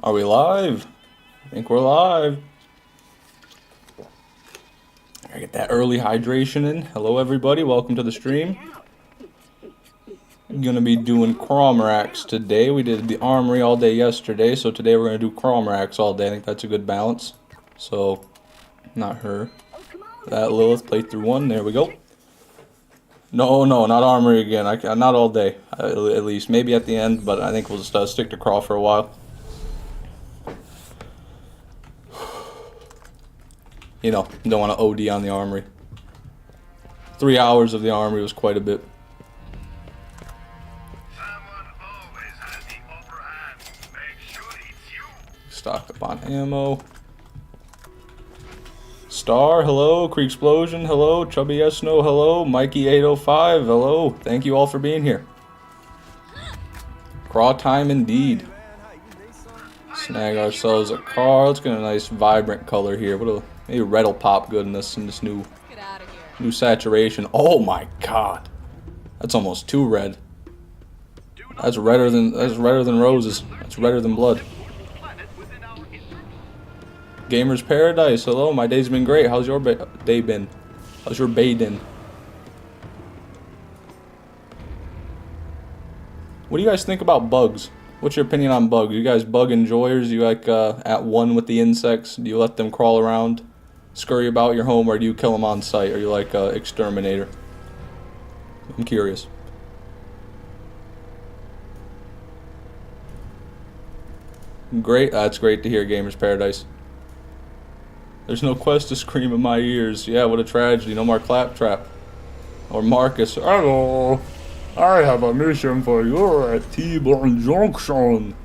Are we live? I think we're live. I get that early hydration in. Hello everybody, welcome to the stream. I'm gonna be doing Crawmerax today. We did the armory all day yesterday, so today we're gonna do Crawmerax all day. I think that's a good balance. So, not her. That Lilith played through one, there we go. No, not armory again. Not all day, at least. Maybe at the end, but I think we'll just stick to Craw for a while. You know, don't want to OD on the armory. 3 hours of the armory was quite a bit. Stock up on ammo. Star, hello. Creek Explosion, hello. Chubby Esno, hello. Mikey805, hello. Thank you all for being here. Craw time indeed. Snag ourselves a car. Let's get a nice vibrant color here. Maybe red will pop good in this new saturation. Oh my god. That's almost too red. That's redder than roses. That's redder than blood. Gamer's Paradise, hello, my day's been great. How's your day been? How's your bay been? What do you guys think about bugs? What's your opinion on bugs? You guys bug enjoyers? You like at one with the insects? Do you let them crawl around, scurry about your home, or do you kill them on sight? Are you like exterminator? I'm curious. Great, that's great to hear, Gamer's Paradise. There's no quest to scream in my ears. Yeah, what a tragedy. No more Claptrap. Or Marcus. Hello. I have a mission for you at T-Bone Junction.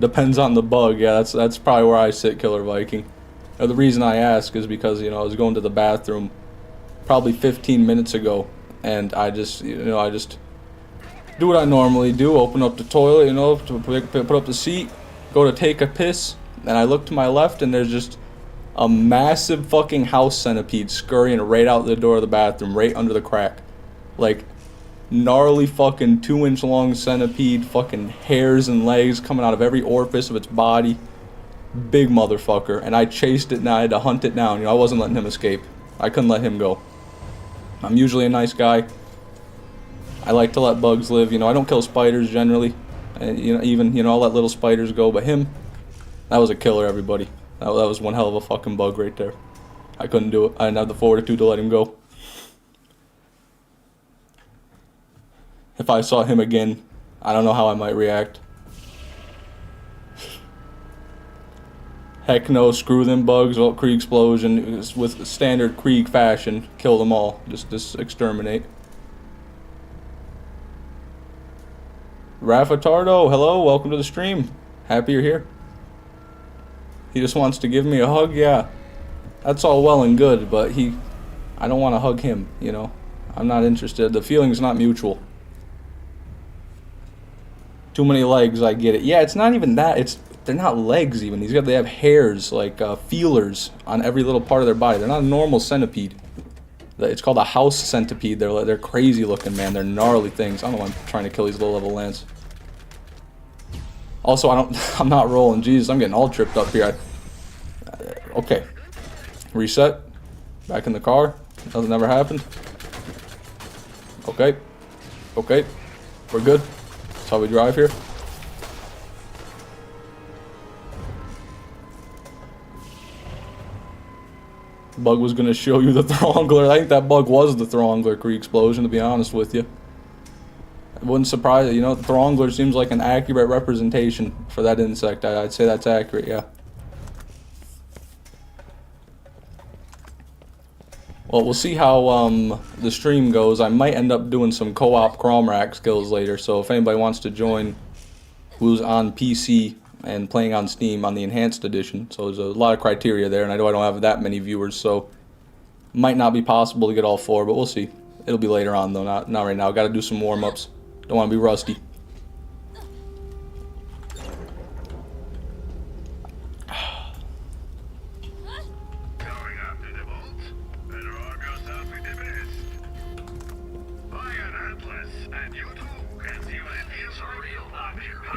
Depends on the bug. Yeah, that's probably where I sit, Killer Viking. Now, the reason I ask is because, you know, I was going to the bathroom probably 15 minutes ago, and I just do what I normally do. Open up the toilet, you know, to put up the seat, go to take a piss. And I look to my left, and there's just a massive fucking house centipede scurrying right out the door of the bathroom, right under the crack. Like, gnarly fucking 2-inch long centipede, fucking hairs and legs coming out of every orifice of its body. Big motherfucker. And I chased it, and I had to hunt it down. You know, I wasn't letting him escape. I couldn't let him go. I'm usually a nice guy. I like to let bugs live. You know, I don't kill spiders generally. And, you know, even, you know, I'll let little spiders go. But him... that was a killer, everybody. That was one hell of a fucking bug right there. I couldn't do it. I didn't have the fortitude to let him go. If I saw him again, I don't know how I might react. Heck no, screw them bugs. Well, Krieg Explosion, with standard Krieg fashion, kill them all. Just exterminate. Raffatardo, hello, welcome to the stream. Happy you're here. He just wants to give me a hug, yeah. That's all well and good, but I don't want to hug him, you know. I'm not interested. The feeling's not mutual. Too many legs, I get it. Yeah, it's not even that. They're not legs even. They have hairs, like feelers on every little part of their body. They're not a normal centipede. It's called a house centipede. They're crazy looking, man. They're gnarly things. I don't know why I'm trying to kill these low-level lands. Also, I'm not rolling. Jesus, I'm getting all tripped up here. Okay. Reset. Back in the car. Nothing ever happened. Okay. Okay. We're good. That's how we drive here. Bug was going to show you the Throngler. I think that bug was the Throngler Krieg Explosion, to be honest with you. It wouldn't surprise you. You know, the Throngler seems like an accurate representation for that insect. I'd say that's accurate, yeah. Well, we'll see how the stream goes. I might end up doing some co-op Crawmerax skills later, so if anybody wants to join who's on PC and playing on Steam on the Enhanced Edition, so there's a lot of criteria there, and I know I don't have that many viewers, so might not be possible to get all 4, but we'll see. It'll be later on, though, not right now. Got to do some warm-ups. Don't want to be rusty.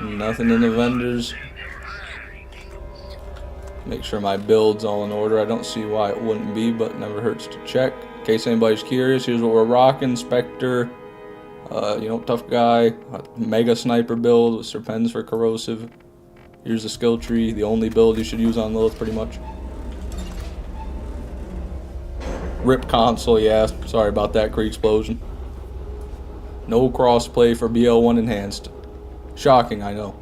Nothing in the vendors. Make sure my build's all in order. I don't see why it wouldn't be, but it never hurts to check. In case anybody's curious, here's what we're rocking. Spectre, tough guy. Mega sniper build with Serpens for corrosive. Here's the skill tree, the only build you should use on Lilith pretty much. Rip console, yeah, sorry about that, Kree Explosion. No crossplay for BL1 Enhanced. Shocking, I know.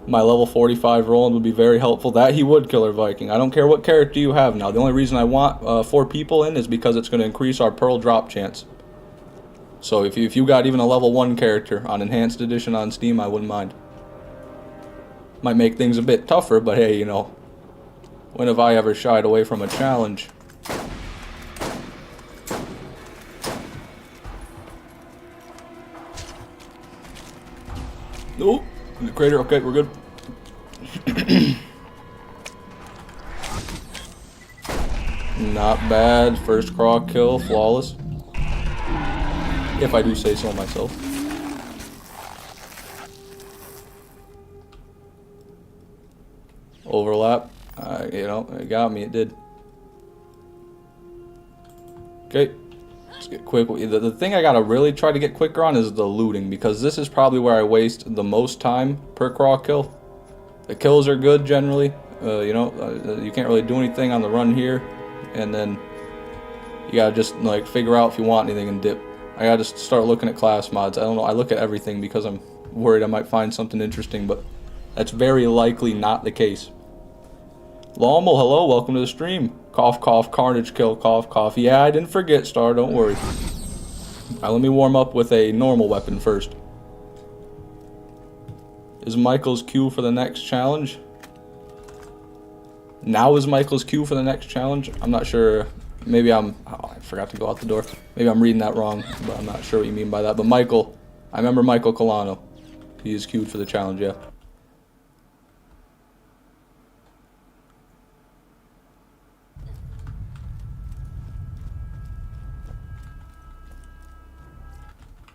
My level 45 Roland would be very helpful. That he would, Killer Viking. I don't care what character you have now. The only reason I want 4 people in is because it's going to increase our Pearl drop chance. So if you got even a level 1 character on Enhanced Edition on Steam, I wouldn't mind. Might make things a bit tougher, but hey, when have I ever shied away from a challenge? Nope. In the crater, okay, we're good. Not bad. First craw kill, flawless. If I do say so myself. Overlap. It got me, it did. Okay. Let's get quick. The thing I gotta really try to get quicker on is the looting, because this is probably where I waste the most time per craw kill. The kills are good generally. You can't really do anything on the run here, and then you gotta just figure out if you want anything and dip. I gotta just start looking at class mods. I don't know. I look at everything because I'm worried I might find something interesting, but that's very likely not the case. Lommel, hello, welcome to the stream. Cough, cough, Carnage kill, cough, cough. Yeah, I didn't forget, Star, don't worry. Alright, let me warm up with a normal weapon first. Is Michael's queue for the next challenge? Now is Michael's queue for the next challenge? I'm not sure. Maybe I forgot to go out the door. Maybe I'm reading that wrong, but I'm not sure what you mean by that. But Michael, I remember Michael Colano. He is queued for the challenge, yeah.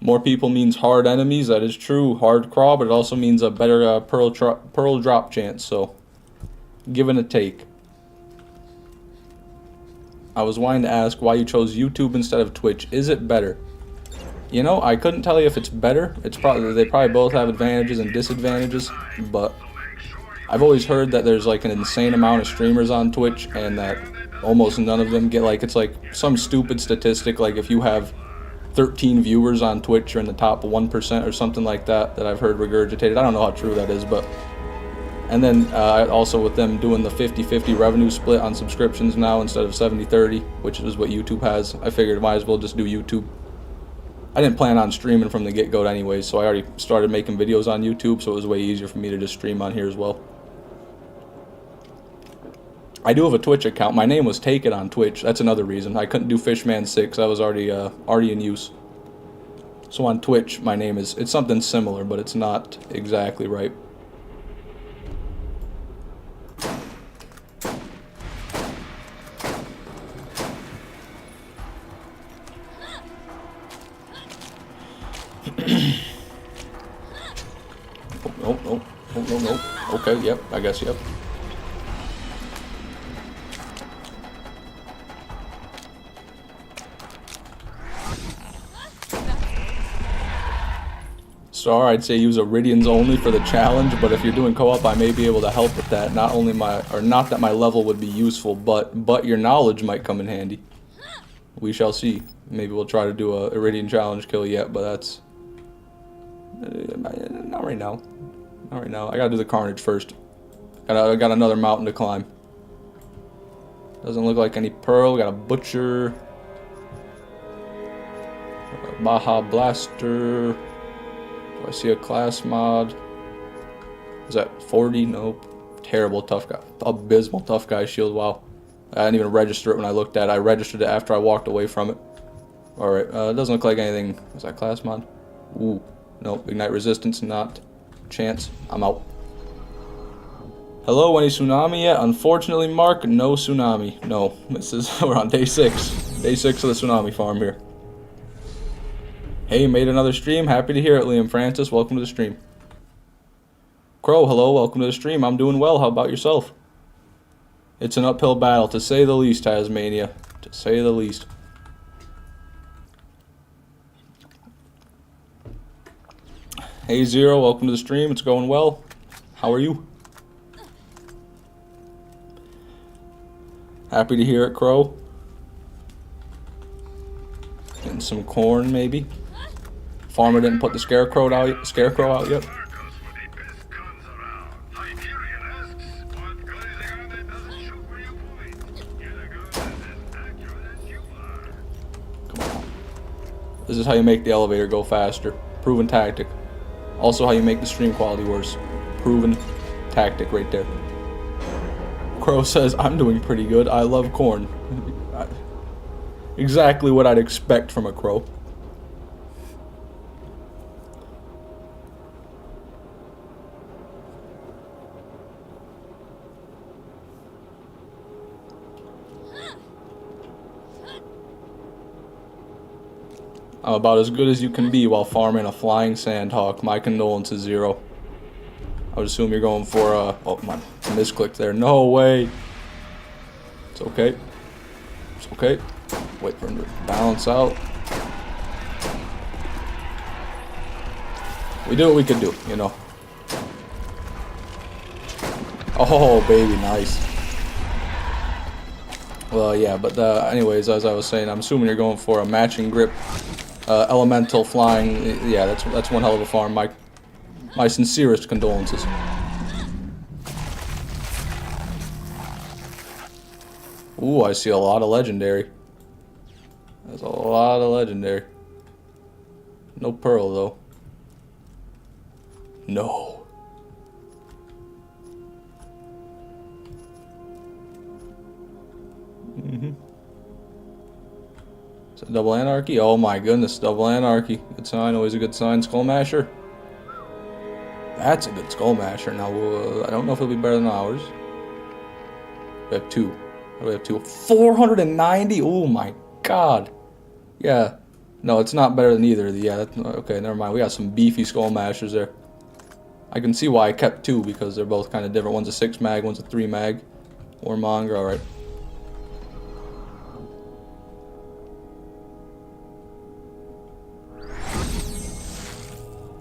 More people means hard enemies, that is true, hard crawl, but it also means a better pearl drop chance, so give and a take. I was wanting to ask why you chose YouTube instead of Twitch. Is it better? I couldn't tell you if it's better. They probably both have advantages and disadvantages, but I've always heard that there's an insane amount of streamers on Twitch and that almost none of them get it's some stupid statistic, if you have 13 viewers on Twitch, you're in the top 1% or something like that I've heard regurgitated. I don't know how true that is, but... And then also with them doing the 50-50 revenue split on subscriptions now instead of 70-30, which is what YouTube has, I figured I might as well just do YouTube. I didn't plan on streaming from the get-go anyways, so I already started making videos on YouTube, so it was way easier for me to just stream on here as well. I do have a Twitch account. My name was taken on Twitch. That's another reason. I couldn't do Fishman 6. I was already in use. So on Twitch, my name it's something similar, but it's not exactly right. No. Okay, yep, I guess, yep. Star, I'd say use Iridians only for the challenge, but if you're doing co-op, I may be able to help with that. Not that my level would be useful, but your knowledge might come in handy. We shall see. Maybe we'll try to do a Iridian challenge kill yet, but that's not right now. Not right now. I gotta do the Carnage first. I got another mountain to climb. Doesn't look like any pearl. We got a butcher, Baja Blaster. Do I see a class mod? Is that 40? Nope. Terrible tough guy. Abysmal tough guy shield. Wow. I didn't even register it when I looked at it. I registered it after I walked away from it. Alright. It doesn't look like anything. Is that class mod? Ooh. Nope. Ignite resistance. Not. Chance. I'm out. Hello, any Tsunami yet? Unfortunately, Mark, no Tsunami. No. We're on day 6. Day 6 of the Tsunami farm here. Hey, made another stream. Happy to hear it, Liam Francis. Welcome to the stream. Crow, hello. Welcome to the stream. I'm doing well. How about yourself? It's an uphill battle, to say the least, Tasmania. To say the least. Hey, Zero. Welcome to the stream. It's going well. How are you? Happy to hear it, Crow. Getting some corn, maybe. Farmer didn't put the scarecrow out yet. Come on. This is how you make the elevator go faster. Proven tactic. Also how you make the stream quality worse. Proven tactic right there. Crow says, I'm doing pretty good. I love corn. Exactly what I'd expect from a crow. I'm about as good as you can be while farming a flying sandhawk. My condolences, Zero. I would assume you're going for oh my, misclicked there. No way. It's okay. It's okay. Wait for him to balance out. We did what we could do, you know. Oh, baby, nice. Well, yeah, but anyways, as I was saying, I'm assuming you're going for a matching grip. Elemental flying, yeah, that's one hell of a farm. My sincerest condolences. Ooh, I see a lot of legendary. There's a lot of legendary. No pearl though. No. Is it double anarchy? Oh my goodness, double anarchy. Good sign, always a good sign. Skull Masher. That's a good Skull Masher. Now, I don't know if it'll be better than ours. We have two. We have two. 490? Oh my god. Yeah. No, it's not better than either of the. Yeah, okay, never mind. We got some beefy Skull Mashers there. I can see why I kept two, because they're both kind of different. One's a 6 mag, one's a 3 mag. Or Monger, alright.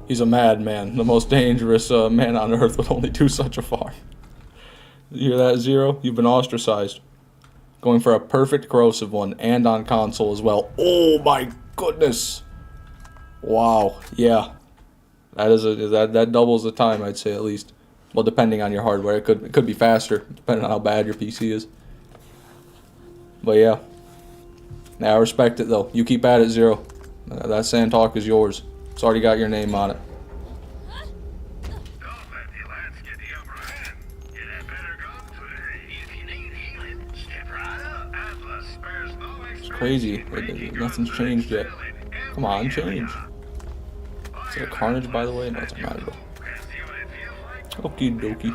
He's a madman, the most dangerous man on Earth would only do such a farm. You hear that, Zero? You've been ostracized. Going for a perfect corrosive one, and on console as well. Oh my goodness! Wow, yeah. That is that doubles the time, I'd say, at least. Well, depending on your hardware, it could be faster, depending on how bad your PC is. But yeah. Now I respect it though. You keep at it, Zero. That sand talk is yours. It's already got your name on it. It's crazy. Nothing's changed yet. Come on, change. Is it a Carnage, by the way? No, it's not at all. Okie dokie.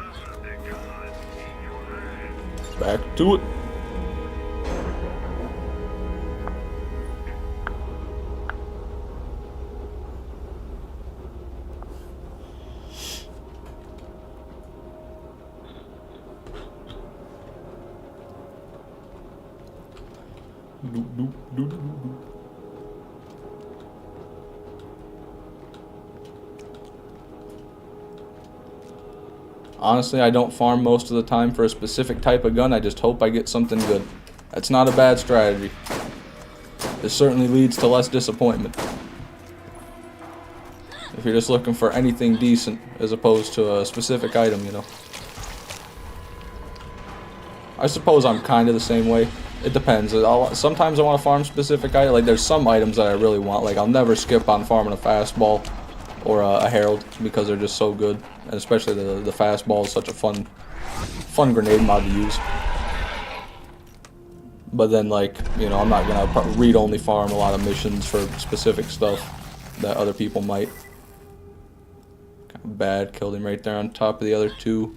Back to it. Honestly, I don't farm most of the time for a specific type of gun. I just hope I get something good. That's not a bad strategy. It certainly leads to less disappointment. If you're just looking for anything decent as opposed to a specific item, you know. I suppose I'm kind of the same way. It depends. Sometimes I want to farm specific items. Like, there's some items that I really want. Like, I'll never skip on farming a fastball or a herald because they're just so good. And especially the fastball is such a fun grenade mod to use. But then, like, you know, I'm not gonna read-only farm a lot of missions for specific stuff that other people might. Kind of bad. Killed him right there on top of the other two.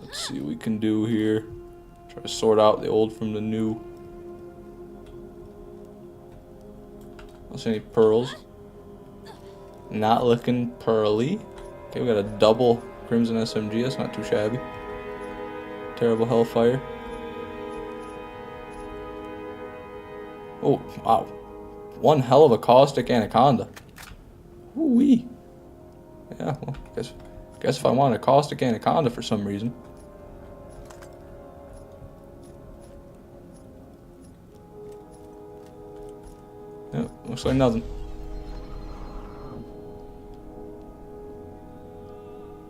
Let's see what we can do here. Try to sort out the old from the new. Don't see any pearls. Not looking pearly. Okay, we got a double Crimson SMG. That's not too shabby. Terrible Hellfire. Oh, wow. One hell of a caustic Anaconda. Ooh-wee. Yeah, well, guess if I want a caustic Anaconda for some reason. Yeah, looks like nothing.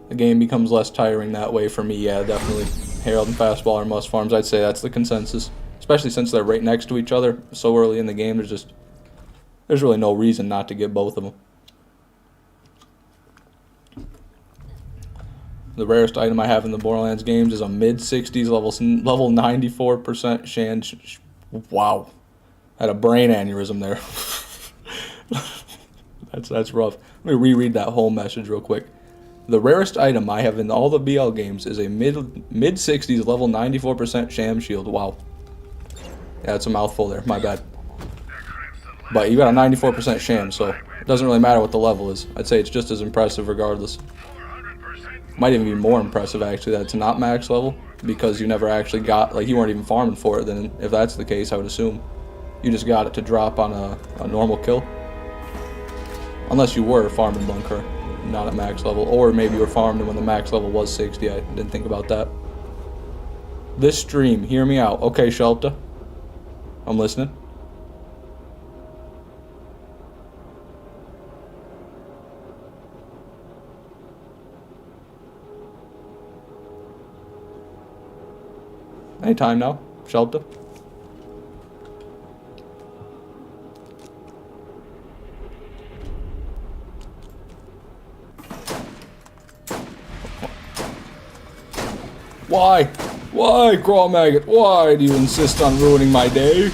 The game becomes less tiring that way for me, yeah, definitely. Herald and Fastball are must farms. I'd say that's the consensus. Especially since they're right next to each other so early in the game. There's really no reason not to get both of them. The rarest item I have in the Borderlands games is a mid-60s level 94% Shan. Wow. Had a brain aneurysm there. That's rough. Let me reread that whole message real quick. The rarest item I have in all the BL games is a mid-60s level 94% sham shield. Wow. Yeah, it's a mouthful there. My bad. But you got a 94% sham, so it doesn't really matter what the level is. I'd say it's just as impressive regardless. Might even be more impressive, actually, that it's not max level, because you never actually got, like, you weren't even farming for it. Then if that's the case, I would assume you just got it to drop on a normal kill. Unless you were farming bunker, not at max level. Or maybe you were farming when the max level was 60. I didn't think about that. This stream, hear me out. Okay, Shelta. I'm listening. Anytime now, Shelta. Why? Why, Crawmerax? Why do you insist on ruining my day?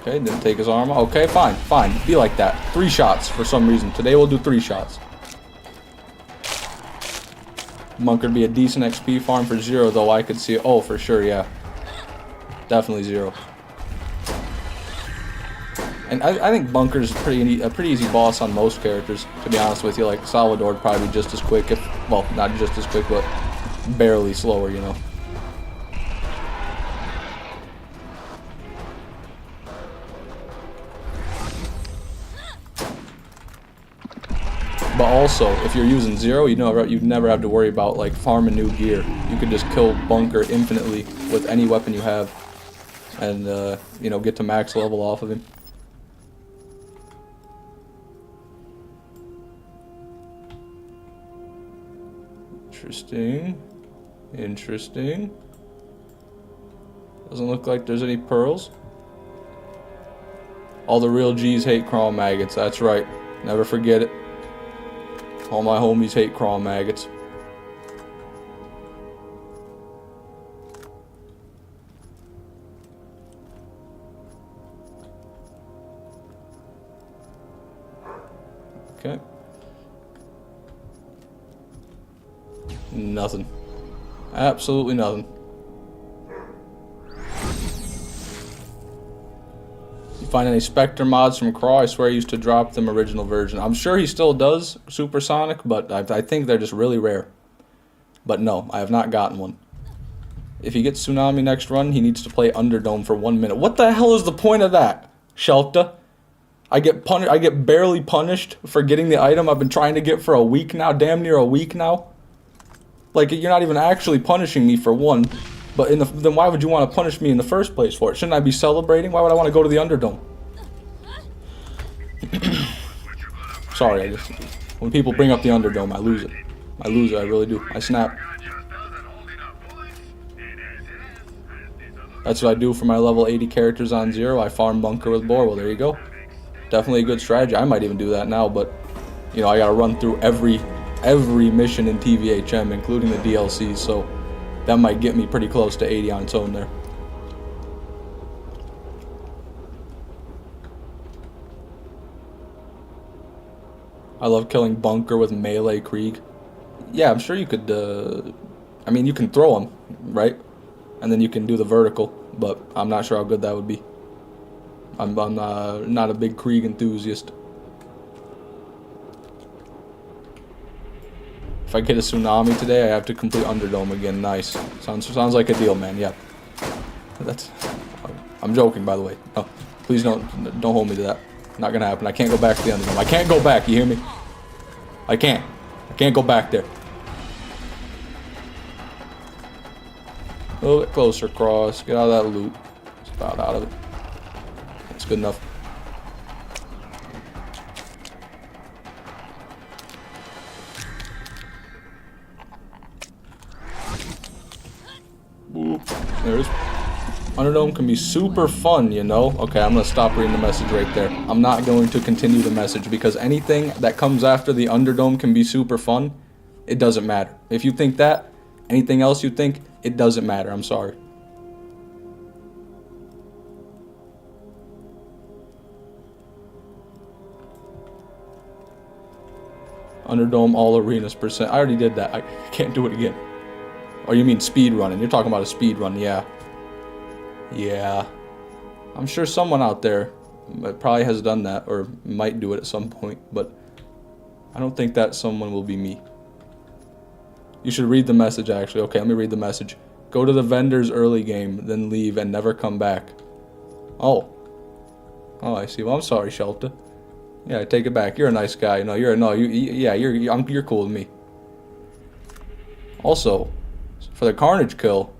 Okay, didn't take his armor. Okay, fine, fine. Be like that. 3 shots for some reason. Today we'll do 3 shots. Bunker'd be a decent XP farm for 0, though I could see it. Oh, for sure, yeah. Definitely 0. And I think Bunker's a pretty easy boss on most characters, to be honest with you. Like, Salvador would probably be just as quick, well, not just as quick, but barely slower, you know. But also, if you're using 0, you'd never have to worry about, like, farming new gear. You could just kill Bunker infinitely with any weapon you have and, you know, get to max level off of him. Interesting. Interesting. Doesn't look like there's any pearls. All the real G's hate Crawmerax. That's right. Never forget it. All my homies hate Crawmerax. Okay. Nothing. Absolutely nothing. You find any Spectre mods from Craw? I swear he used to drop them original version. I'm sure he still does, Supersonic, but I think they're just really rare. But no, I have not gotten one. If he gets Tsunami next run, he needs to play Underdome for 1 minute. What the hell is the point of that, Shelta? I get barely punished for getting the item I've been trying to get for a week now, damn near a week now. Like, you're not even actually punishing me for 1, but then why would you want to punish me in the first place for it? Shouldn't I be celebrating? Why would I want to go to the Underdome? Sorry, when people bring up the Underdome, I lose it. I lose it, I really do. I snap. That's what I do for my level 80 characters on 0. I farm Bunker with Boar. Well, there you go. Definitely a good strategy. I might even do that now, but, you know, I gotta run through every mission in TVHM, including the DLCs, so that might get me pretty close to 80 on its own there. I love killing Bunker with melee Krieg. Yeah, I'm sure you could, I mean, you can throw him, right? And then you can do the vertical. but I'm not sure how good that would be. I'm not a big Krieg enthusiast. If I get a Tsunami today, I have to complete Underdome again. Nice. Sounds like a deal, man. Yeah. I'm joking, by the way. No, please don't hold me to that. Not gonna happen. I can't go back to the Underdome. I can't go back. You hear me? I can't go back there. A little bit closer, Cross. Get out of that loot. Just about out of it. That's good enough. Ooh, there it is. Underdome can be super fun, you know? Okay, I'm gonna stop reading the message right there. I'm not going to continue the message because anything that comes after the Underdome can be super fun. It doesn't matter. If you think that, anything else you think, it doesn't matter. I'm sorry. Underdome all arenas percent. I already did that. I can't do it again. Oh, you mean speed running? You're talking about a speed run, yeah. Yeah. I'm sure someone out there probably has done that or might do it at some point, but I don't think that someone will be me. You should read the message, actually. Okay, let me read the message. Go to the vendor's early game, then leave and never come back. Oh. Oh, I see. Well, I'm sorry, Shelta. Yeah, I take it back. You're a nice guy. You're cool with me. Also, for the Carnage kill,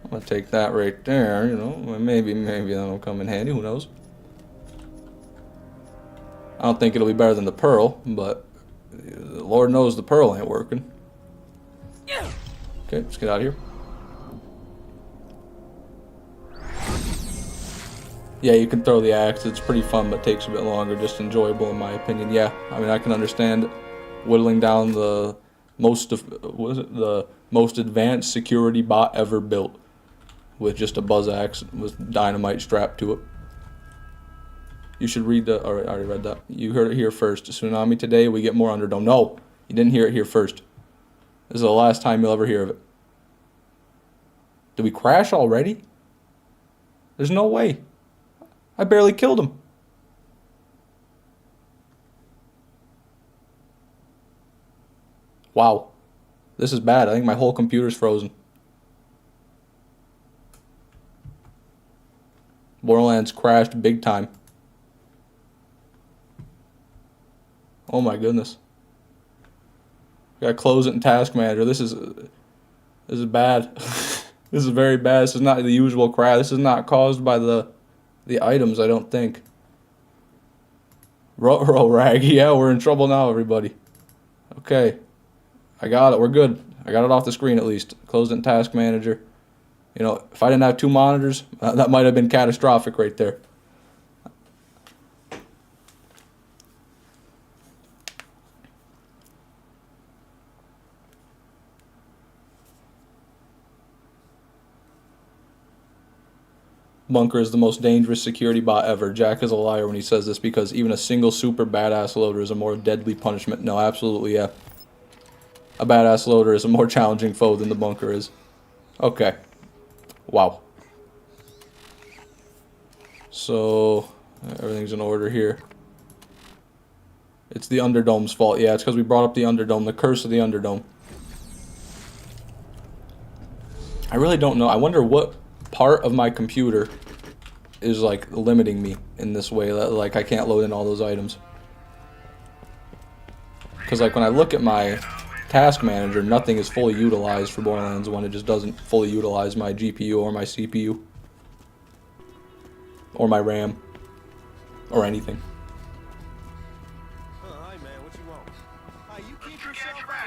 I'm gonna take that right there. You know, maybe that'll come in handy. Who knows? I don't think it'll be better than the Pearl, but Lord knows the Pearl ain't working. Okay, let's get out of here. Yeah, you can throw the axe. It's pretty fun, but takes a bit longer. Just enjoyable, in my opinion. Yeah, I mean, I can understand whittling down the most advanced security bot ever built with just a buzz axe with dynamite strapped to it. You should read the. Alright, I already read that. You heard it here first. Tsunami today. We get more Underdome. No, you didn't hear it here first. This is the last time you'll ever hear of it. Did we crash already? There's no way. I barely killed him. Wow. This is bad. I think my whole computer's frozen. Borderlands crashed big time. Oh my goodness. Gotta close it in Task Manager. This is bad. This is very bad. This is not the usual crash. This is not caused by the items, I don't think. Ruh-roh, Rag. Yeah, we're in trouble now, everybody. Okay. I got it. We're good. I got it off the screen at least. Closed it in Task Manager. You know, if I didn't have two monitors, that might have been catastrophic right there. Bunker is the most dangerous security bot ever. Jack is a liar when he says this because even a single super badass loader is a more deadly punishment. No, absolutely, yeah. A badass loader is a more challenging foe than the bunker is. Okay. Wow. So, everything's in order here. It's the Underdome's fault. Yeah, it's because we brought up the Underdome. The curse of the Underdome. I really don't know. I wonder what part of my computer is like limiting me in this way, that like I can't load in all those items. Because like when I look at my Task Manager, nothing is fully utilized for Borderlands 1. It just doesn't fully utilize my GPU or my CPU or my RAM or anything.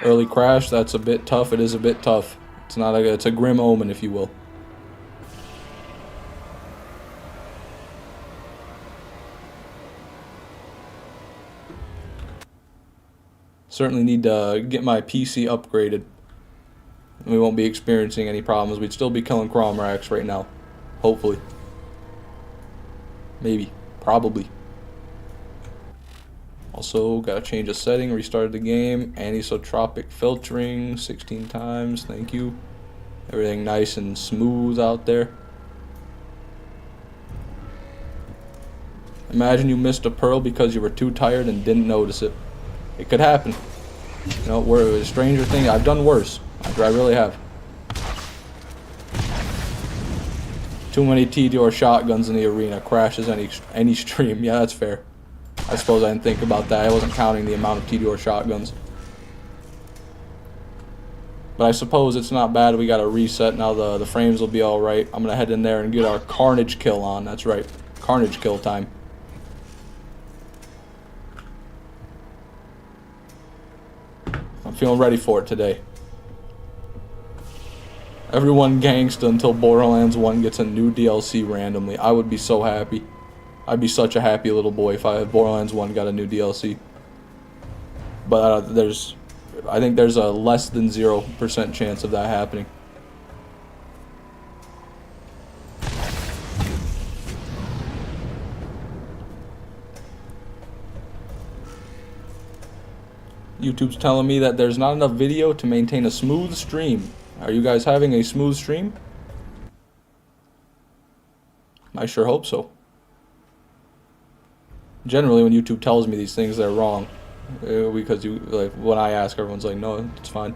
Early crash, that's a bit tough. It is a bit tough. It's not it's a grim omen, if you will. Certainly need to get my PC upgraded. We won't be experiencing any problems. We'd still be killing Crawmerax right now. Hopefully. Maybe. Probably. Also, gotta change a setting. Restarted the game. Anisotropic filtering 16 times. Thank you. Everything nice and smooth out there. Imagine you missed a pearl because you were too tired and didn't notice it. It could happen. You know, we're a stranger thing. I've done worse. I really have. Too many TDR shotguns in the arena. Crashes any stream. Yeah, that's fair. I suppose I didn't think about that. I wasn't counting the amount of TDR shotguns. But I suppose it's not bad. We got a reset now. The frames will be all right. I'm gonna head in there and get our Carnage kill on. That's right, Carnage kill time. I'm feeling ready for it today. Everyone gangsta until Borderlands 1 gets a new DLC randomly. I would be so happy. I'd be such a happy little boy if Borderlands 1 got a new DLC. But I think there's a less than 0% chance of that happening. YouTube's telling me that there's not enough video to maintain a smooth stream. Are you guys having a smooth stream? I sure hope so. Generally, when YouTube tells me these things, they're wrong. Because when I ask, everyone's like, no, it's fine.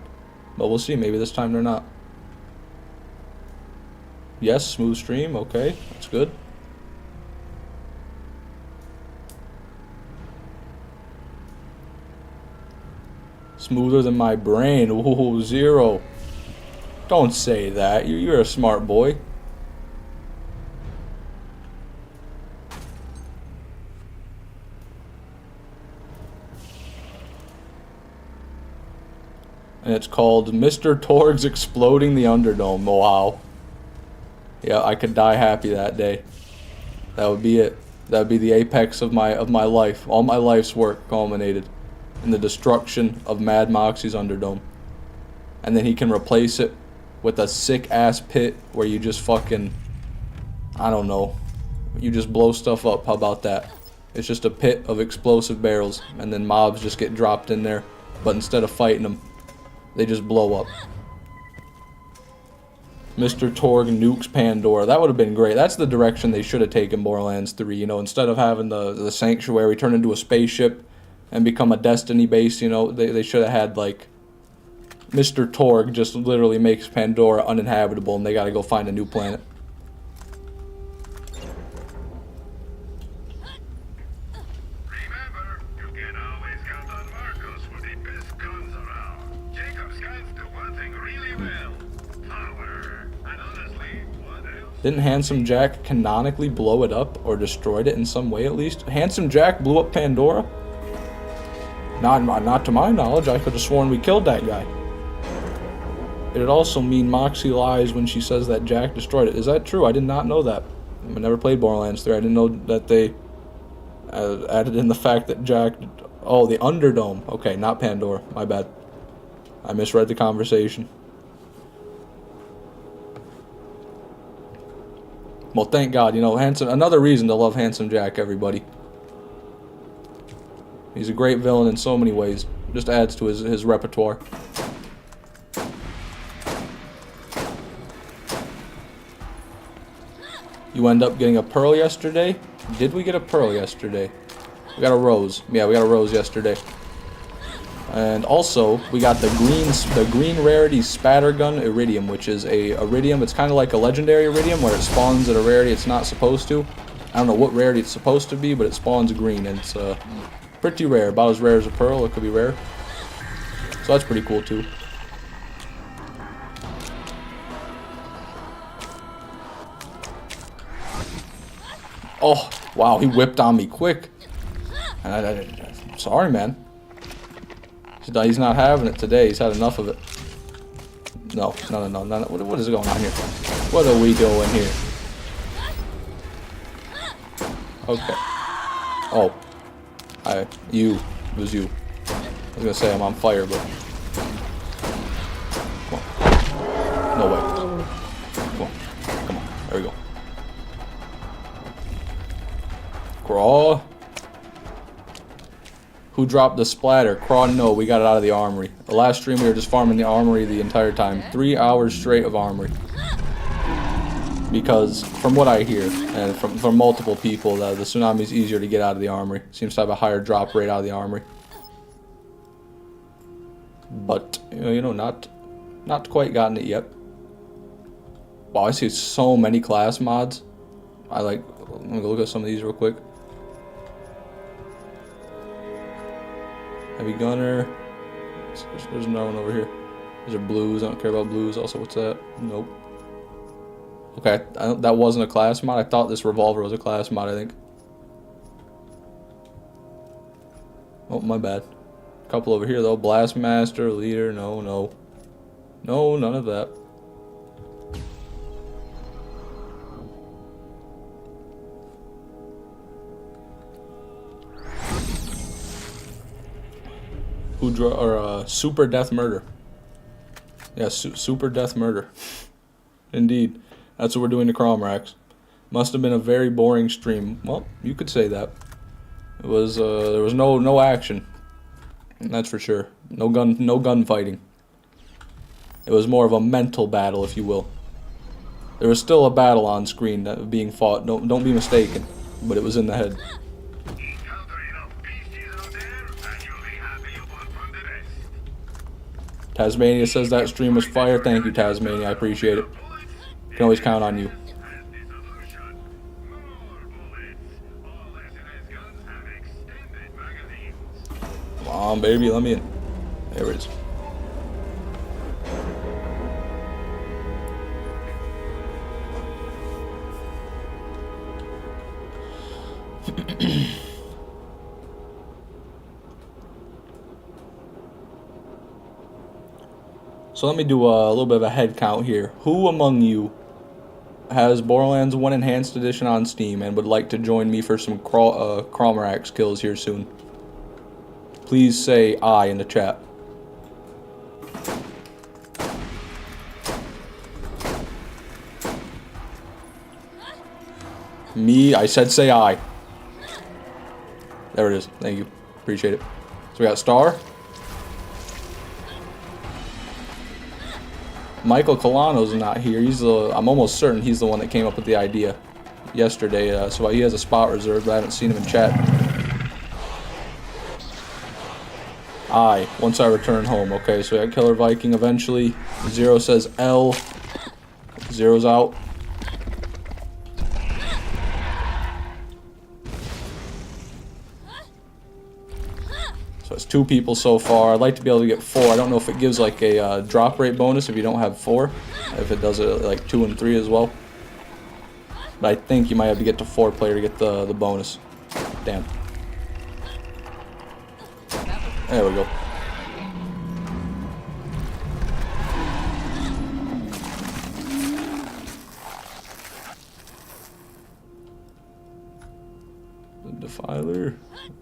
But we'll see. Maybe this time they're not. Yes, smooth stream. Okay, that's good. Smoother than my brain. Ooh, 0. Don't say that. You're a smart boy. And it's called Mr. Torg's Exploding the Underdome. Wow. Yeah, I could die happy that day. That would be it. That would be the apex of my life. All my life's work culminated in the destruction of Mad Moxie's Underdome. And then he can replace it with a sick-ass pit where you just fucking, I don't know, you just blow stuff up. How about that? It's just a pit of explosive barrels, and then mobs just get dropped in there, but instead of fighting them, they just blow up. Mr. Torg nukes Pandora. That would have been great. That's the direction they should have taken Borderlands 3, you know, instead of having the sanctuary turn into a spaceship and become a Destiny base, you know, they should have had, like, Mr. Torg just literally makes Pandora uninhabitable and they gotta go find a new planet. Remember, you can always count on Marcos for the best guns around. Jacob's guns do one thing really well. Power. And honestly, what else? Didn't Handsome Jack canonically blow it up or destroyed it in some way at least? Handsome Jack blew up Pandora? Not to my knowledge. I could have sworn we killed that guy. It'd also mean Moxie lies when she says that Jack destroyed it. Is that true? I did not know that. I never played Borderlands 3. I didn't know that they added in the fact that Jack... Oh, the Underdome. Okay, not Pandora. My bad. I misread the conversation. Well, thank God. You know, another reason to love Handsome Jack, everybody. He's a great villain in so many ways. Just adds to his repertoire. You end up getting a pearl yesterday? Did we get a pearl yesterday? We got a rose. Yeah, we got a rose yesterday. And also, we got the green rarity spatter gun iridium, which is a iridium. It's kind of like a legendary iridium where it spawns at a rarity it's not supposed to. I don't know what rarity it's supposed to be, but it spawns green, and it's pretty rare. About as rare as a pearl. It could be rare. So that's pretty cool too. Oh, wow, he whipped on me quick. I'm sorry, man. He's not having it today. He's had enough of it. No. What is going on here? What are we doing here? Okay. Oh. It was you. I was gonna say I'm on fire, but... Come on. No way. Come on. There we go. Craw. Who dropped the splatter? Craw, no, we got it out of the armory. The last stream we were just farming the armory the entire time. 3 hours straight of armory. because from what I hear, and from multiple people, the Tsunami is easier to get out of the armory. Seems to have a higher drop rate out of the armory. But, you know, not quite gotten it yet. Wow, I see so many class mods. Let me go look at some of these real quick. Heavy Gunner. There's another one over here. These are blues. I don't care about blues. Also, what's that? Nope. Okay, that wasn't a class mod. I thought this revolver was a class mod, I think. Oh, my bad. Couple over here, though. Blastmaster, Leader. No, no. No, none of that. Super Death Murder. Yeah, Super Death Murder. Indeed. That's what we're doing to Crawmerax. Must have been a very boring stream. Well, you could say that. It was there was no action. That's for sure. No gunfighting. It was more of a mental battle, if you will. There was still a battle on screen that was being fought. Don't be mistaken, but it was in the head. Tasmania says that stream was fire. Thank you, Tasmania. I appreciate it. Can always count on you. Come on, baby, let me in. There it is. So let me do a little bit of a head count here. Who among you has Borderlands 1 Enhanced Edition on Steam and would like to join me for some Crawmerax kills here soon? Please say I in the chat. Me, I said say I. There it is. Thank you. Appreciate it. So we got Star. Michael Colano's not here. I'm almost certain he's the one that came up with the idea yesterday. So he has a spot reserved, but I haven't seen him in chat. Once I return home. Okay, so we got Killer Viking eventually. Zero says L. Zero's out. So it's 2 people so far. I'd like to be able to get 4. I don't know if it gives like a drop rate bonus if you don't have 4. If it does it like 2 and 3 as well. But I think you might have to get to 4 player to get the bonus. Damn. There we go. The defiler.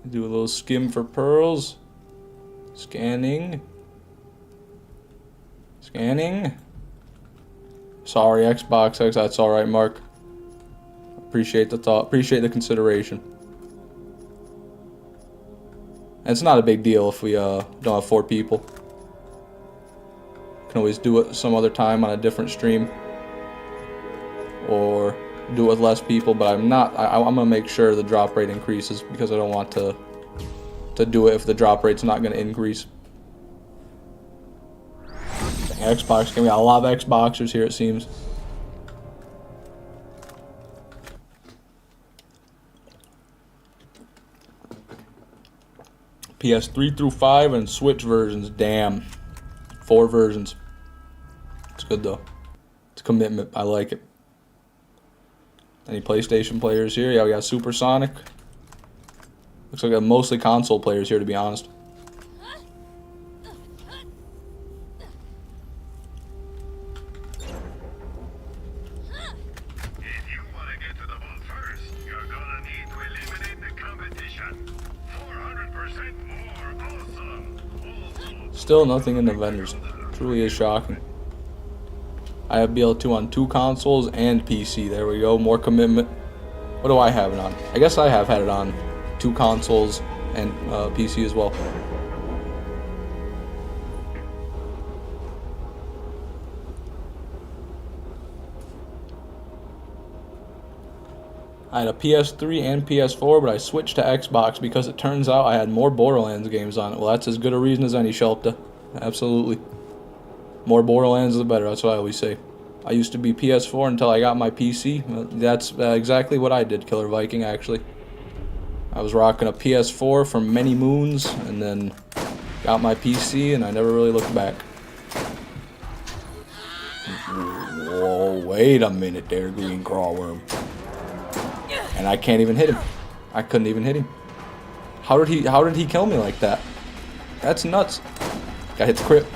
Do a little skim for pearls. Scanning. Scanning. Sorry, Xbox X. That's alright, Mark. Appreciate the thought. Appreciate the consideration. And it's not a big deal if we don't have 4 people. Can always do it some other time on a different stream. Or do it with less people, but I'm gonna make sure the drop rate increases because I don't want to do it if the drop rate's not gonna increase. Dang, Xbox, we got a lot of Xboxers here it seems. PS3 through 5 and Switch versions, damn. 4 versions. It's good though. It's a commitment, I like it. Any PlayStation players here? Yeah, we got Supersonic. Looks like we got mostly console players here, to be honest. If you want to get to the vault first, you're gonna need to eliminate the competition. 400% more awesome. Still nothing in the vendors. Truly is shocking. I have BL2 on 2 consoles and PC. There we go. More commitment. What do I have it on? I guess I have had it on 2 consoles and PC as well. I had a PS3 and PS4, but I switched to Xbox because it turns out I had more Borderlands games on it. Well, that's as good a reason as any, Shelta. Absolutely. More Borderlands the better, that's what I always say. I used to be PS4 until I got my PC. That's exactly what I did, Killer Viking, actually. I was rocking a PS4 for many moons, and then got my PC, and I never really looked back. Whoa, wait a minute there, green crawworm. And I can't even hit him. I couldn't even hit him. How did he kill me like that? That's nuts. I hit the crit.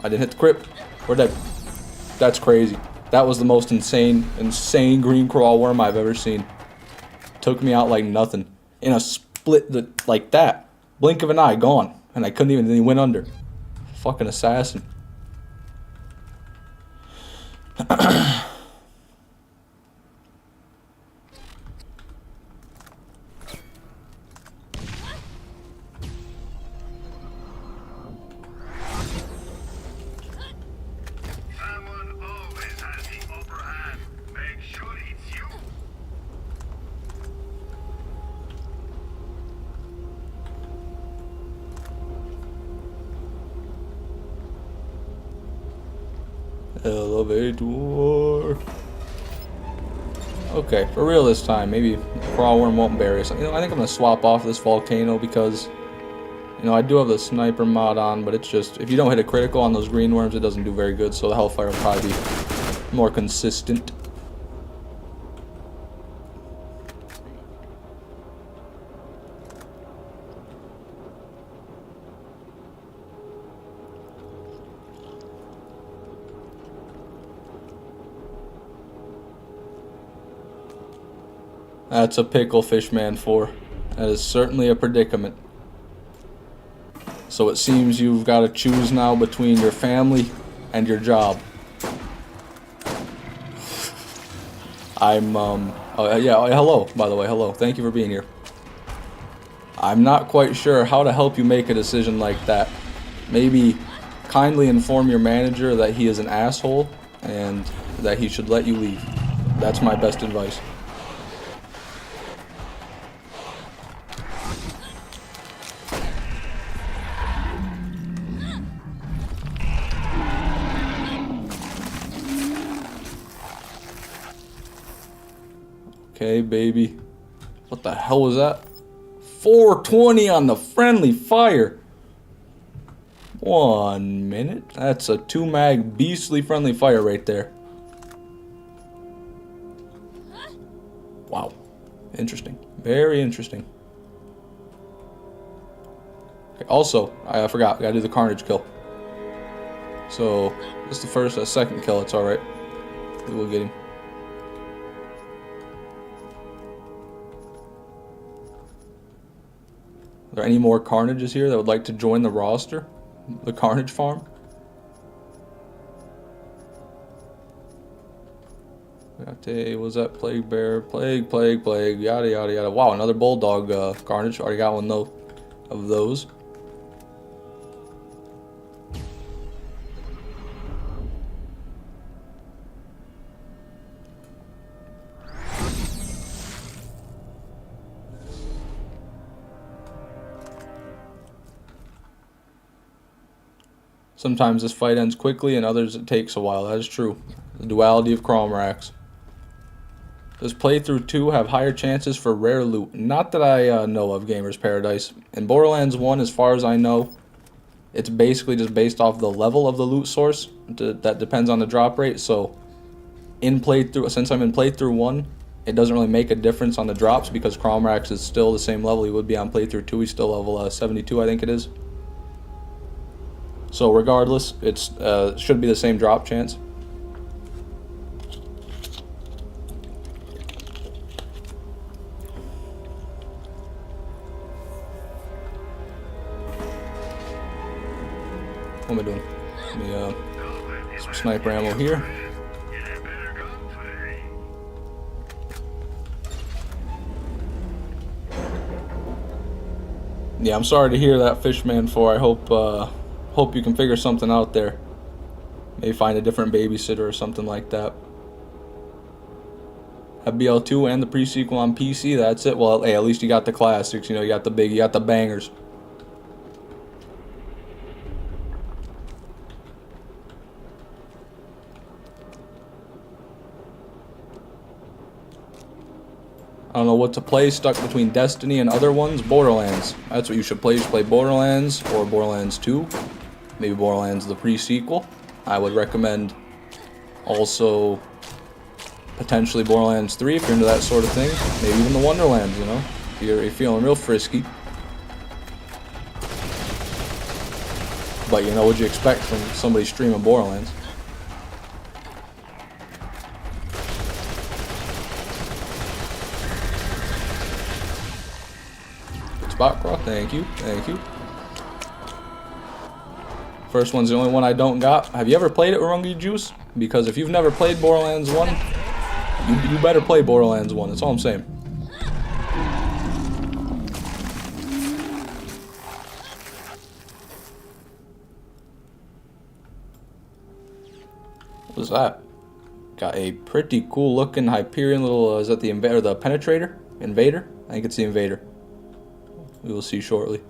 I didn't hit the crit. We're dead. That's crazy. That was the most insane green crawworm I've ever seen. Took me out like nothing. In a split like that. Blink of an eye, gone. And I couldn't even, then he went under. Fucking assassin. Someone always has the upper hand. Make sure it's you. Elevator. Okay, for real this time. Maybe crawworm won't bury us. You know, I think I'm gonna swap off this volcano because, you know, I do have the sniper mod on, but it's just if you don't hit a critical on those green worms, it doesn't do very good. So the hellfire will probably be more consistent. That's a pickle, Fishman 4. That is certainly a predicament. So it seems you've got to choose now between your family and your job. Oh yeah, hello, by the way, hello. Thank you for being here. I'm not quite sure how to help you make a decision like that. Maybe kindly inform your manager that he is an asshole and that he should let you leave. That's my best advice. Okay, baby. What the hell was that? 420 on the friendly fire. 1 minute. That's a 2-mag beastly friendly fire right there. Wow. Interesting. Very interesting. Okay, also, I forgot. Gotta do the Carnage kill. So, this is the second kill. It's alright. We will get him. Are there any more Carnages here that would like to join the roster? The Carnage farm? Was that Plague Bear? Plague, yada yada yada. Wow, another Bulldog Carnage. Already got one though of those. Sometimes this fight ends quickly and others it takes a while. That is true. The duality of Crawmerax. Does playthrough 2 have higher chances for rare loot? Not that I know of, Gamer's Paradise. In Borderlands 1, as far as I know, it's basically just based off the level of the loot source. That depends on the drop rate. So, since I'm in playthrough 1, it doesn't really make a difference on the drops because Crawmerax is still the same level he would be on playthrough 2. He's still level 72, I think it is. So regardless, it's should be the same drop chance. What am I doing? Let me some sniper ammo here. Yeah, I'm sorry to hear that, Fishman 4. I hope you can figure something out there. Maybe find a different babysitter or something like that. have BL2 and the pre-sequel on PC. That's it. Well, hey, at least you got the classics. You know, you got the bangers. I don't know what to play, stuck between Destiny and other ones. Borderlands. That's what you should play. You should play Borderlands or Borderlands 2. Maybe Borderlands the pre-sequel. I would recommend also potentially Borderlands 3 if you're into that sort of thing. Maybe even the Wonderlands, you know, if you're feeling real frisky. But you know what you expect from somebody streaming Borderlands. Spot cross, thank you, thank you. First one's the only one I don't got. Have you ever played it, Rungy Juice? Because if you've never played Borderlands 1, you better play Borderlands 1, that's all I'm saying. What was that? Got a pretty cool looking Hyperion little, is that the Invader, the Penetrator? Invader? I think it's the Invader. We will see shortly.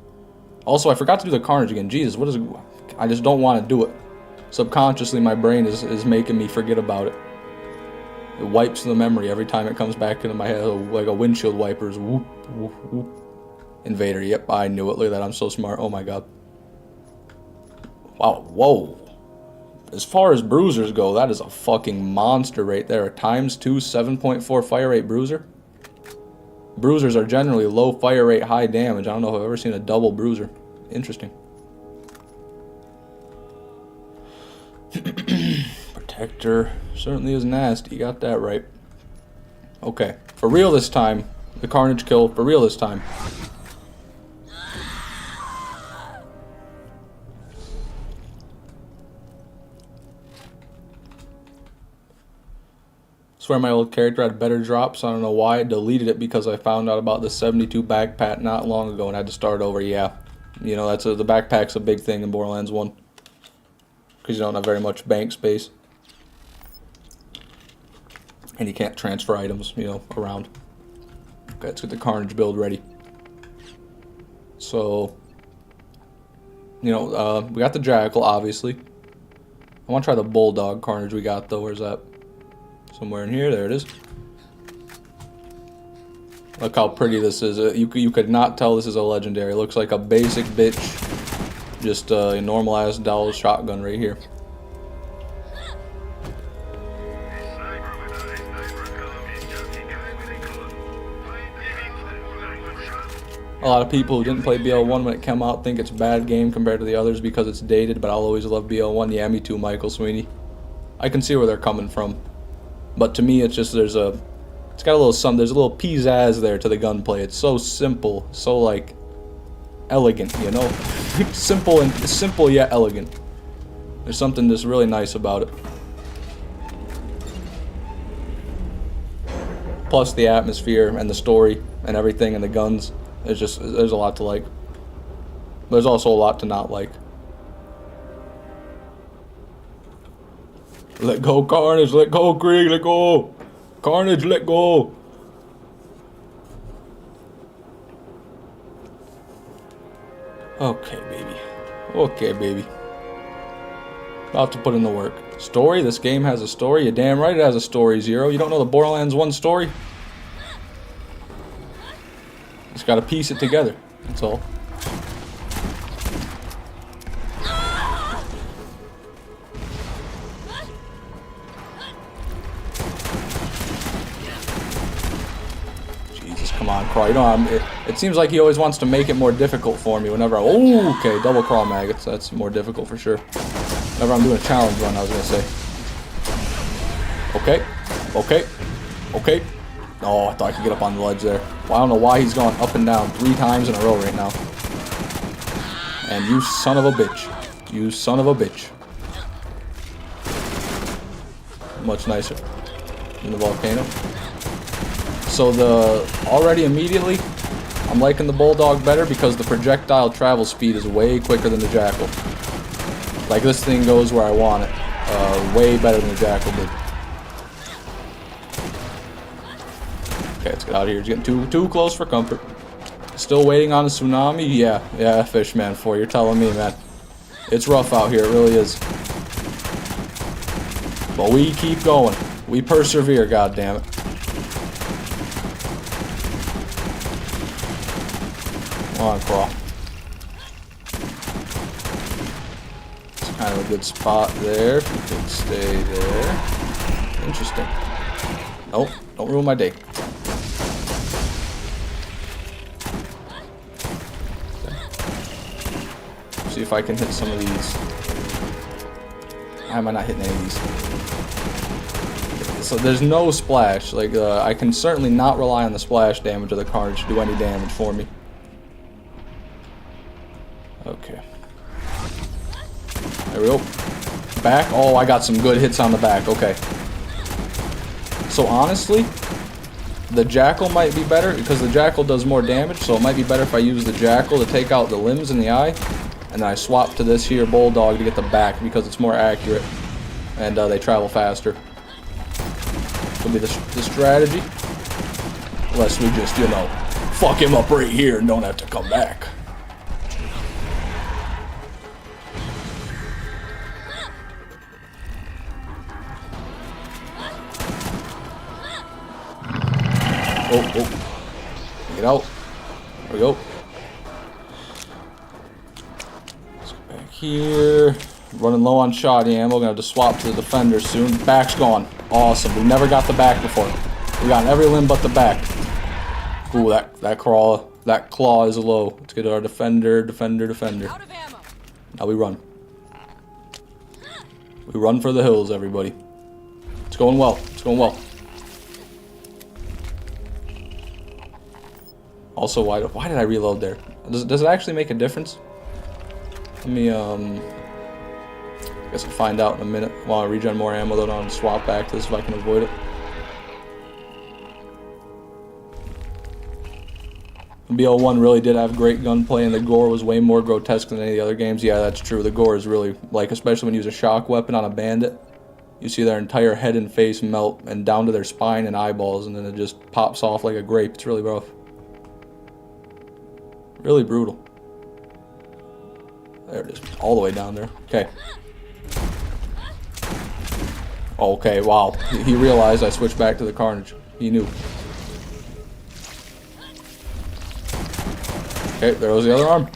Also, I forgot to do the Carnage again. Jesus, what is it? I just don't want to do it. Subconsciously, my brain is making me forget about it. It wipes the memory every time it comes back into my head, like a windshield wipers. Whoop, whoop, whoop. Invader, yep, I knew it. Look at that, I'm so smart. Oh my god. Wow, whoa. As far as bruisers go, that is a fucking monster right there. A ×2 7.4 fire rate bruiser. Bruisers are generally low fire rate, high damage. I don't know if I've ever seen a double bruiser. Interesting. Protector certainly is nasty. You got that right. Okay, for real this time. The Carnage kill, for real this time. I swear my old character had better drops. I don't know why. I deleted it because I found out about the 72 backpack not long ago and had to start over. Yeah, you know, the backpack's a big thing in Borderlands 1 because you don't have very much bank space and you can't transfer items, you know, around. Okay, let's get the Carnage build ready. So, you know, we got the Jackal, obviously. I want to try the Bulldog Carnage we got, though. Where's that? Somewhere in here. There it is. Look how pretty this is. You could not tell this is a legendary. It looks like a basic bitch. Just a normal-ass Dowell shotgun right here. A lot of people who didn't play BL1 when it came out think it's a bad game compared to the others because it's dated, but I'll always love BL1. Yeah, me too, Michael Sweeney. I can see where they're coming from. But to me, it's just it's got a little there's a little pizzazz there to the gunplay. It's so simple, so like elegant, you know? simple yet elegant. There's something just really nice about it. Plus the atmosphere and the story and everything and the guns. There's a lot to like. There's also a lot to not like. Let go, Carnage. Let go, Krieg. Let go. Carnage, let go. Okay, baby. Okay, baby. About to put in the work. Story? This game has a story? You're damn right it has a story, Zero. You don't know the Borderlands 1 story? Just gotta piece it together. That's all. Come on, Craw. You know, it seems like he always wants to make it more difficult for me whenever oh, okay, double Crawmerax. That's more difficult for sure. Whenever I'm doing a challenge run, I was going to say. Okay. Okay. Okay. Oh, I thought I could get up on the ledge there. Well, I don't know why he's going up and down 3 times in a row right now. And you son of a bitch. You son of a bitch. Much nicer in the volcano. So already immediately, I'm liking the Bulldog better because the projectile travel speed is way quicker than the Jackal. Like this thing goes where I want it. Way better than the Jackal did. Okay, let's get out of here. He's getting too close for comfort. Still waiting on a tsunami? Yeah, Fishman 4. You're telling me, man. It's rough out here. It really is. But we keep going. We persevere, goddammit. Come on, Craw. It's kind of a good spot there. If you could stay there. Interesting. Nope, don't ruin my day. See if I can hit some of these. Why am I not hitting any of these? So there's no splash. Like, I can certainly not rely on the splash damage of the Carnage to do any damage for me. Okay. There we go. Back. Oh, I got some good hits on the back. Okay. So honestly, the Jackal might be better because the Jackal does more damage. So it might be better if I use the Jackal to take out the limbs in the eye. And then I swap to this here Bulldog to get the back because it's more accurate. And they travel faster. Will be the strategy. Unless we just, you know, fuck him up right here and don't have to come back. Oh. Get out. There we go. Let's go back here. Running low on shoddy ammo. Gonna have to swap to the defender soon. Back's gone. Awesome. We never got the back before. We got every limb but the back. Ooh, that claw is low. Let's get our defender. Out of ammo. Now we run. We run for the hills, everybody. It's going well. It's going well. Also, why did I reload there? Does it actually make a difference? Let me, I guess I'll find out in a minute. While I regen more ammo, though, I'll swap back to this if I can avoid it. BL1 really did have great gunplay, and the gore was way more grotesque than any of the other games. Yeah, that's true. The gore is really, like, especially when you use a shock weapon on a bandit. You see their entire head and face melt, and down to their spine and eyeballs, and then it just pops off like a grape. It's really rough. Really brutal. There it is. All the way down there. Okay. Okay, wow. He realized I switched back to the Carnage. He knew. Okay, there was the other arm.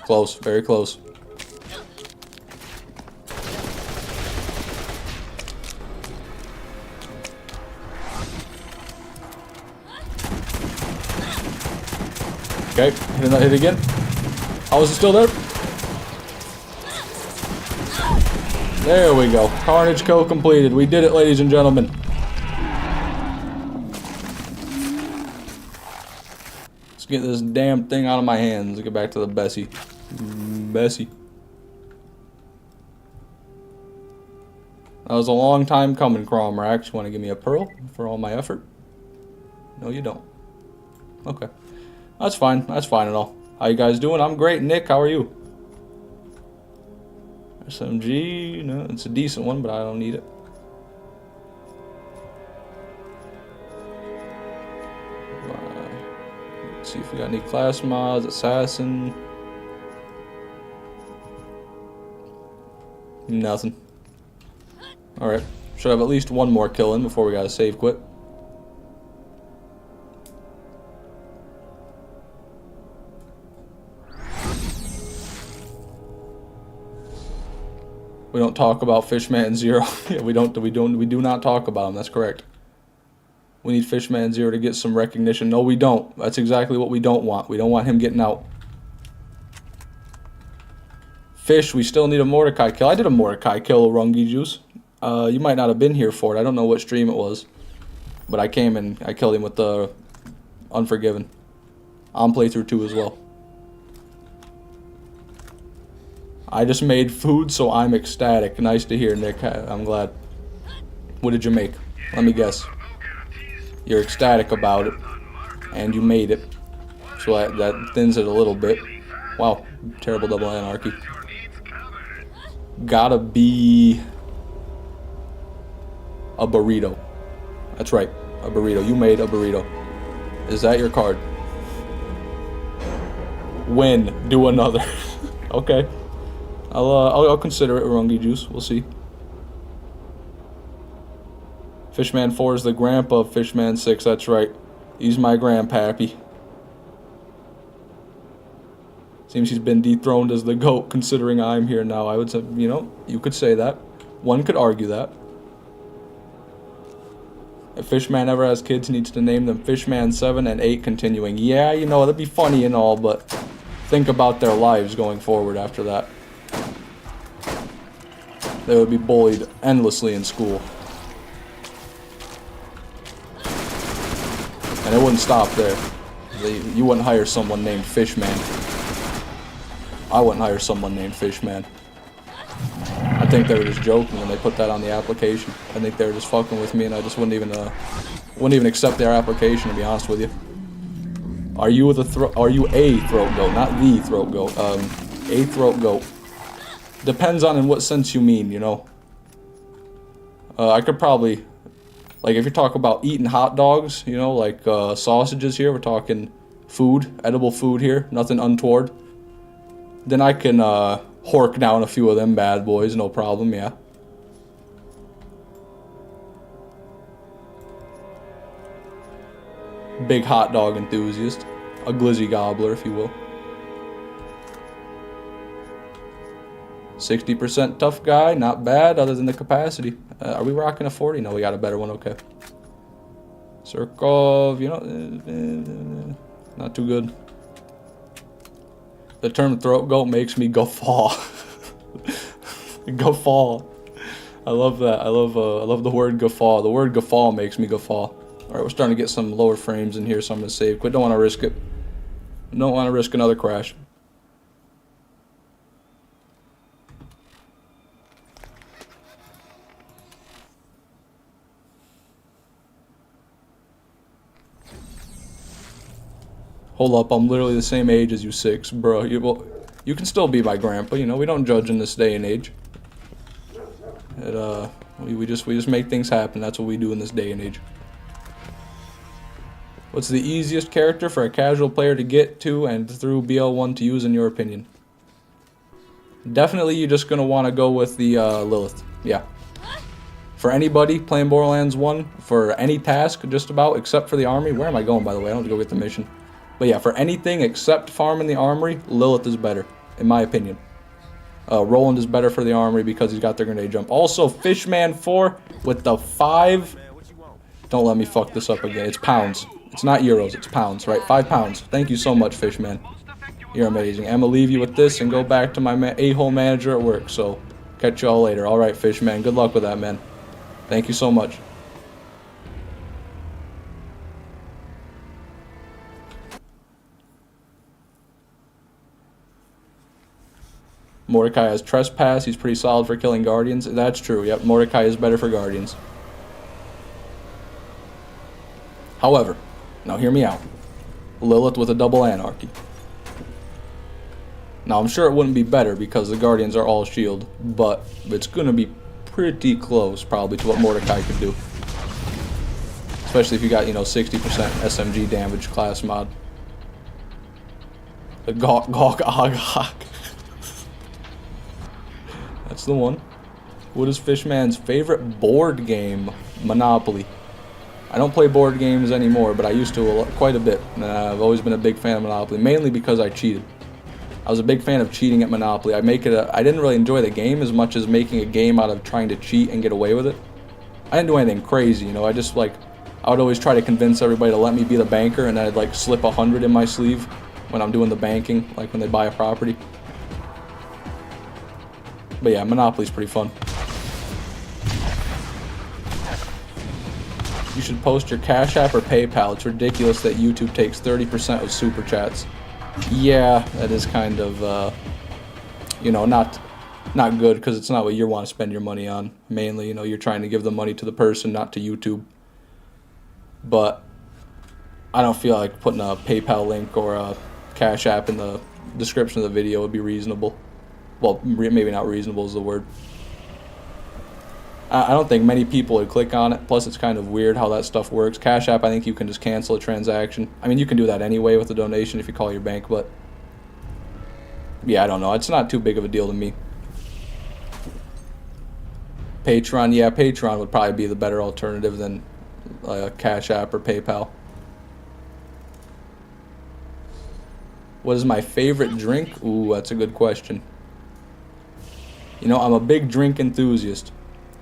Close. Very close. Okay, hit again. How is it still there? There we go. Carnage kill completed. We did it, ladies and gentlemen. Let's get this damn thing out of my hands. Get back to the Bessie. Bessie. That was a long time coming, Crawmerax. You want to give me a pearl for all my effort? No, you don't. Okay. That's fine. That's fine and all. How you guys doing? I'm great. Nick, how are you? SMG. No, it's a decent one, but I don't need it. Let's see if we got any class mods. Assassin. Nothing. Alright. Should have at least one more kill in before we gotta save quit. We don't talk about Fishman Zero. Yeah, we do not talk about him. That's correct. We need Fishman Zero to get some recognition. No, we don't. That's exactly what we don't want. We don't want him getting out. Fish, we still need a Mordecai kill. I did a Mordecai kill, Rungy Juice. You might not have been here for it. I don't know what stream it was. But I came and I killed him with the Unforgiven. On playthrough 2 as well. I just made food, so I'm ecstatic. Nice to hear, Nick. I'm glad. What did you make? Let me guess. You're ecstatic about it, and you made it. So that thins it a little bit. Wow, terrible double anarchy. Gotta be a burrito. That's right, a burrito. You made a burrito. Is that your card? Win. Do another. Okay. I'll consider it, Rungy Juice. We'll see. Fishman 4 is the grandpa of Fishman 6. That's right. He's my grandpappy. Seems he's been dethroned as the GOAT, considering I'm here now. I would say, you know, you could say that. One could argue that. If Fishman ever has kids, he needs to name them Fishman 7 and 8 continuing. Yeah, you know, that'd be funny and all, but think about their lives going forward after that. They would be bullied endlessly in school. And it wouldn't stop there. You wouldn't hire someone named Fishman. I wouldn't hire someone named Fishman. I think they were just joking when they put that on the application. I think they were just fucking with me, and I just wouldn't even accept their application, to be honest with you. Are you a throat goat, not the throat goat? A throat goat. Depends on in what sense you mean, you know. I could probably, like, if you talk about eating hot dogs, you know, like sausages here, we're talking food, edible food here, nothing untoward. Then I can hork down a few of them bad boys, no problem, yeah. Big hot dog enthusiast. A glizzy gobbler, if you will. 60% tough guy, not bad, other than the capacity. Are we rocking a 40? No, we got a better one, okay. Circle, you know, not too good. The term throat goat makes me guffaw. Guffaw. I love that. I love the word guffaw. The word guffaw makes me guffaw. Alright, we're starting to get some lower frames in here, so I'm going to save quick. Don't want to risk it. Don't want to risk another crash. Hold up, I'm literally the same age as you 6, bro. You can still be my grandpa, you know, we don't judge in this day and age. We just make things happen, that's what we do in this day and age. What's the easiest character for a casual player to get to and through BL1 to use in your opinion? Definitely you're just gonna want to go with the Lilith, yeah. For anybody playing Borderlands 1, for any task just about, except for the army, where am I going by the way? I don't have to go get the mission. But yeah, for anything except farming the armory, Lilith is better, in my opinion. Roland is better for the armory because he's got the grenade jump. Also, Fishman 4 with the 5. Don't let me fuck this up again. It's pounds. It's not euros, it's pounds, right? 5 pounds. Thank you so much, Fishman. You're amazing. I'm gonna leave you with this and go back to my a-hole manager at work. So, catch y'all later. Alright, Fishman. Good luck with that, man. Thank you so much. Mordecai has Trespass. He's pretty solid for killing Guardians. That's true. Yep, Mordecai is better for Guardians. However, now hear me out. Lilith with a double Anarchy. Now, I'm sure it wouldn't be better because the Guardians are all shield, but it's going to be pretty close probably to what Mordecai could do. Especially if you got, you know, 60% SMG damage class mod. The Gawk Agok. That's the one. What is Fishman's favorite board game? Monopoly. I don't play board games anymore, but I used to quite a bit. I've always been a big fan of Monopoly, mainly because I cheated. I was a big fan of cheating at Monopoly. I didn't really enjoy the game as much as making a game out of trying to cheat and get away with it. I didn't do anything crazy, you know. I would always try to convince everybody to let me be the banker, and then I'd like slip 100 in my sleeve when I'm doing the banking, like when they buy a property. But yeah, Monopoly's pretty fun. You should post your Cash App or PayPal. It's ridiculous that YouTube takes 30% of Super Chats. Yeah, that is kind of, you know, not good because it's not what you want to spend your money on. Mainly, you know, you're trying to give the money to the person, not to YouTube. But I don't feel like putting a PayPal link or a Cash App in the description of the video would be reasonable. Well, maybe not reasonable is the word. I don't think many people would click on it. Plus, it's kind of weird how that stuff works. Cash App, I think you can just cancel a transaction. I mean, you can do that anyway with a donation if you call your bank, but yeah, I don't know. It's not too big of a deal to me. Patreon, yeah, Patreon would probably be the better alternative than Cash App or PayPal. What is my favorite drink? Ooh, that's a good question. You know, I'm a big drink enthusiast.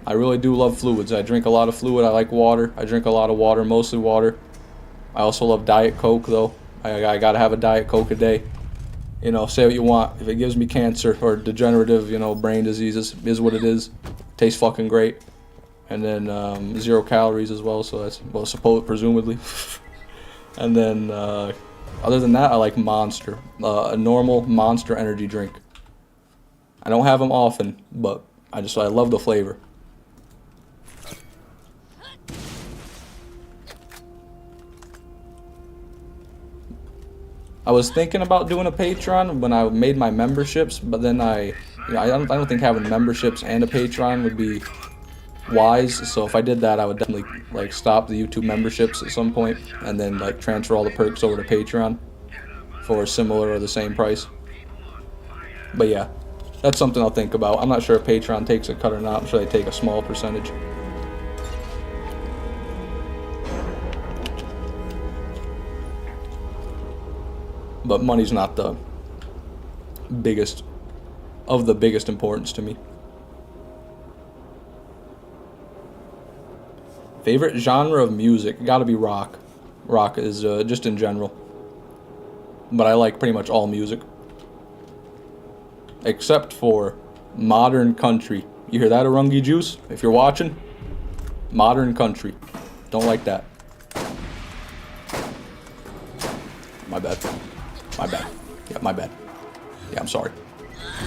I really do love fluids. I drink a lot of fluid. I like water. I drink a lot of water, mostly water. I also love Diet Coke, though. I gotta have a Diet Coke a day. You know, say what you want. If it gives me cancer or degenerative, you know, brain diseases, is what it is. Tastes fucking great. And then 0 calories as well, so that's, well, presumably. And then, other than that, I like Monster. A normal Monster energy drink. I don't have them often, but I love the flavor. I was thinking about doing a Patreon when I made my memberships, but then I don't think having memberships and a Patreon would be wise. So if I did that, I would definitely like stop the YouTube memberships at some point and then like transfer all the perks over to Patreon for a similar or the same price. But yeah, that's something I'll think about. I'm not sure if Patreon takes a cut or not. I'm sure they take a small percentage. But money's not the biggest importance to me. Favorite genre of music? Gotta be rock. Rock is just in general. But I like pretty much all music. Except for modern country. You hear that, Arungi Juice? If you're watching, modern country. Don't like that. My bad. My bad. Yeah, my bad. Yeah, I'm sorry.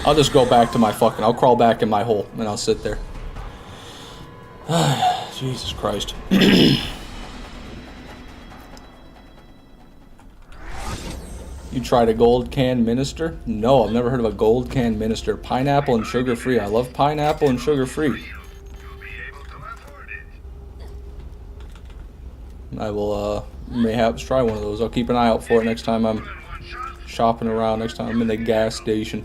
I'll just go back to my fucking... I'll crawl back in my hole and I'll sit there. Jesus Christ. You tried a gold can minister? No, I've never heard of a gold can minister. Pineapple and sugar free. I love pineapple and sugar free. I will mayhaps try one of those. I'll keep an eye out for it next time I'm shopping around, next time I'm in the gas station.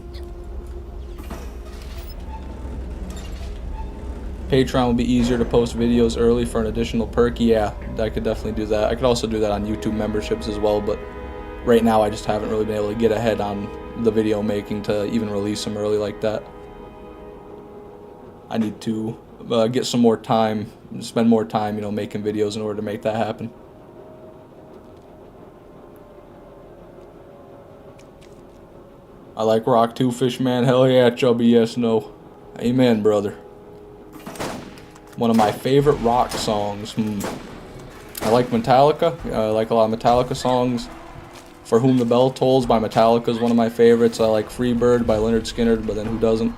Patreon will be easier to post videos early for an additional perk. Yeah, I could definitely do that. I could also do that on YouTube memberships as well, but right now I just haven't really been able to get ahead on the video making to even release them early like that. I need to get some more time, spend more time, you know, making videos in order to make that happen. I like rock too, Fishman. Hell yeah, Chubby, yes, no. Amen, brother. One of my favorite rock songs. I like Metallica. I like a lot of Metallica songs. For Whom the Bell Tolls by Metallica is one of my favorites. I like Freebird by Lynyrd Skynyrd, but then who doesn't?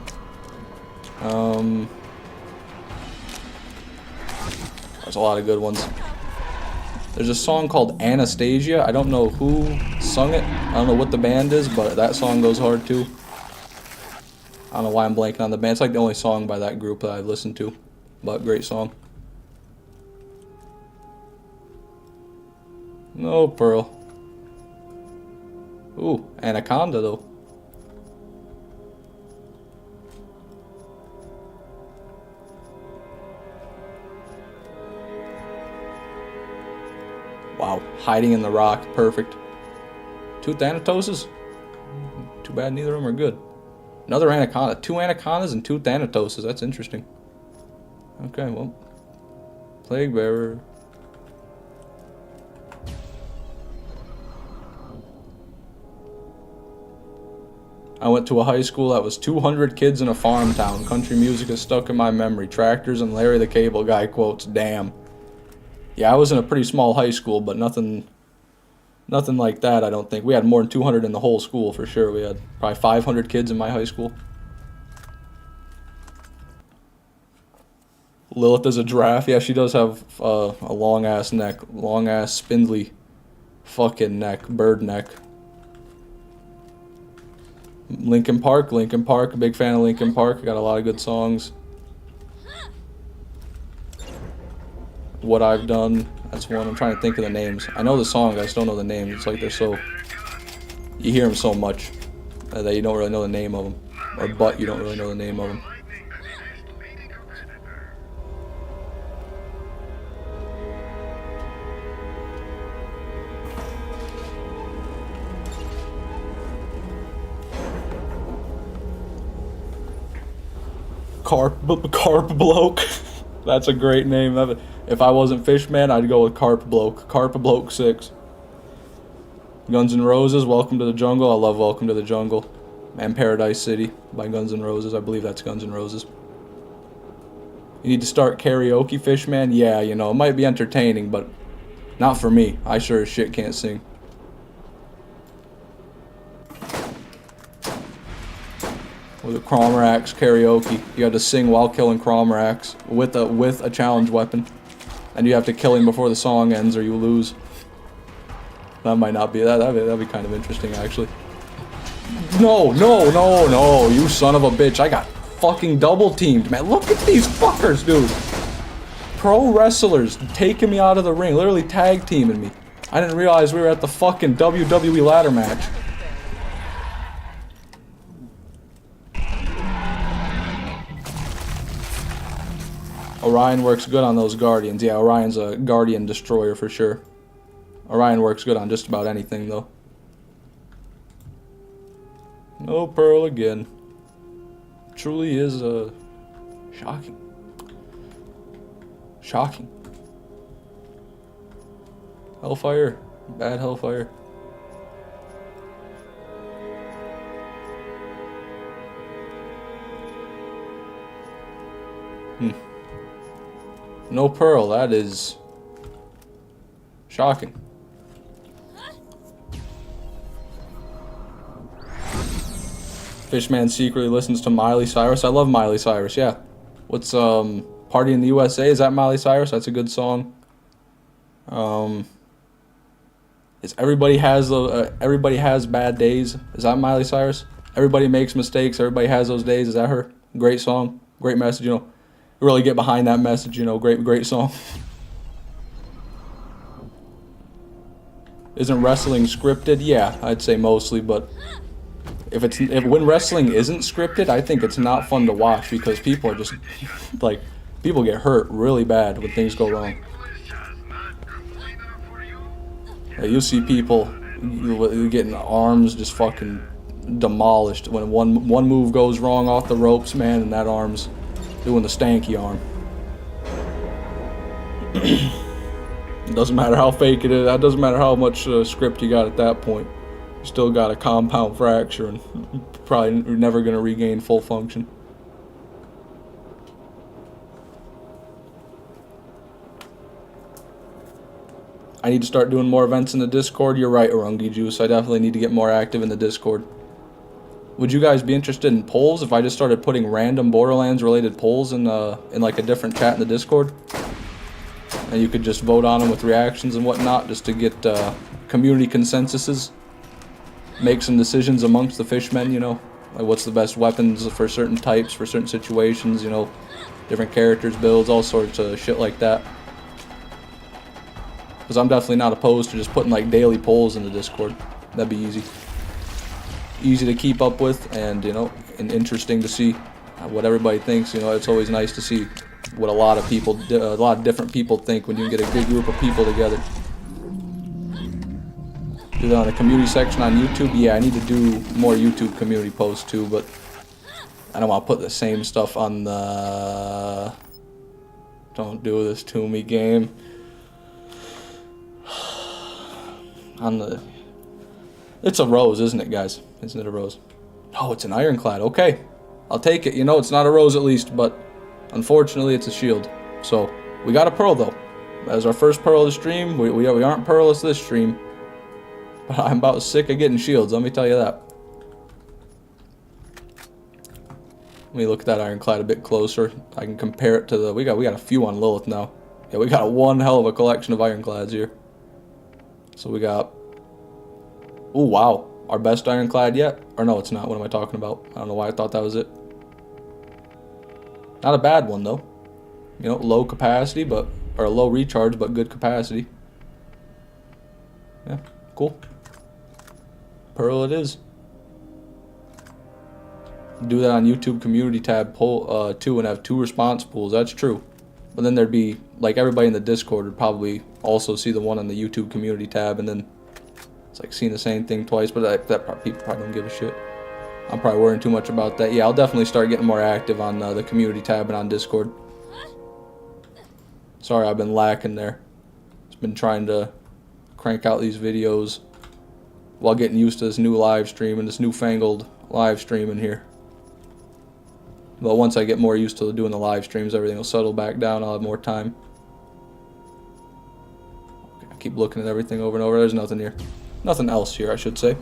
There's a lot of good ones. There's a song called Anastasia. I don't know who sung it. I don't know what the band is, but that song goes hard too. I don't know why I'm blanking on the band. It's like the only song by that group that I've listened to, but great song. No, Pearl. Ooh, Anaconda though. Wow, hiding in the rock, perfect. 2 Thanatoses? Too bad neither of them are good. Another Anaconda. 2 Anacondas and 2 Thanatoses, that's interesting. Okay, well. Plague Bearer. I went to a high school that was 200 kids in a farm town. Country music is stuck in my memory. Tractors and Larry the Cable Guy quotes. Damn. Yeah, I was in a pretty small high school, but nothing like that, I don't think. We had more than 200 in the whole school, for sure. We had probably 500 kids in my high school. Lilith is a giraffe. Yeah, she does have a long-ass neck. Long-ass, spindly fucking neck. Bird neck. Linkin Park. Big fan of Linkin Park. Got a lot of good songs. What I've Done. That's one. I'm trying to think of the names. I know the song, I just don't know the names. It's like they're so... You hear them so much that you don't really know the name of them. Or but you don't really know the name of them. Carp Bloke. That's a great name. If I wasn't Fishman, I'd go with Carp Bloke. Carp Bloke 6. Guns N' Roses, Welcome to the Jungle. I love Welcome to the Jungle. And Paradise City by Guns N' Roses. I believe that's Guns N' Roses. You need to start karaoke, Fishman? Yeah, you know, it might be entertaining, but not for me. I sure as shit can't sing. With a Crawmerax karaoke. You have to sing while killing Crawmerax with a challenge weapon. And you have to kill him before the song ends or you lose. That might not be that'd be kind of interesting actually. No, you son of a bitch. I got fucking double teamed, man. Look at these fuckers, dude. Pro wrestlers taking me out of the ring, literally tag teaming me. I didn't realize we were at the fucking WWE ladder match. Orion works good on those Guardians. Yeah, Orion's a Guardian destroyer for sure. Orion works good on just about anything, though. No Pearl again. Truly is, shocking. Shocking. Hellfire. Bad Hellfire. No Pearl, that is shocking. Fishman secretly listens to Miley Cyrus. I love Miley Cyrus, yeah. What's Party in the USA? Is that Miley Cyrus? That's a good song. Is Everybody Has Bad Days? Is that Miley Cyrus? Everybody makes mistakes, everybody has those days. Is that her? Great song, great message, you know. Really get behind that message, you know. Great song. Isn't wrestling scripted? Yeah, I'd say mostly, but when wrestling isn't scripted, I think it's not fun to watch because people are just like people get hurt really bad when things go wrong. You'll see people getting arms just fucking demolished when one move goes wrong off the ropes, man, and that arm's doing the stanky arm. It doesn't matter how fake it is. That doesn't matter how much script you got at that point. You still got a compound fracture and probably never going to regain full function. I need to start doing more events in the Discord. You're right, Orungi Juice. I definitely need to get more active in the Discord. Would you guys be interested in polls if I just started putting random Borderlands related polls in like a different chat in the Discord? And you could just vote on them with reactions and whatnot just to get community consensuses. Make some decisions amongst the fishmen, you know. Like what's the best weapons for certain types, for certain situations, you know. Different characters, builds, all sorts of shit like that. Because I'm definitely not opposed to just putting like daily polls in the Discord. That'd be easy. Easy to keep up with, and you know, and interesting to see what everybody thinks. You know, it's always nice to see what a lot of different people think when you get a good group of people together. Do that on the community section on YouTube. Yeah, I need to do more YouTube community posts too, but I don't want to put the same stuff on the "Don't do this to me" game. On the, it's a rose, isn't it, guys? Isn't it a rose? Oh, it's an ironclad. Okay, I'll take it. You know, it's not a rose at least, but unfortunately, it's a shield. So we got a pearl though. As our first pearl of the stream, we aren't pearlless this stream. But I'm about sick of getting shields. Let me tell you that. Let me look at that ironclad a bit closer. I can compare it to the. We got a few on Lilith now. Yeah, we got one hell of a collection of ironclads here. So we got. Oh wow. Our best ironclad yet? Or no, it's not. What am I talking about? I don't know why I thought that was it. Not a bad one, though. You know, low capacity, but or a low recharge, but good capacity. Yeah, cool. Pearl it is. Do that on YouTube community tab poll too, and have 2 response pools. That's true. But then there'd be, like, everybody in the Discord would probably also see the one on the YouTube community tab, and then it's like seeing the same thing twice. But people probably don't give a shit. I'm probably worrying too much about that. Yeah, I'll definitely start getting more active on the community tab and on Discord. Sorry, I've been lacking there. Just been trying to crank out these videos while getting used to this new live stream and this newfangled live stream in here. But once I get more used to doing the live streams, everything will settle back down. I'll have more time. Okay, I keep looking at everything over and over. There's nothing here. Nothing else here, I should say.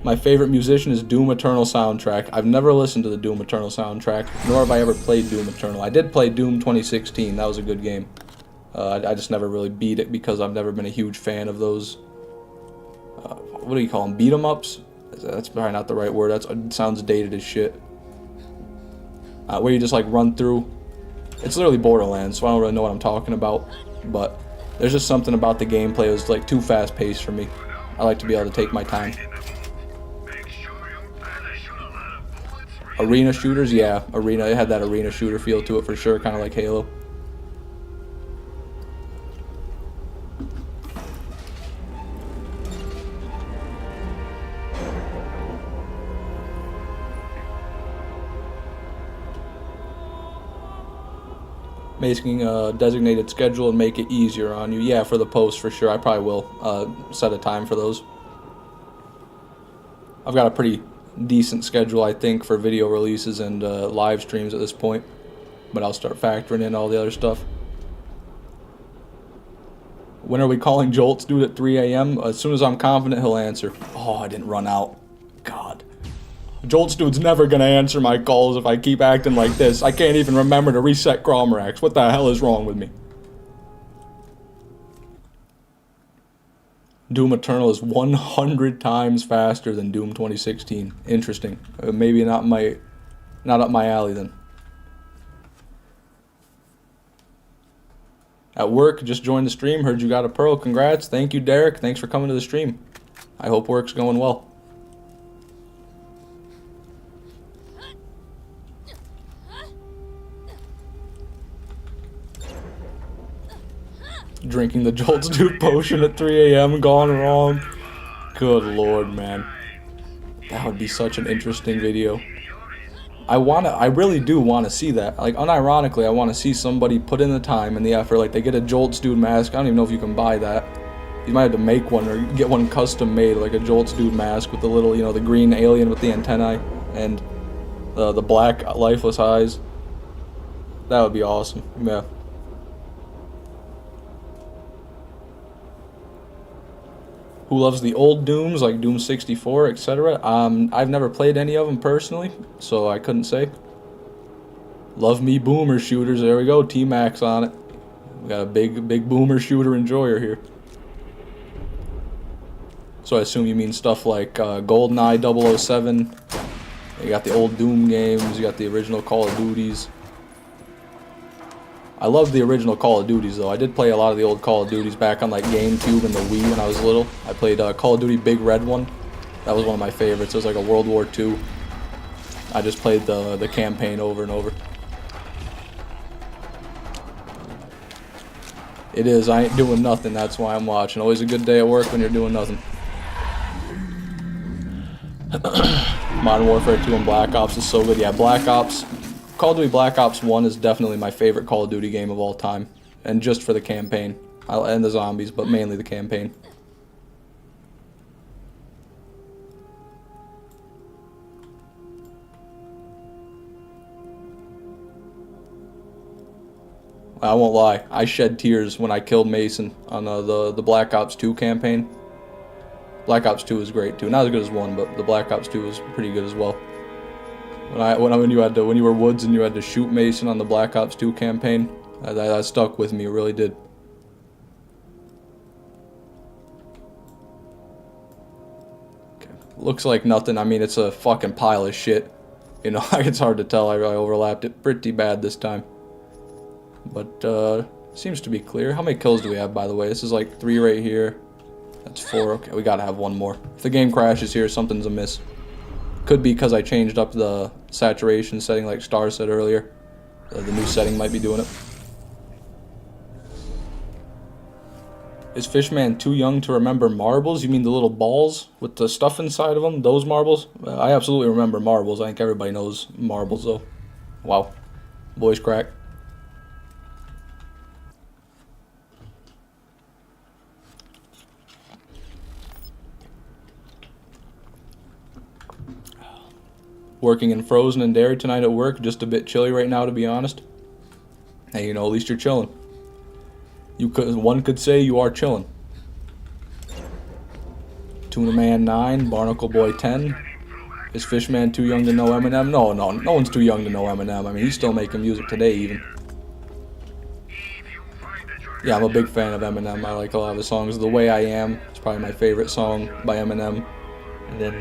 My favorite musician is Doom Eternal soundtrack. I've never listened to the Doom Eternal soundtrack, nor have I ever played Doom Eternal. I did play Doom 2016. That was a good game. I just never really beat it because I've never been a huge fan of those. What do you call them? Beat 'em ups? That's probably not the right word. It sounds dated as shit. Where you just like run through. It's literally Borderlands, so I don't really know what I'm talking about. But there's just something about the gameplay that's like too fast paced for me. I like to be able to take my time. Arena shooters, yeah, arena. It had that arena shooter feel to it for sure, kind of like Halo. Making a designated schedule and make it easier on you. Yeah, for the posts for sure. I probably will set a time for those. I've got a pretty decent schedule, I think, for video releases and live streams at this point. But I'll start factoring in all the other stuff. When are we calling Jolt's dude at 3 a.m.? As soon as I'm confident he'll answer. Oh, I didn't run out. God. Jolt's dude's never gonna answer my calls if I keep acting like this. I can't even remember to reset Crawmerax. What the hell is wrong with me? Doom Eternal is 100 times faster than Doom 2016. Interesting. Maybe not up my alley then. At work, just joined the stream. Heard you got a pearl. Congrats. Thank you, Derek. Thanks for coming to the stream. I hope work's going well. Drinking the Jolt's Dude potion at 3 a.m. gone wrong. Good lord, man. That would be such an interesting video. I really do want to see that. Like, unironically, I want to see somebody put in the time and the effort. Like, they get a Jolt's Dude mask. I don't even know if you can buy that. You might have to make one or get one custom made, like a Jolt's Dude mask with the little, you know, the green alien with the antennae and the black lifeless eyes. That would be awesome. Yeah. Who loves the old Dooms, like Doom 64, etc.? I've never played any of them personally, so I couldn't say. Love me boomer shooters. There we go, T-Max on it. We got a big boomer shooter enjoyer here. So I assume you mean stuff like GoldenEye 007. You got the old Doom games, you got the original Call of Duties. I love the original Call of Duties though. I did play a lot of the old Call of Duties back on like GameCube and the Wii when I was little. I played Call of Duty Big Red one. That was one of my favorites. It was like a World War II. I just played the campaign over and over. It is. I ain't doing nothing. That's why I'm watching. Always a good day at work when you're doing nothing. Modern Warfare 2 and Black Ops is so good. Yeah, Black Ops. Call of Duty Black Ops 1 is definitely my favorite Call of Duty game of all time. And just for the campaign. And the zombies, but mainly the campaign. I won't lie, I shed tears when I killed Mason on the Black Ops 2 campaign. Black Ops 2 is great too. Not as good as 1, but the Black Ops 2 was pretty good as well. When you were Woods and you had to shoot Mason on the Black Ops 2 campaign, that stuck with me. It really did. Okay. Looks like nothing. I mean, it's a fucking pile of shit. You know, it's hard to tell. I overlapped it pretty bad this time. but seems to be clear. How many kills do we have, by the way? This is like 3 right here. That's 4. Okay, we gotta have 1 more. If the game crashes here, something's amiss. Could be because I changed up the saturation setting like Star said earlier. The new setting might be doing it. Is Fishman too young to remember marbles? You mean the little balls with the stuff inside of them? Those marbles? I absolutely remember marbles. I think everybody knows marbles though. Wow. Voice crack. Working in frozen and dairy tonight at work. Just a bit chilly right now, to be honest. Hey, you know, at least you're chilling. One could say you are chilling. Tuna Man 9, Barnacle Boy 10. Is Fishman too young to know Eminem? No one's too young to know Eminem. I mean, he's still making music today, even. Yeah, I'm a big fan of Eminem. I like a lot of his songs. The Way I Am is probably my favorite song by Eminem. And then,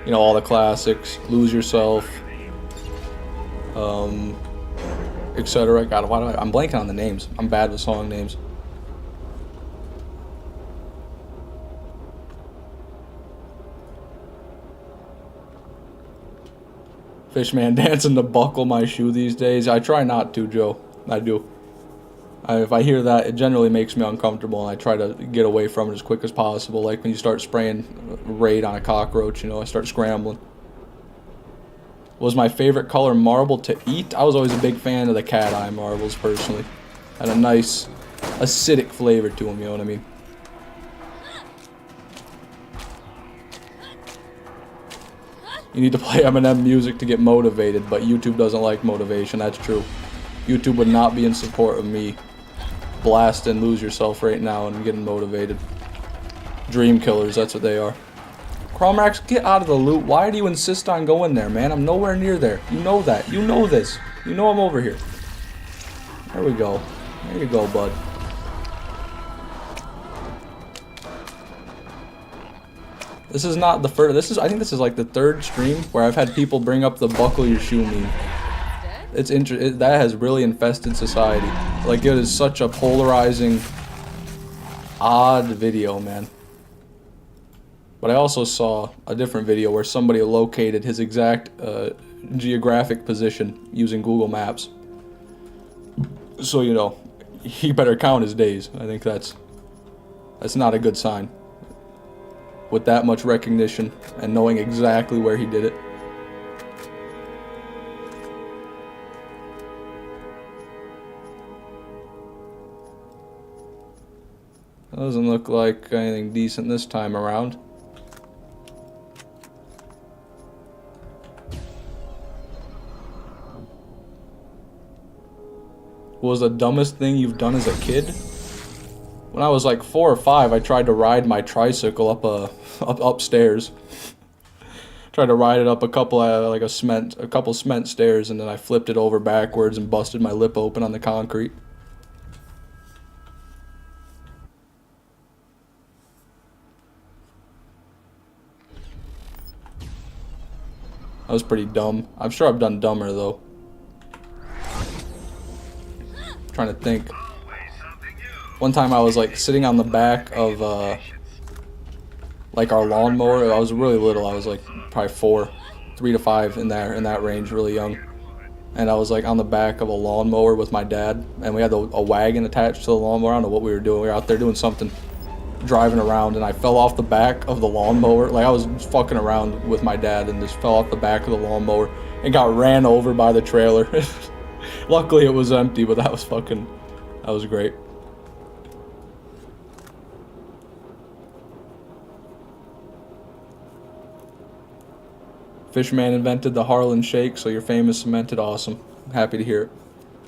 you know, all the classics. Lose Yourself. Etc. God, I'm blanking on the names. I'm bad with song names. Fishman dancing to Buckle My Shoe these days. I try not to, Joe. I do. If I hear that, it generally makes me uncomfortable, and I try to get away from it as quick as possible. Like when you start spraying Raid on a cockroach, you know, I start scrambling. Was my favorite color marble to eat? I was always a big fan of the cat eye marbles, personally. Had a nice acidic flavor to them, you know what I mean? You need to play Eminem music to get motivated, but YouTube doesn't like motivation, that's true. YouTube would not be in support of me blasting Lose Yourself right now and getting motivated. Dream killers, that's what they are. Crawmerax, get out of the loot. Why do you insist on going there, man? I'm nowhere near there. You know that. You know this. You know I'm over here. There we go. There you go, bud. This is not the first. I think this is like the 3rd stream where I've had people bring up the buckle your shoe meme. It's that has really infested society. Like, it is such a polarizing, odd video, man. But I also saw a different video where somebody located his exact geographic position using Google Maps. So, you know, he better count his days. I think that's not a good sign. With that much recognition and knowing exactly where he did it. Doesn't look like anything decent this time around. What was the dumbest thing you've done as a kid? When I was like 4 or 5, I tried to ride my tricycle upstairs. Tried to ride it up a couple cement stairs, and then I flipped it over backwards and busted my lip open on the concrete. That was pretty dumb. I'm sure I've done dumber though. Trying to think. One time I was like sitting on the back of like our lawnmower. I was really little. I was like probably 3 to 5 in that range, really young. And I was like on the back of a lawnmower with my dad, and we had a wagon attached to the lawnmower. I don't know what we were doing. We were out there doing something, driving around, and I fell off the back of the lawnmower. Like, I was fucking around with my dad and just fell off the back of the lawnmower and got ran over by the trailer. Luckily it was empty, but that was great. Fishman invented the Harlan Shake, so you're famous, cemented. Awesome. Happy to hear it.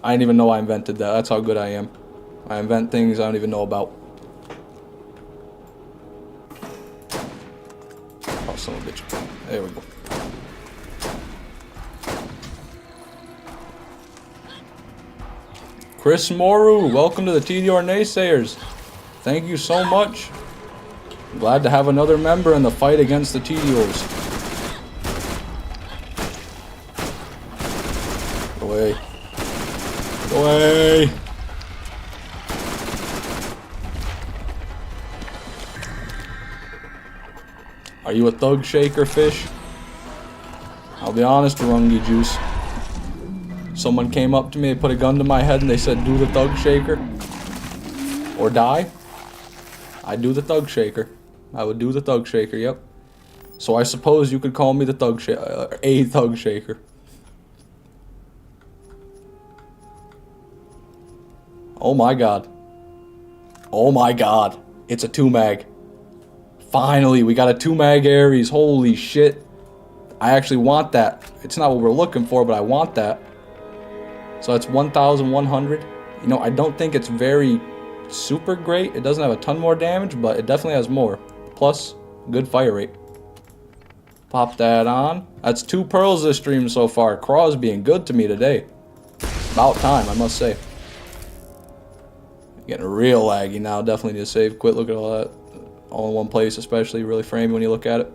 I didn't even know I invented that. That's how good I am. I invent things I don't even know about. Oh, son of a bitch. There we go. Chris Moru, welcome to the TDR Naysayers. Thank you so much. Glad to have another member in the fight against the TDRs. Away. Go away. Are you a thug shaker, fish? I'll be honest, Rungy Juice. Someone came up to me, they put a gun to my head, and they said, do the thug shaker. Or die. I'd do the thug shaker. I would do the thug shaker, yep. So I suppose you could call me the thug shaker, a thug shaker. Oh my god. Oh my god. It's a 2-mag. Finally, we got a 2-mag Ares. Holy shit. I actually want that. It's not what we're looking for, but I want that. So that's 1,100. You know, I don't think it's very super great. It doesn't have a ton more damage, but it definitely has more. Plus, good fire rate. Pop that on. That's 2 pearls this stream so far. Craw's being good to me today. About time, I must say. Getting real laggy now. Definitely need to save. Quit. Look at all that. All in one place, especially. Really framey when you look at it.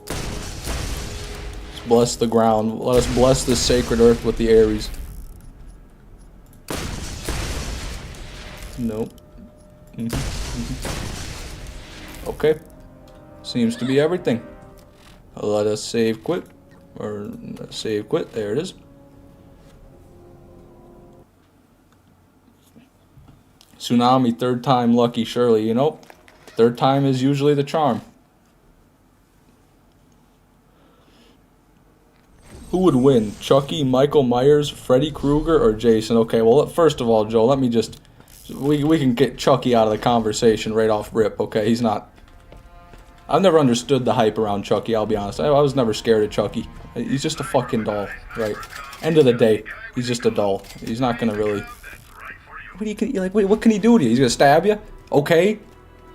Let's bless the ground. Let us bless this sacred earth with the Ares. Nope. Okay. Seems to be everything. Let us save quit. Or save quit. There it is. Tsunami, 3rd time lucky, surely. You know, 3rd time is usually the charm. Who would win? Chucky, Michael Myers, Freddy Krueger, or Jason? Okay, well, first of all, Joe, let me just... We can get Chucky out of the conversation right off rip, okay? He's not... I've never understood the hype around Chucky, I'll be honest. I was never scared of Chucky. He's just a fucking doll, right? End of the day, he's just a doll. He's not gonna really... You're like, wait, what can he do to you? He's gonna stab you? Okay.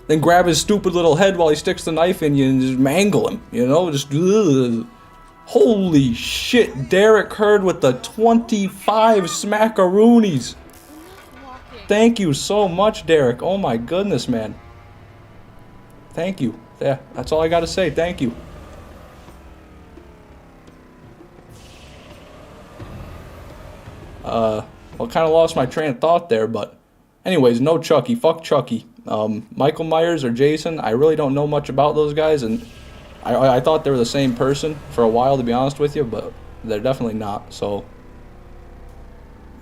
Then grab his stupid little head while he sticks the knife in you and just mangle him, you know? Just... Ugh. Holy shit, Derek Hurd with the 25 smackaroonies. Thank you so much, Derek. Oh my goodness, man. Thank you. Yeah, that's all I gotta say. Thank you. Well, kind of lost my train of thought there, but anyways, no Chucky. Fuck Chucky. Michael Myers or Jason, I really don't know much about those guys, and I thought they were the same person for a while, to be honest with you, but they're definitely not, so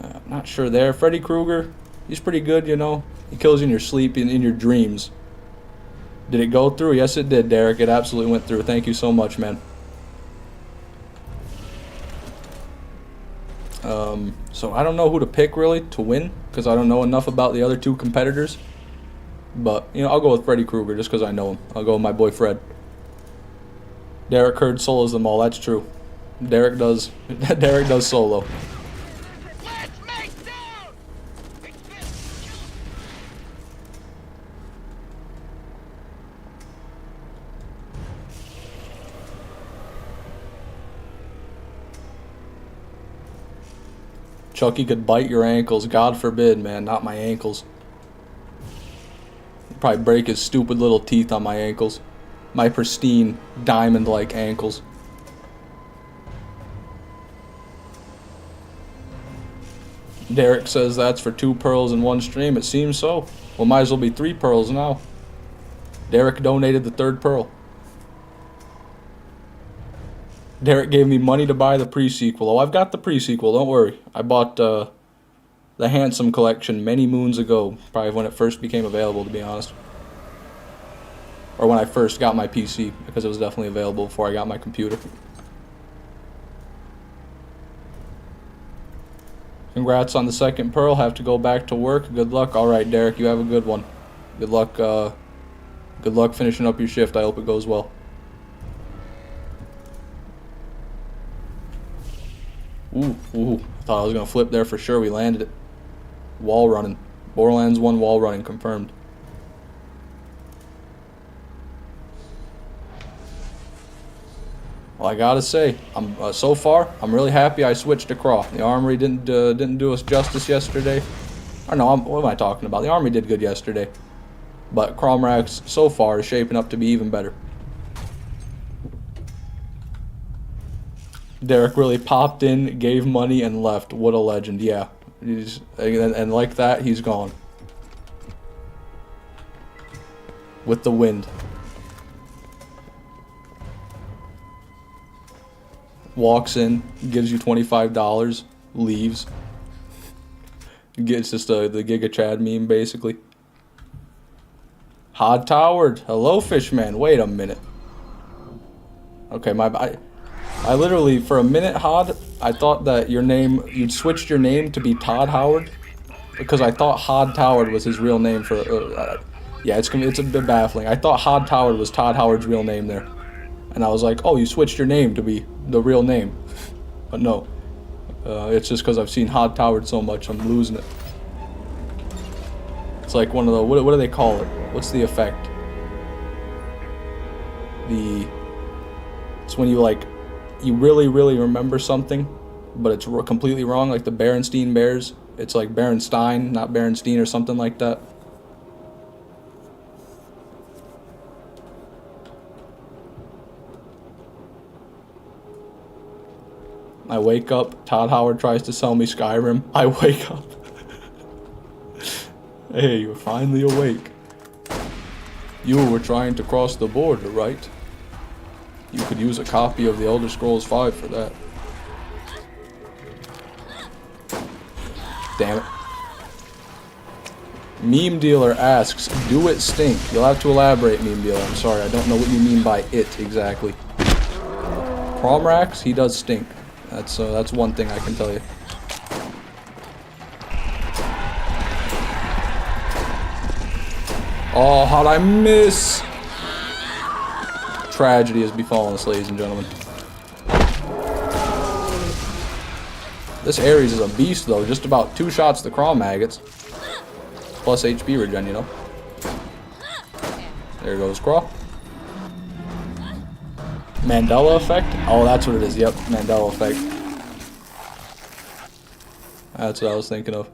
I'm not sure there. Freddy Krueger, he's pretty good, you know. He kills you in your sleep, in your dreams. Did it go through? Yes, it did, Derek. It absolutely went through. Thank you so much, man. So I don't know who to pick, really, to win, because I don't know enough about the other 2 competitors. But, you know, I'll go with Freddy Krueger just because I know him. I'll go with my boy Fred. Derek Hurd solos them all, that's true. Derek does solo. Chucky could bite your ankles. God forbid, man. Not my ankles. He'd probably break his stupid little teeth on my ankles. My pristine, diamond-like ankles. Derek says that's for 2 pearls in 1 stream. It seems so. Well, might as well be 3 pearls now. Derek donated the 3rd pearl. Derek gave me money to buy the pre-sequel. Oh, I've got the pre-sequel, don't worry. I bought the Handsome collection many moons ago. Probably when it first became available, to be honest. Or when I first got my PC, because it was definitely available before I got my computer. Congrats on the 2nd pearl. Have to go back to work. Good luck. Alright, Derek, you have a good one. Good luck finishing up your shift. I hope it goes well. Ooh, thought I was gonna flip there for sure. We landed it. Wall running. Borderlands 1 wall running confirmed. Well, I gotta say, so far I'm really happy I switched to Craw. The Armory didn't do us justice yesterday. Or no, what am I talking about? The Army did good yesterday, but Crawmerax so far is shaping up to be even better. Derek really popped in, gave money, and left. What a legend. Yeah. And like that, he's gone. With the wind. Walks in, gives you $25, leaves. It's just the Giga Chad meme, basically. Hod Towered. Hello, Fishman. Wait a minute. Okay, I literally, for a minute, Hod, I thought that you'd switched your name to be Todd Howard. Because I thought Hod Towered was his real name for, yeah, it's a bit baffling. I thought Hod Towered was Todd Howard's real name there. And I was like, oh, you switched your name to be the real name. But no. It's just because I've seen Hod Towered so much, I'm losing it. It's like one of the, what do they call it? What's the effect? It's when you really, really remember something, but it's completely wrong, like the Berenstein Bears. It's like Berenstein, not Berenstein or something like that. I wake up, Todd Howard tries to sell me Skyrim. I wake up. Hey, you're finally awake. You were trying to cross the border, right? You could use a copy of the Elder Scrolls V for that. Damn it. Meme Dealer asks, do it stink? You'll have to elaborate, Meme Dealer. I'm sorry, I don't know what you mean by it exactly. Crawmerax, he does stink. That's one thing I can tell you. Oh, how'd I miss? Tragedy has befallen us, ladies and gentlemen. This Ares is a beast, though. Just about 2 shots to Craw maggots. Plus HP regen, you know. There goes Craw. Mandela effect? Oh, that's what it is. Yep, Mandela effect. That's what I was thinking of.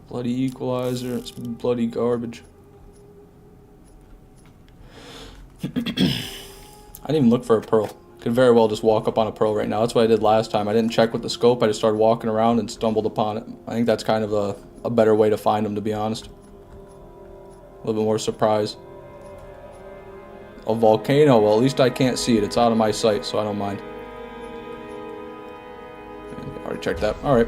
Bloody equalizer. It's bloody garbage. I didn't even look for a pearl. Could very well just walk up on a pearl right now. That's what I did last time. I didn't check with the scope. I just started walking around and stumbled upon it. I think that's kind of a better way to find them, to be honest. A little bit more surprise. A volcano. Well, at least I can't see it. It's out of my sight, so I don't mind. Already checked that. Alright.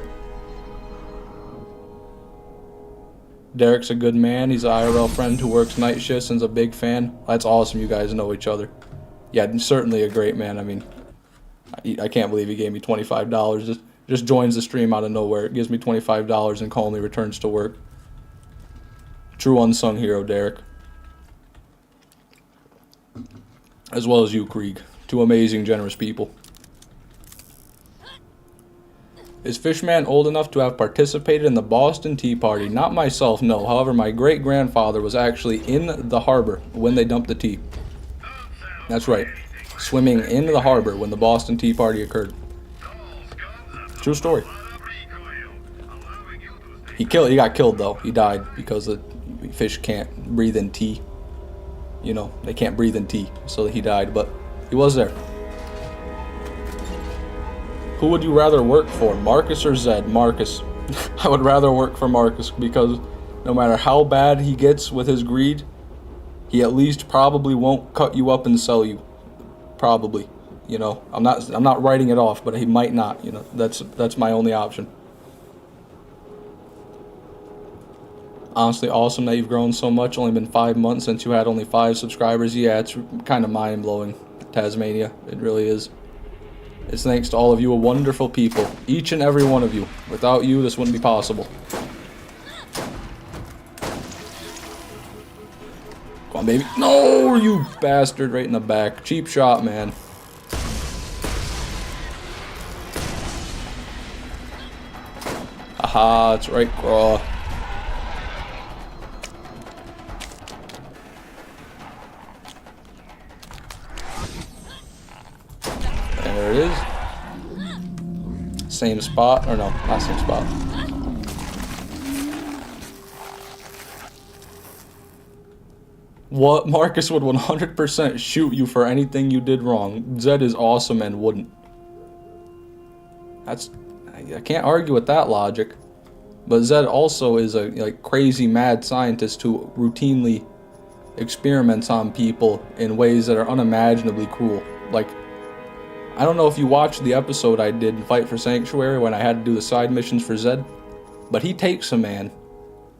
Derek's a good man. He's an IRL friend who works night shifts and's a big fan. That's awesome. You guys know each other. Yeah, certainly a great man. I mean, I can't believe he gave me $25. Just joins the stream out of nowhere. It gives me $25 and calmly returns to work. True unsung hero, Derek. As well as you, Krieg. 2 amazing, generous people. Is Fishman old enough to have participated in the Boston Tea Party? Not myself, no. However, my great-grandfather was actually in the harbor when they dumped the tea. That's right. Swimming in the harbor when the Boston Tea Party occurred. True story. He got killed, though. He died because the fish can't breathe in tea. You know, they can't breathe in tea. So he died, but he was there. Who would you rather work for, Marcus or Zed? Marcus. I would rather work for Marcus because no matter how bad he gets with his greed, he at least probably won't cut you up and sell you. Probably. You know, I'm not writing it off, but he might not, you know. That's my only option. Honestly, awesome that you've grown so much. Only been 5 months since you had only 5 subscribers. Yeah, it's kind of mind-blowing, Tasmania. It really is. It's thanks to all of you wonderful people. Each and every one of you. Without you, this wouldn't be possible. Come on, baby. No, you bastard. Right in the back. Cheap shot, man. Haha, that's right, Craw. There it is. Same spot, or no, not same spot. What? Marcus would 100% shoot you for anything you did wrong. Zed is awesome and wouldn't. I can't argue with that logic. But Zed also is a like crazy mad scientist who routinely experiments on people in ways that are unimaginably cruel. Like, I don't know if you watched the episode I did in Fight for Sanctuary when I had to do the side missions for Zed, but he takes a man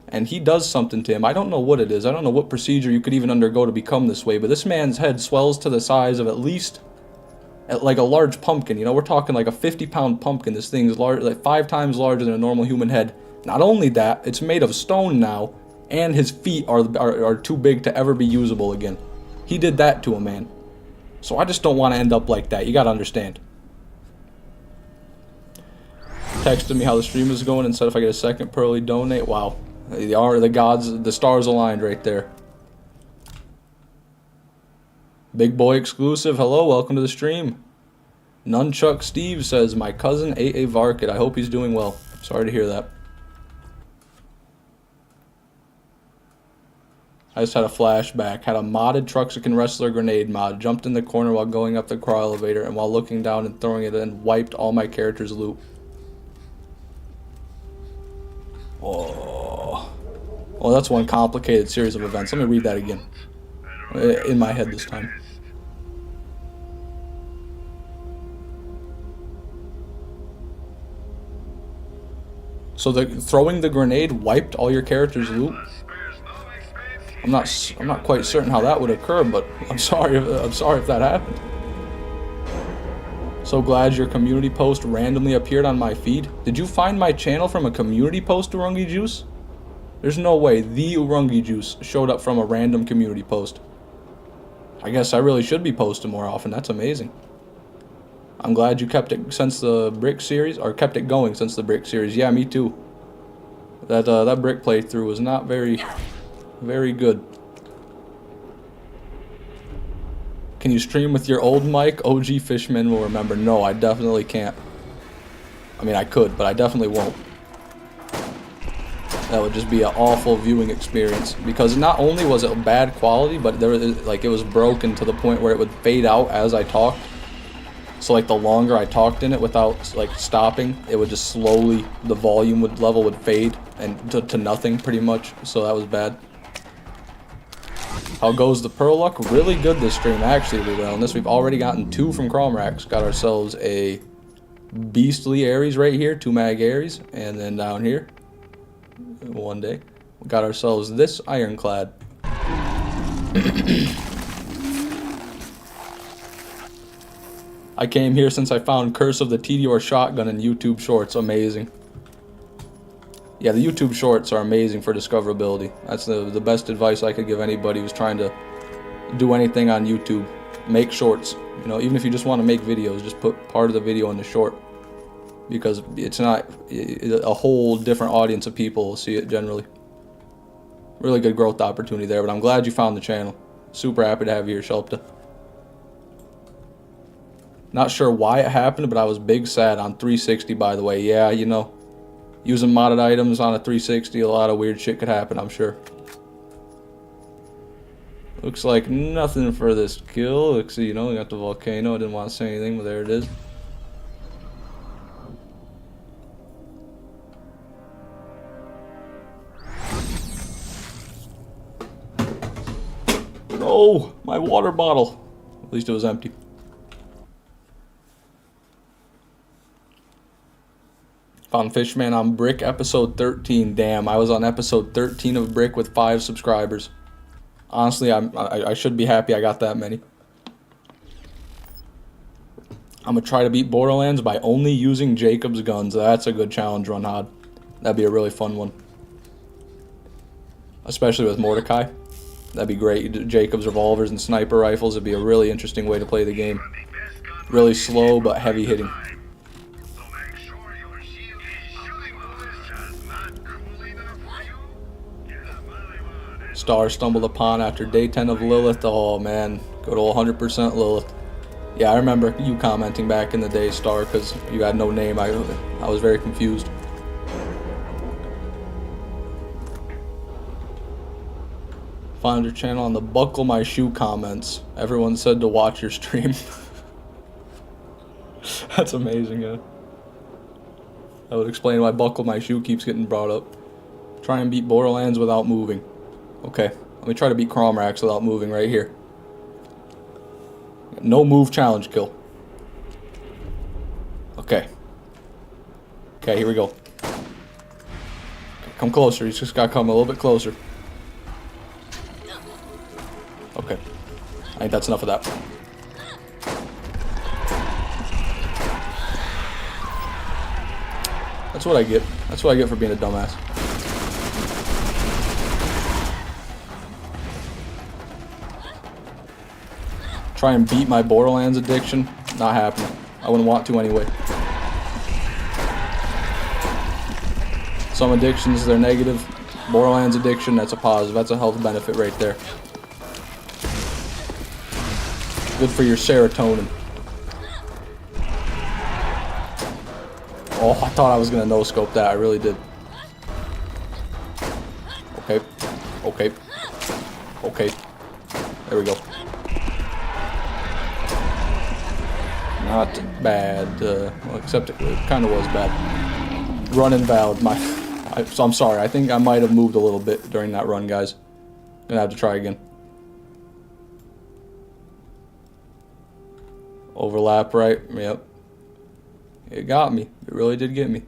and he does something to him. I don't know what it is. I don't know what procedure you could even undergo to become this way, but this man's head swells to the size of at least like a large pumpkin. You know, we're talking like a 50-pound pumpkin. This thing is large, like 5 times larger than a normal human head. Not only that, it's made of stone now, and his feet are too big to ever be usable again. He did that to a man. So I just don't want to end up like that. You gotta understand. Texted me how the stream is going and said if I get a second pearly donate. Wow. The gods, the stars aligned right there. Big boy exclusive. Hello, welcome to the stream. Nunchuck Steve says, my cousin AA Varkit. I hope he's doing well. Sorry to hear that. I just had a flashback. Had a modded Truxican wrestler grenade mod. Jumped in the corner while going up the crawl elevator, and while looking down and throwing it in, wiped all my character's loot. Oh. Well, that's one complicated series of events. Let me read that again. In my head this time. So throwing the grenade wiped all your character's loot? I'm not quite certain how that would occur, but I'm sorry if that happened. So glad your community post randomly appeared on my feed. Did you find my channel from a community post, Urungi Juice? There's no way the Urungi Juice showed up from a random community post. I guess I really should be posting more often. That's amazing. I'm glad you kept it since the Brick series, or kept it going since the Brick series. Yeah, me too. That Brick playthrough was not very good. Can you stream with your old mic? OG Fishman will remember. No, I definitely can't. I mean, I could, but I definitely won't. That would just be an awful viewing experience, because not only was it bad quality, but there was, like, it was broken to the point where it would fade out as I talked. So like the longer I talked in it without like stopping, it would just slowly, the volume level would fade and to nothing pretty much. So that was bad. How goes the Pearl luck? Really good this stream, actually, well. And this, we've already gotten 2 from Crawmerax. Got ourselves a Beastly Ares right here, 2 Mag Ares, and then down here, one day, we got ourselves this Ironclad. I came here since I found Curse of the Tediore shotgun in YouTube Shorts. Amazing. Yeah, the YouTube Shorts are amazing for discoverability. That's the best advice I could give anybody who's trying to do anything on YouTube. Make shorts. You know, even if you just want to make videos, just put part of the video in the short. Because it's not a whole different audience of people will see it generally. Really good growth opportunity there, but I'm glad you found the channel. Super happy to have you here, Shelpta. Not sure why it happened, but I was big sad on 360, by the way. Yeah, you know, using modded items on a 360, a lot of weird shit could happen, I'm sure. Looks like nothing for this kill. Looks, you know, we got the volcano. I didn't want to say anything, but there it is. No, my water bottle. At least it was empty. Found Fishman on Brick episode 13. Damn, I was on episode 13 of Brick with 5 subscribers. Honestly, I should be happy I got that many. I'm gonna try to beat Borderlands by only using Jacob's guns. That's a good challenge run, Hod. That'd be a really fun one. Especially with Mordecai. That'd be great. Jacob's revolvers and sniper rifles would be a really interesting way to play the game. Really slow but heavy hitting. Star stumbled upon after day 10 of Lilith. Oh man, good old 100% Lilith. Yeah, I remember you commenting back in the day, Star, because you had no name. I was very confused. Find your channel on the Buckle My Shoe comments. Everyone said to watch your stream. That's amazing, yeah. That would explain why Buckle My Shoe keeps getting brought up. Try and beat Borderlands without moving. Okay, let me try to beat Crawmerax without moving right here. No move challenge kill. Okay. Okay, here we go. Come closer, he's just gotta come a little bit closer. Okay. I think that's enough of that. That's what I get. That's what I get for being a dumbass. Try and beat my Borderlands addiction. Not happening. I wouldn't want to anyway. Some addictions, they're negative. Borderlands addiction, that's a positive. That's a health benefit right there. Good for your serotonin. Oh, I thought I was gonna no-scope that. I really did. Okay. Okay. Okay. There we go. Not bad. Well, except it kind of was bad. Run invalid. So I'm sorry. I think I might have moved a little bit during that run, guys. Gonna have to try again. Overlap, right? Yep. It got me. It really did get me.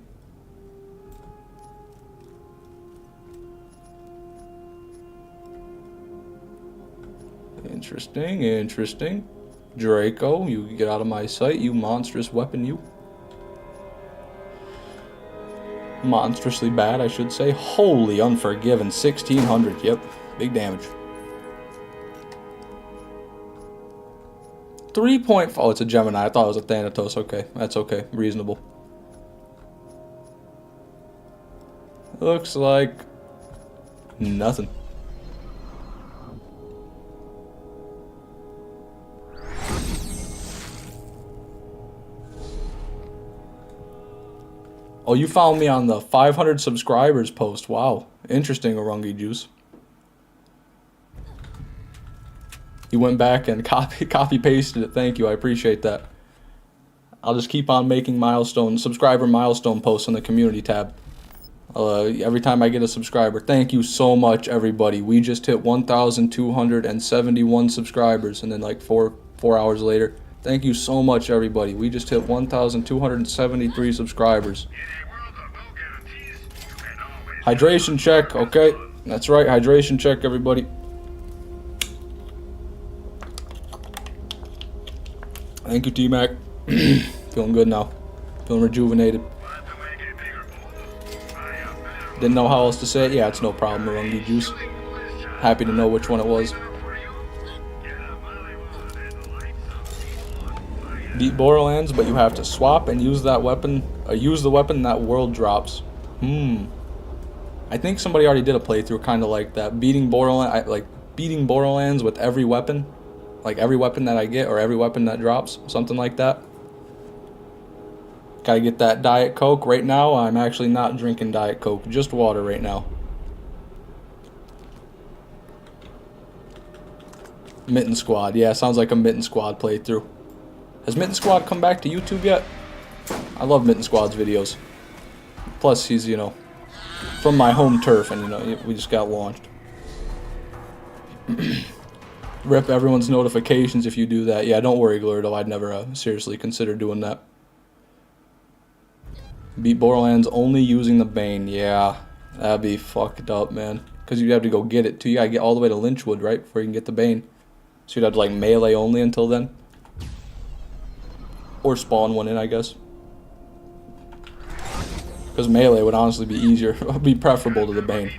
Interesting, interesting. Draco, you get out of my sight, you monstrous weapon, you. Monstrously bad, I should say. Holy unforgiven. 1600, yep. Big damage. 3.5. Oh, it's a Gemini. I thought it was a Thanatos. Okay, that's okay. Reasonable. Looks like nothing. Oh, you found me on the 500 subscribers post. Wow. Interesting, Orungi Juice. You went back and copy pasted it. Thank you. I appreciate that. I'll just keep on making subscriber milestone posts on the community tab. Every time I get a subscriber. Thank you so much, everybody. We just hit 1,271 subscribers, and then like four hours later. Thank you so much, everybody. We just hit 1,273 subscribers. Hydration check, okay. That's right, hydration check, everybody. Thank you, T-Mac. Feeling good now. Feeling rejuvenated. Didn't know how else to say it. Yeah, it's no problem, Marungi Juice. Happy to know which one it was. Beat Borderlands, but you have to swap and use that weapon. Use the weapon that world drops. I think somebody already did a playthrough kind of like that. Beating Borderlands with every weapon. Like every weapon that I get or every weapon that drops. Something like that. Gotta get that Diet Coke. Right now, I'm actually not drinking Diet Coke. Just water right now. Mitten Squad. Yeah, sounds like a Mitten Squad playthrough. Has Mitten Squad come back to YouTube yet? I love Mitten Squad's videos. Plus, he's, you know, from my home turf, and, you know, we just got launched. Rip everyone's notifications if you do that. Yeah, don't worry, Glurdo. I'd never seriously consider doing that. Beat Borderlands only using the Bane. Yeah, that'd be fucked up, man. Because you'd have to go get it, too. You gotta get all the way to Lynchwood, right? Before you can get the Bane. So you'd have to, like, melee only until then. Or spawn one in, I guess. Because melee would honestly be easier. Be preferable to the Bane.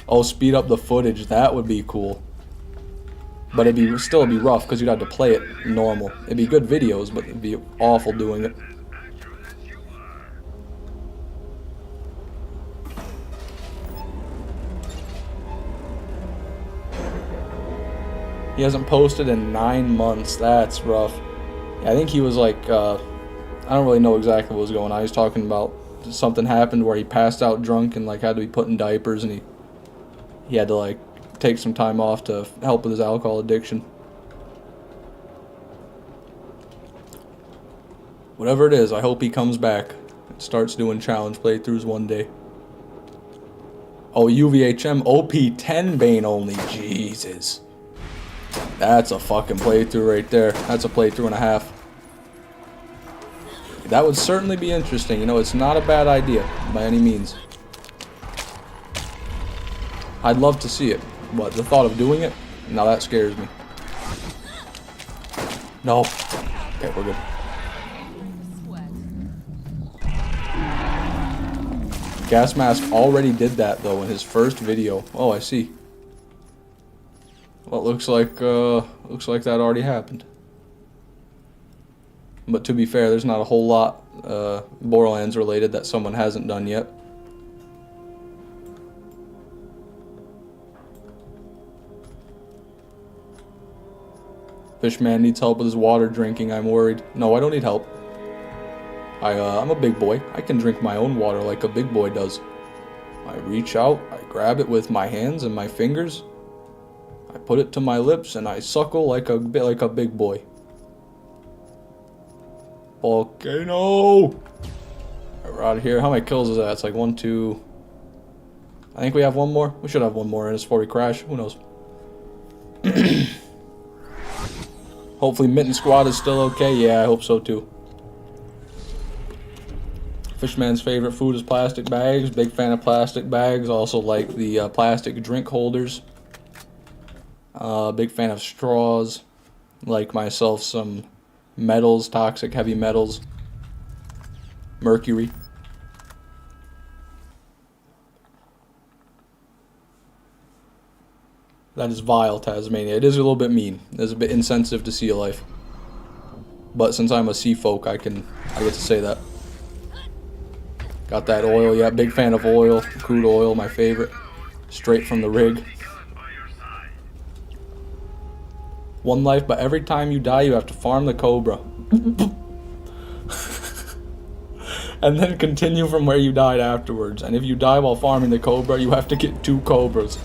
Oh, speed up the footage. That would be cool. But it'd still be rough because you'd have to play it normal. It'd be good videos, but it'd be awful doing it. He hasn't posted in 9 months. That's rough. Yeah, I think he was like, I don't really know exactly what was going on. He was talking about something happened where he passed out drunk and like had to be put in diapers, and he he had to like take some time off to help with his alcohol addiction. Whatever it is, I hope he comes back and starts doing challenge playthroughs one day. Oh, UVHM OP10 Bane only. Jesus. That's a fucking playthrough right there. That's a playthrough and a half. That would certainly be interesting. You know, it's not a bad idea by any means. I'd love to see it, but the thought of doing it, now that scares me. No. Okay, we're good. Gas Mask already did that though in his first video. Oh, I see. Well, looks like that already happened. But to be fair, there's not a whole lot Borderlands related that someone hasn't done yet. Fishman needs help with his water drinking, I'm worried. No, I don't need help. I'm a big boy. I can drink my own water like a big boy does. I reach out, I grab it with my hands and my fingers. I put it to my lips and I suckle like a big boy. Volcano! We're out of here. How many kills is that? It's like 1, 2. I think we have one more. We should have one more in us before we crash. Who knows? Hopefully Mitten Squad is still okay. Yeah, I hope so too. Fishman's favorite food is plastic bags. Big fan of plastic bags. Also like the plastic drink holders. Big fan of straws. Like myself some metals, toxic heavy metals. Mercury. That is vile, Tasmania. It is a little bit mean. It is a bit insensitive to sea life. But since I'm a sea folk, I get to say that. Got that oil, yeah, big fan of oil. Crude oil, my favorite. Straight from the rig. One life, but every time you die, you have to farm the cobra. And then continue from where you died afterwards. And if you die while farming the cobra, you have to get 2 cobras.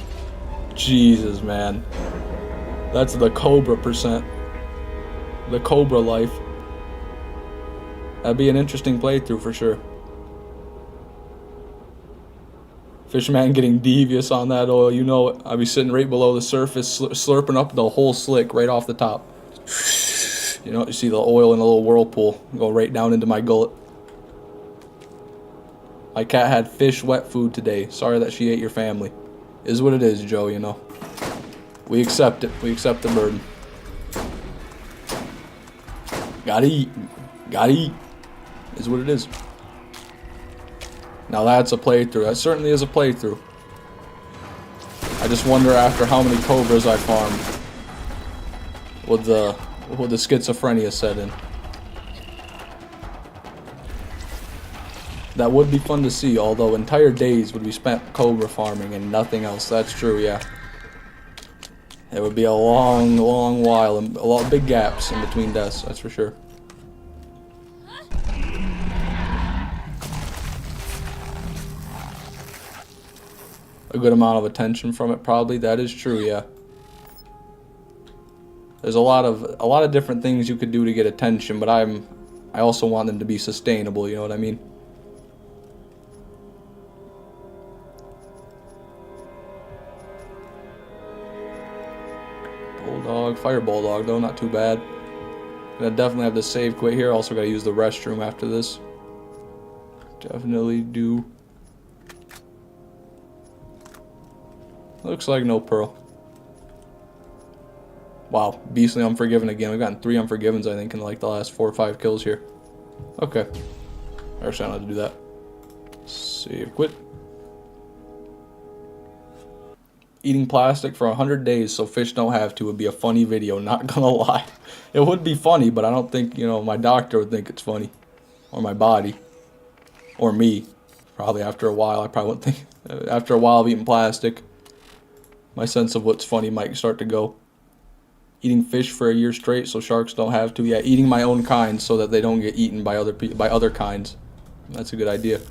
Jesus, man. That's the cobra percent. The cobra life. That'd be an interesting playthrough for sure. Fisherman getting devious on that oil, you know it. I'll be sitting right below the surface, slurping up the whole slick right off the top. You know, you see the oil in a little whirlpool go right down into my gullet. My cat had fish wet food today. Sorry that she ate your family. Is what it is, Joe, you know. We accept it. We accept the burden. Gotta eat. Gotta eat. Is what it is. Now that's a playthrough. That certainly is a playthrough. I just wonder after how many cobras I farmed would the schizophrenia set in. That would be fun to see, although entire days would be spent cobra farming and nothing else. That's true, yeah. It would be a long, long while and a lot of big gaps in between deaths, that's for sure. A good amount of attention from it, probably. That is true, yeah. There's a lot of different things you could do to get attention, but I also want them to be sustainable, you know what I mean? Bulldog, fireball dog though, not too bad. Gonna definitely have to save quit here. Also gotta use the restroom after this. Definitely do. Looks like no pearl. Wow, beastly Unforgiven again. We've gotten 3 Unforgivens, I think, in like the last 4 or 5 kills here. Okay. Actually, I don't have to do that. Save, quit. Eating plastic for 100 days so fish don't have to would be a funny video, not gonna lie. It would be funny, but I don't think, you know, my doctor would think it's funny. Or my body. Or me. Probably after a while, I probably wouldn't think. After a while of eating plastic, my sense of what's funny might start to go. Eating fish for a year straight so sharks don't have to. Yeah, eating my own kind so that they don't get eaten by other kinds. That's a good idea.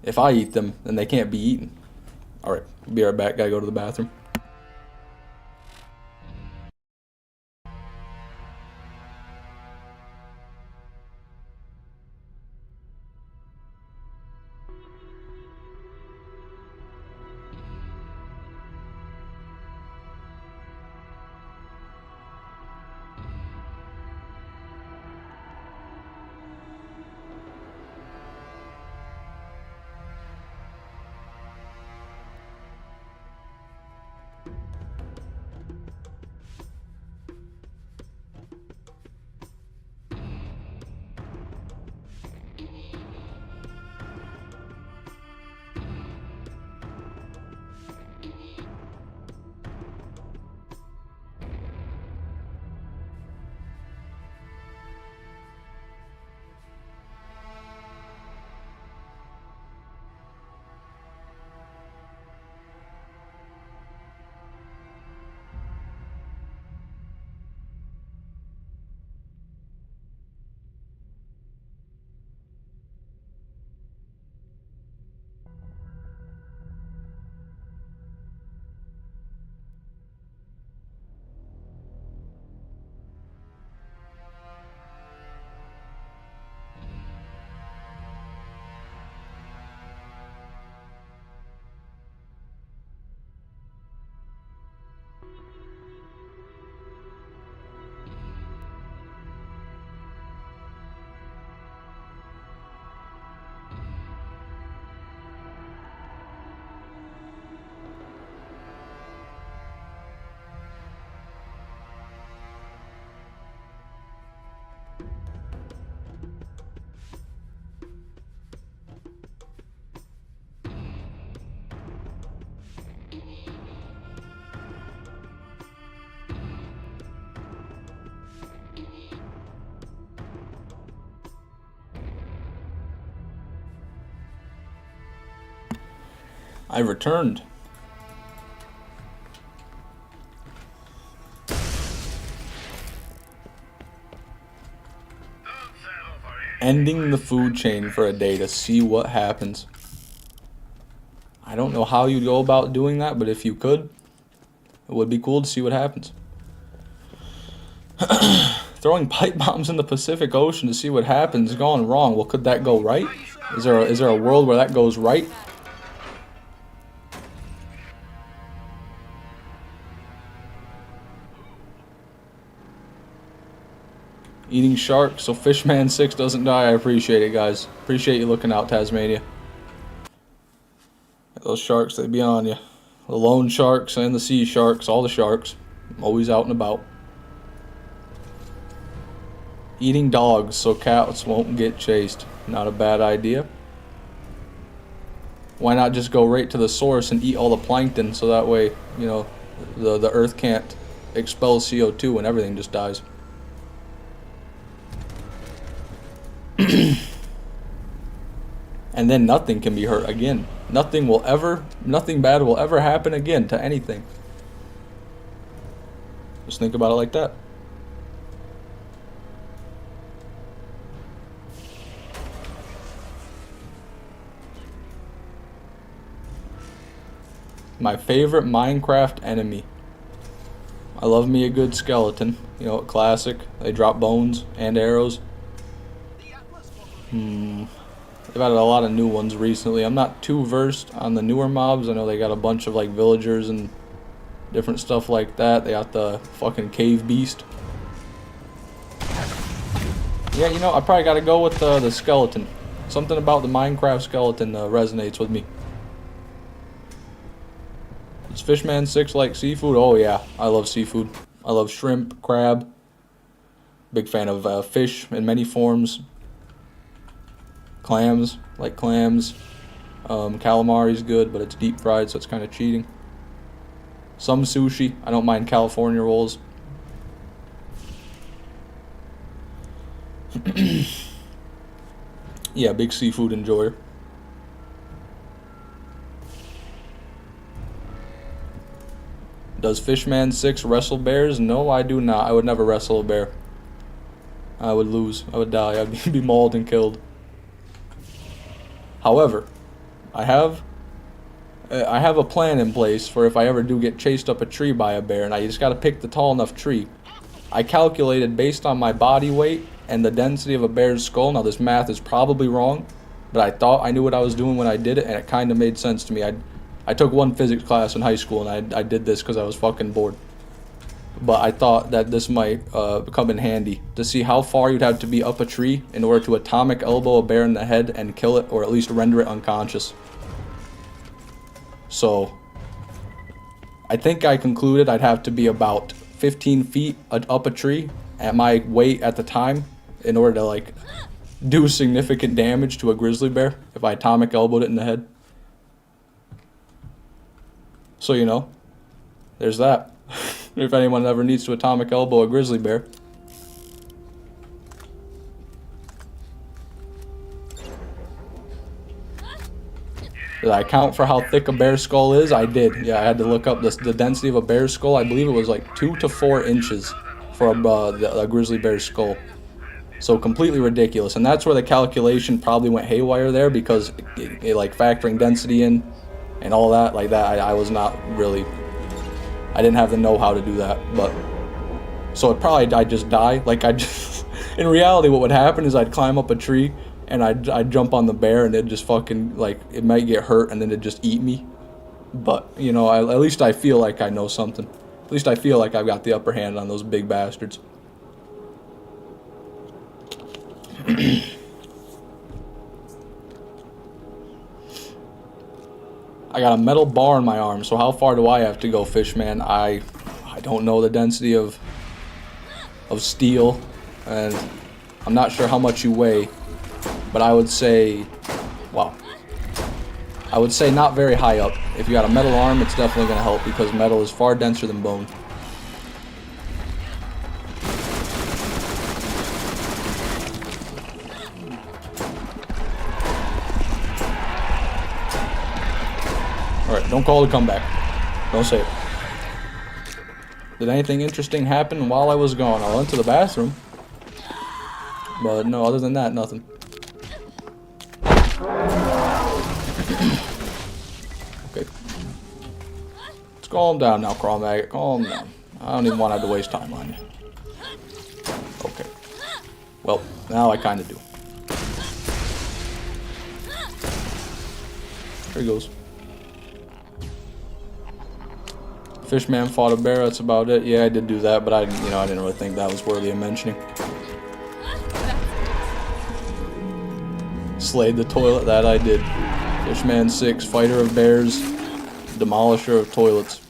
If I eat them, then they can't be eaten. Alright, be right back. Gotta go to the bathroom. I returned. Ending the food chain for a day to see what happens. I don't know how you'd go about doing that, but if you could, it would be cool to see what happens. Throwing pipe bombs in the Pacific Ocean to see what happens gone wrong. Well, could that go right? Is there a world where that goes right? Eating shark so Fishman 6 doesn't die. I appreciate it, guys. Appreciate you looking out, Tasmania. Those sharks, they be on you. The lone sharks and the sea sharks, all the sharks. Always out and about. Eating dogs so cats won't get chased. Not a bad idea. Why not just go right to the source and eat all the plankton so that way, you know, the earth can't expel CO2 and everything just dies. And then nothing can be hurt again. Nothing bad will ever happen again to anything. Just think about it like that. My favorite Minecraft enemy. I love me a good skeleton. You know, classic. They drop bones and arrows. They've added a lot of new ones recently. I'm not too versed on the newer mobs. I know they got a bunch of like villagers and different stuff like that. They got the fucking cave beast. Yeah, you know, I probably got to go with the skeleton. Something about the Minecraft skeleton resonates with me. Does Fishman 6 like seafood? Oh yeah, I love seafood. I love shrimp, crab. Big fan of fish in many forms. Clams, like clams. Calamari's good, but it's deep fried, so it's kind of cheating. Some sushi. I don't mind California rolls. Yeah, big seafood enjoyer. Does Fishman 6 wrestle bears? No, I do not. I would never wrestle a bear. I would lose. I would die. I'd be mauled and killed. However, I have I have a plan in place for if I ever do get chased up a tree by a bear, and I just got to pick the tall enough tree. I calculated based on my body weight and the density of a bear's skull. Now this math is probably wrong, but I thought I knew what I was doing when I did it, and it kind of made sense to me. I took one physics class in high school, and I did this because I was fucking bored. But I thought that this might come in handy to see how far you'd have to be up a tree in order to atomic elbow a bear in the head and kill it, or at least render it unconscious. So I think I concluded I'd have to be about 15 feet up a tree at my weight at the time in order to like do significant damage to a grizzly bear if I atomic elbowed it in the head. So, you know, there's that. If anyone ever needs to atomic elbow a grizzly bear. Did I account for how thick a bear skull is? I did. Yeah, I had to look up the density of a bear skull. I believe it was like 2 to 4 inches for a grizzly bear's skull. So completely ridiculous. And that's where the calculation probably went haywire there, because it like factoring density in and all that, like that, I was not really, I didn't have the know-how to do that. But so I'd just die. Like in reality, what would happen is I'd climb up a tree and I'd jump on the bear, and it'd just fucking, like, it might get hurt and then it'd just eat me. But, you know, at least I feel like I know something. At least I feel like I've got the upper hand on those big bastards. I got a metal bar in my arm, so how far do I have to go, Fishman? I don't know the density of steel, and I'm not sure how much you weigh, but I would say, wow, I would say not very high up. If you got a metal arm, it's definitely going to help, because metal is far denser than bone. Alright, don't call the comeback. Don't say it. Did anything interesting happen while I was gone? I went to the bathroom. But no, other than that, nothing. Okay. Let's calm down now, Crawmerax. Calm down. I don't even want to have to waste time on you. Okay. Well, now I kind of do. There he goes. Fishman fought a bear, that's about it. Yeah, I did do that, but I didn't really think that was worthy of mentioning. Slayed the toilet, that I did. Fishman 6, fighter of bears, demolisher of toilets.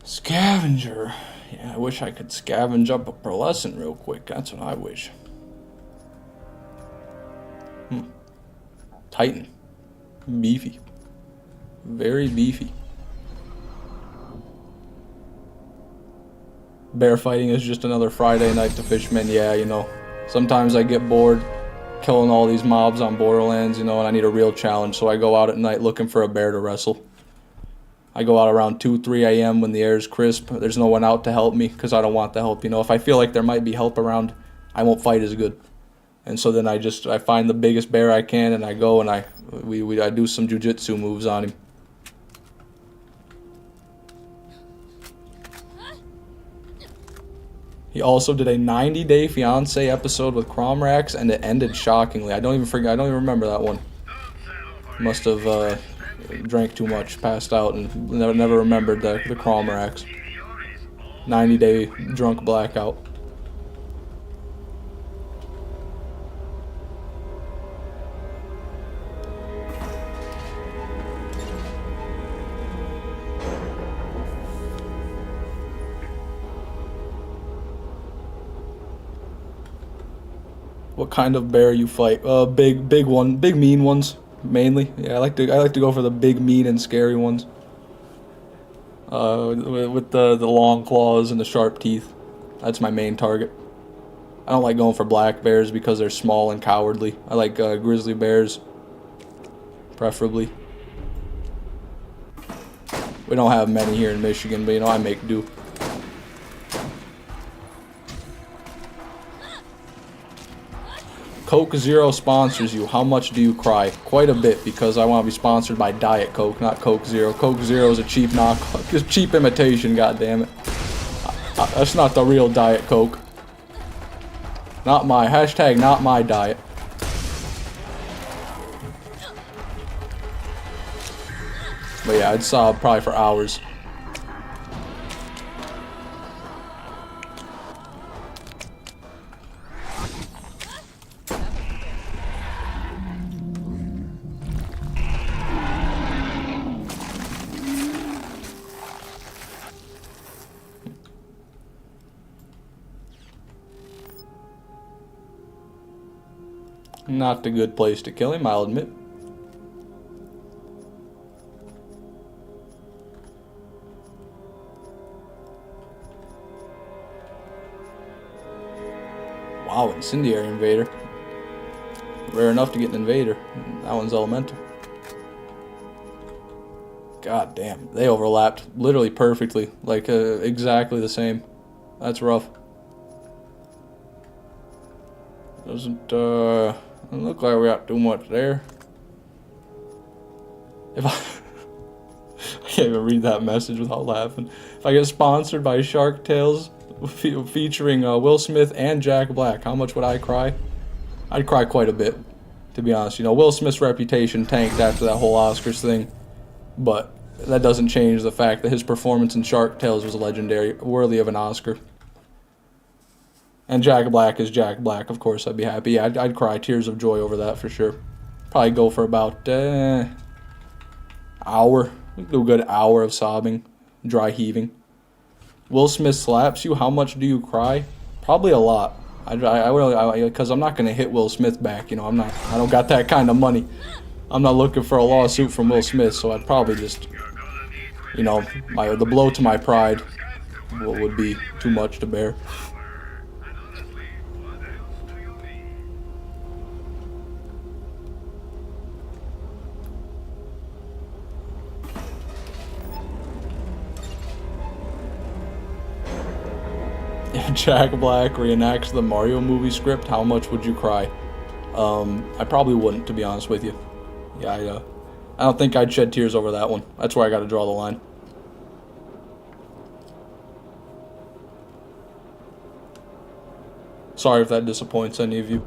Scavenger. Yeah, I wish I could scavenge up a pearlescent real quick. That's what I wish. Titan. Beefy. Very beefy. Bear fighting is just another Friday night to Fishmen. Yeah, you know, sometimes I get bored killing all these mobs on Borderlands, you know, and I need a real challenge, so I go out at night looking for a bear to wrestle. I go out around 2, 3 a.m. when the air is crisp. There's no one out to help me because I don't want the help. You know, if I feel like there might be help around, I won't fight as good. And so then I find the biggest bear I can, and I go and I do some jujitsu moves on him. He also did a 90-Day Fiancé episode with Crawmerax, and it ended shockingly. I don't even remember that one. Must have drank too much, passed out, and never remembered the Crawmerax. 90-day drunk blackout. What kind of bear you fight? Big one, big mean ones. Mainly, yeah, I like to go for the big, mean, and scary ones. With the long claws and the sharp teeth. That's my main target. I don't like going for black bears because they're small and cowardly. I like grizzly bears, preferably. We don't have many here in Michigan, but you know, I make do. Coke Zero sponsors you. How much do you cry? Quite a bit, because I want to be sponsored by Diet Coke, not Coke Zero. Coke Zero is a cheap knockoff. It's cheap imitation, goddammit. That's not the real Diet Coke. Not my. Hashtag not my diet. But yeah, I'd sob probably for hours. Not a good place to kill him, I'll admit. Wow, incendiary invader. Rare enough to get an invader. That one's elemental. God damn, they overlapped literally perfectly. Like, exactly the same. That's rough. Doesn't look like we got too much there. If I can't even read that message without laughing. If I get sponsored by Shark Tales featuring Will Smith and Jack Black, how much would I cry? I'd cry quite a bit, to be honest. You know, Will Smith's reputation tanked after that whole Oscars thing, but that doesn't change the fact that his performance in Shark Tales was legendary, worthy of an Oscar. And Jack Black is Jack Black, of course. I'd be happy. Yeah, I'd cry tears of joy over that for sure. Probably go for about hour. We could do a good hour of sobbing, dry heaving. Will Smith slaps you. How much do you cry? Probably a lot. Because I'm not gonna hit Will Smith back. You know, I don't got that kind of money. I'm not looking for a lawsuit from Will Smith, so I'd probably just, you know, the blow to my pride would be too much to bear. If Jack Black reenacts the Mario movie script, how much would you cry? I probably wouldn't, to be honest with you. Yeah, I don't think I'd shed tears over that one. That's where I got to draw the line. Sorry if that disappoints any of you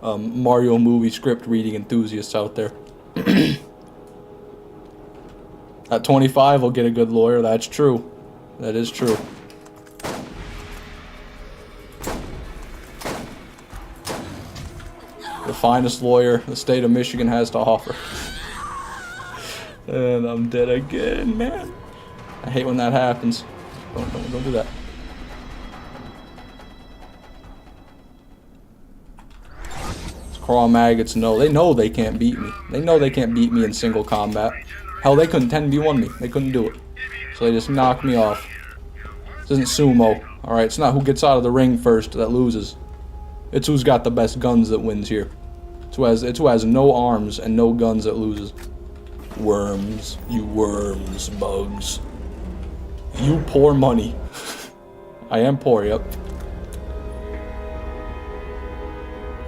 Mario movie script reading enthusiasts out there. At 25, I'll get a good lawyer. That's true. That is true. The finest lawyer the state of Michigan has to offer. And I'm dead again, man. I hate when that happens. Don't do that. Crawmerax know. They know they can't beat me. They know they can't beat me in single combat. Hell, they couldn't 10v1 me. They couldn't do it. So they just knocked me off. This isn't sumo. Alright, it's not who gets out of the ring first that loses. It's who's got the best guns that wins here. It's who has no arms and no guns that loses. Worms. You worms, bugs. You poor money. I am poor, yep.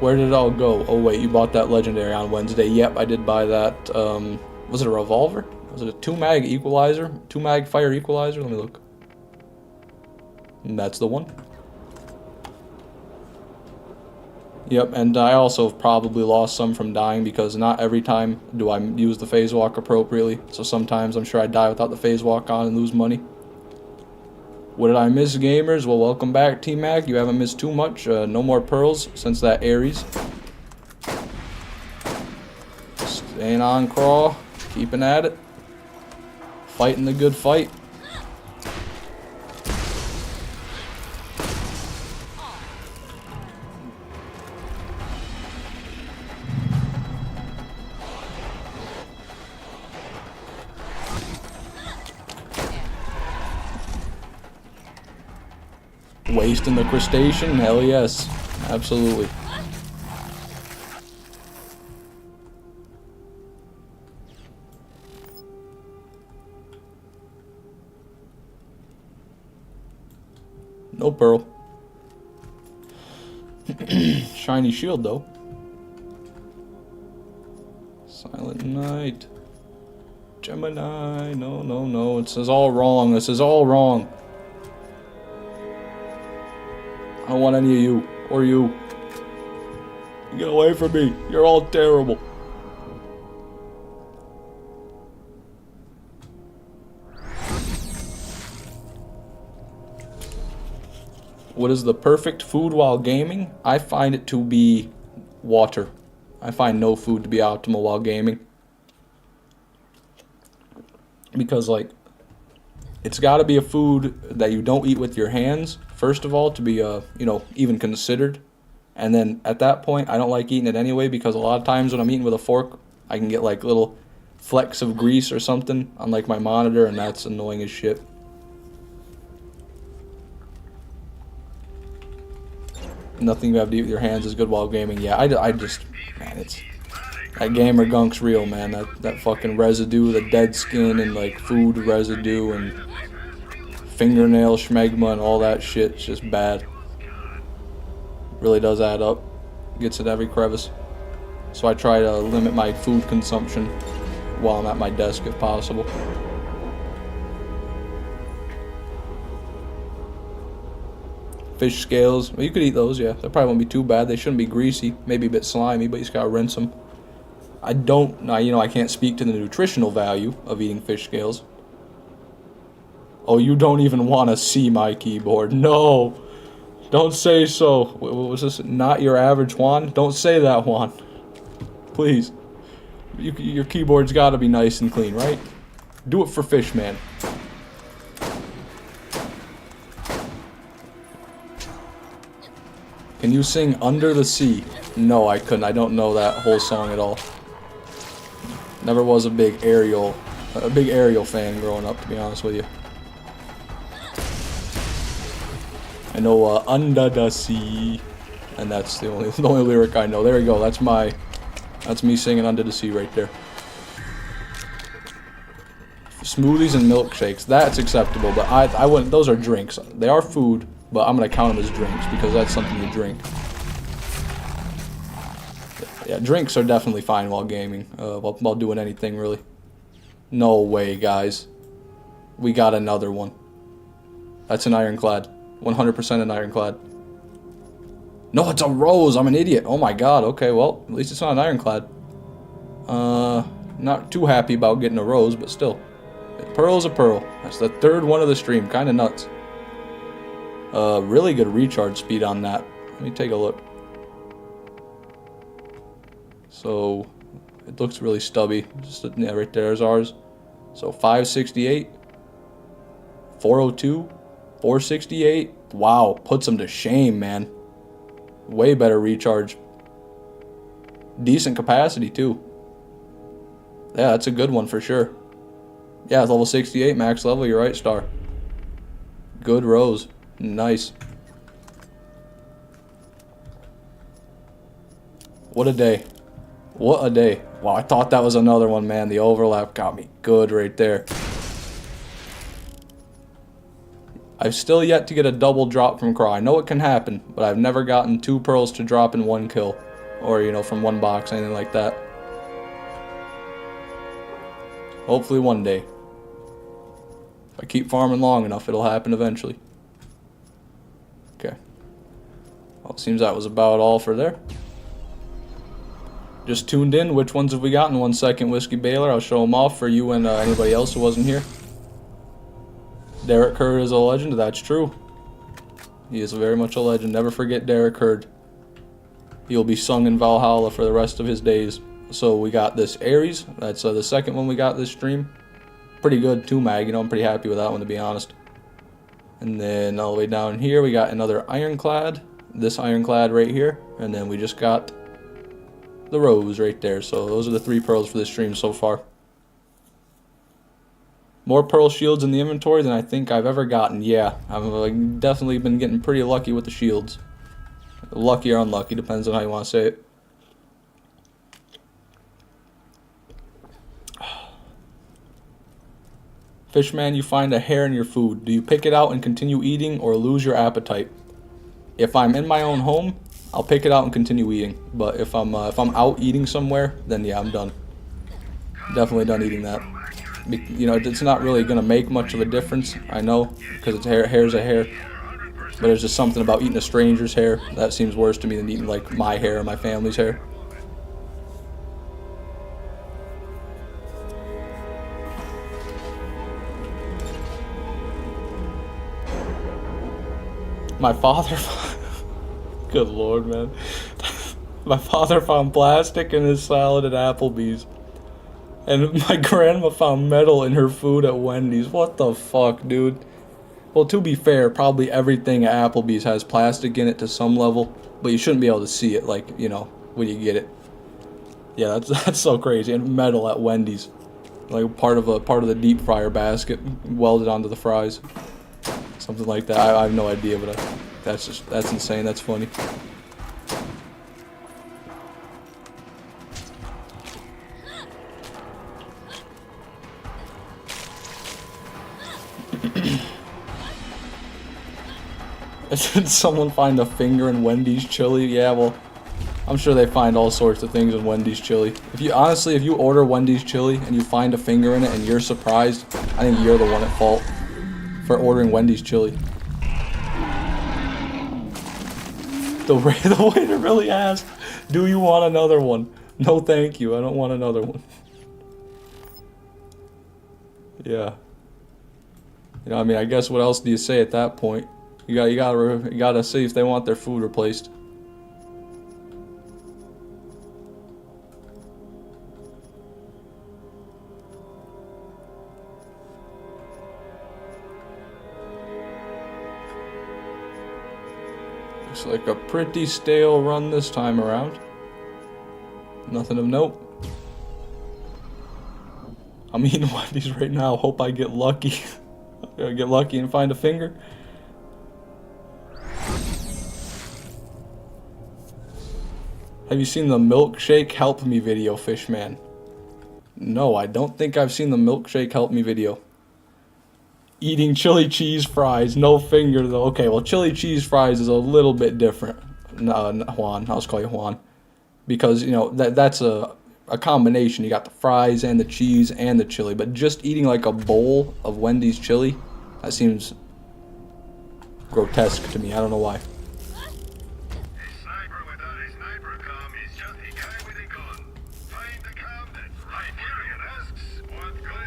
Where did it all go? Oh wait, you bought that legendary on Wednesday. Yep, I did buy that. Was it a revolver? Was it a 2-mag equalizer? 2-mag fire equalizer? Let me look. And that's the one. Yep, and I also probably lost some from dying because not every time do I use the phase walk appropriately. So sometimes I'm sure I die without the phase walk on and lose money. What did I miss, gamers? Well, welcome back, T-Mac. You haven't missed too much. No more pearls since that Ares. Staying on crawl. Keeping at it. Fighting the good fight. Wasting the crustacean? Hell yes. Absolutely. No pearl. Shiny shield though. Silent Night. Gemini. No, no, no. This is all wrong. This is all wrong. I don't want any of you. Or you. Get away from me. You're all terrible. What is the perfect food while gaming? I find it to be water. I find no food to be optimal while gaming. Because, like, it's got to be a food that you don't eat with your hands, first of all, to be, you know, even considered. And then at that point, I don't like eating it anyway, because a lot of times when I'm eating with a fork, I can get, like, little flecks of grease or something on, like, my monitor, and that's annoying as shit. Nothing you have to eat with your hands is good while gaming. Yeah, I just, man, it's, that gamer gunk's real, man. That fucking residue, the dead skin, and like food residue, and fingernail schmegma, and all that shit. It's just bad. Really does add up. Gets at every crevice. So I try to limit my food consumption while I'm at my desk if possible. Fish scales, well, you could eat those, yeah. That probably won't be too bad. They shouldn't be greasy, maybe a bit slimy, but you just gotta rinse them. I can't speak to the nutritional value of eating fish scales. Oh, you don't even want to see my keyboard. No, don't say so. What was this? Not your average Juan? Don't say that, Juan. Please. Your keyboard's gotta be nice and clean, right? Do it for fish, man. Can you sing Under the Sea? No, I couldn't. I don't know that whole song at all. Never was a big Ariel fan growing up, to be honest with you. I know Under the Sea, and that's the only lyric I know. There you go. That's me singing Under the Sea right there. Smoothies and milkshakes, that's acceptable, but I wouldn't. Those are drinks. They are food, but I'm gonna count them as drinks because that's something you drink. Yeah, drinks are definitely fine while gaming, while doing anything really. No way, guys. We got another one. That's an ironclad. 100% an ironclad. No, it's a rose. I'm an idiot. Oh my god. Okay, well, at least it's not an ironclad. Not too happy about getting a rose, but still. A pearl's a pearl. That's the third one of the stream. Kind of nuts. Really good recharge speed on that. Let me take a look. So, it looks really stubby. Just, yeah, right there's ours. So 568, 402, 468. Wow, puts them to shame, man. Way better recharge. Decent capacity too. Yeah, that's a good one for sure. Yeah, it's level 68, max level. You're right, Star. Good rose. Nice. What a day. What a day. Wow, I thought that was another one, man. The overlap got me good right there. I've still yet to get a double drop from Craw. I know it can happen, but I've never gotten 2 pearls to drop in 1 kill. Or, you know, from 1 box, anything like that. Hopefully one day. If I keep farming long enough, it'll happen eventually. Okay. Well, it seems that was about all for there. Just tuned in. Which ones have we got in 1 second, Whiskey Baylor? I'll show them off for you and anybody else who wasn't here. Derek Hurd is a legend. That's true. He is very much a legend. Never forget Derek Hurd. He'll be sung in Valhalla for the rest of his days. So we got this Ares. That's the second one we got this stream. Pretty good 2-mag. You know, I'm pretty happy with that one, to be honest. And then all the way down here, we got another Ironclad. This Ironclad right here. And then we just got the Rose right there. So those are the 3 pearls for this stream so far. More pearl shields in the inventory than I think I've ever gotten. Yeah, I've definitely been getting pretty lucky with the shields. Lucky or unlucky, depends on how you want to say it. Fishman, you find a hair in your food. Do you pick it out and continue eating or lose your appetite? If I'm in my own home, I'll pick it out and continue eating. But if I'm out eating somewhere, then yeah, I'm done. Definitely done eating that. You know, it's not really gonna make much of a difference. I know, because it's hair's a hair. But there's just something about eating a stranger's hair that seems worse to me than eating like my hair or my family's hair. My father, good lord, man. My father found plastic in his salad at Applebee's. And my grandma found metal in her food at Wendy's. What the fuck, dude? Well, to be fair, probably everything at Applebee's has plastic in it to some level, but you shouldn't be able to see it, like, you know, when you get it. Yeah, that's so crazy. And metal at Wendy's, like part of the deep fryer basket welded onto the fries. Something like that. I have no idea, but that's insane. That's funny. Did someone find a finger in Wendy's chili? Yeah, well, I'm sure they find all sorts of things in Wendy's chili. If you order Wendy's chili and you find a finger in it and you're surprised, I think you're the one at fault for ordering Wendy's chili. The waiter really asked, "Do you want another one?" No, thank you. I don't want another one. Yeah. You know, I mean, I guess what else do you say at that point? You gotta see if they want their food replaced. Looks like a pretty stale run this time around. Nothing of note. I'm eating Wendy's right now. Hope I get lucky. I get lucky and find a finger. Have you seen the milkshake help me video, Fishman? No, I don't think I've seen the milkshake help me video. Eating chili cheese fries, no finger though. Okay, well, chili cheese fries is a little bit different. Juan, I'll just call you Juan, because you know that's a combination. You got the fries and the cheese and the chili, but just eating like a bowl of Wendy's chili, that seems grotesque to me. I don't know why.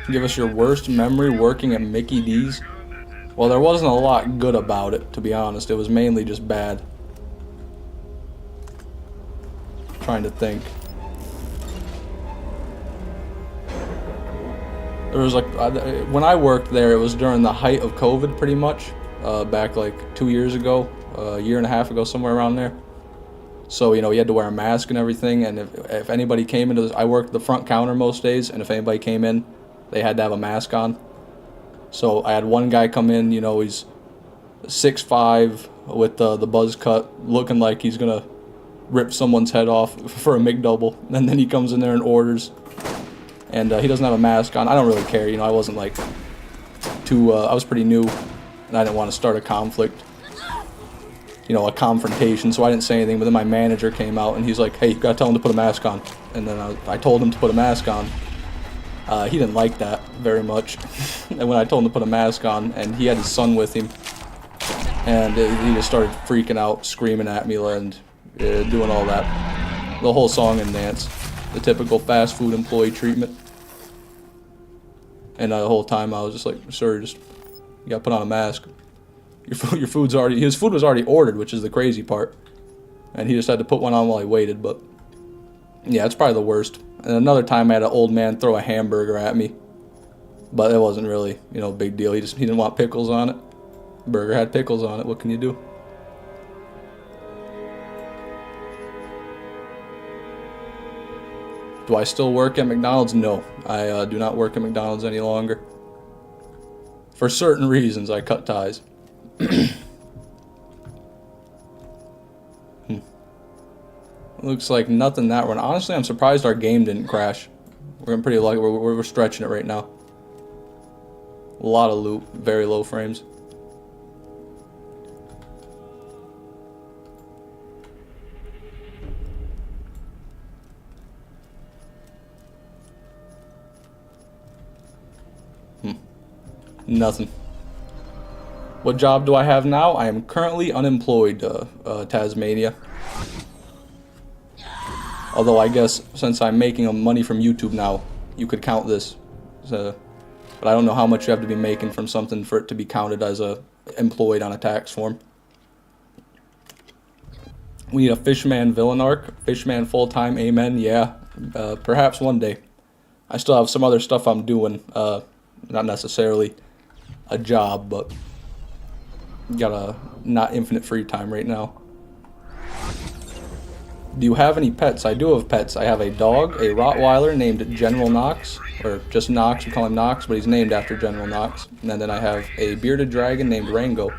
Give us your worst memory working at Mickey D's. Well, there wasn't a lot good about it, to be honest. It was mainly just bad. Trying to think. There was like, when I worked there, it was during the height of COVID pretty much. Back like 2 years ago, a year and a half ago, somewhere around there. So, you know, you had to wear a mask and everything. And if anybody came into this, I worked the front counter most days. And if anybody came in, they had to have a mask on. So I had one guy come in, you know, he's 6'5", with the buzz cut, looking like he's gonna rip someone's head off for a McDouble. And then he comes in there and orders, and he doesn't have a mask on. I don't really care, you know, I wasn't like I was pretty new, and I didn't want to start a conflict, you know, a confrontation, so I didn't say anything. But then my manager came out, and he's like, "Hey, you gotta tell him to put a mask on." And then I told him to put a mask on. He didn't like that very much. And when I told him to put a mask on, and he had his son with him, and he just started freaking out, screaming at me, and doing all that. The whole song and dance. The typical fast food employee treatment. And the whole time I was just like, "Sir, you gotta put on a mask. Your food's already..." His food was already ordered, which is the crazy part. And he just had to put one on while he waited, but... yeah, it's probably the worst. And another time I had an old man throw a hamburger at me. But it wasn't really, you know, a big deal. He didn't want pickles on it. Burger had pickles on it. What can you do? Do I still work at McDonald's? No. I do not work at McDonald's any longer. For certain reasons, I cut ties. Looks like nothing that run. Honestly, I'm surprised our game didn't crash. We're getting pretty lucky. We're stretching it right now. A lot of loot, very low frames. Nothing. What job do I have now? I am currently unemployed, Tasmania. Although I guess since I'm making money from YouTube now, you could count this. But I don't know how much you have to be making from something for it to be counted as employed on a tax form. We need a Fishman villain arc. Fishman full-time, amen, yeah. Perhaps one day. I still have some other stuff I'm doing. Not necessarily a job, but got a not infinite free time right now. Do you have any pets? I do have pets. I have a dog, a Rottweiler named General Knox, or just Knox, we call him Knox, but he's named after General Knox. And then I have a bearded dragon named Rango.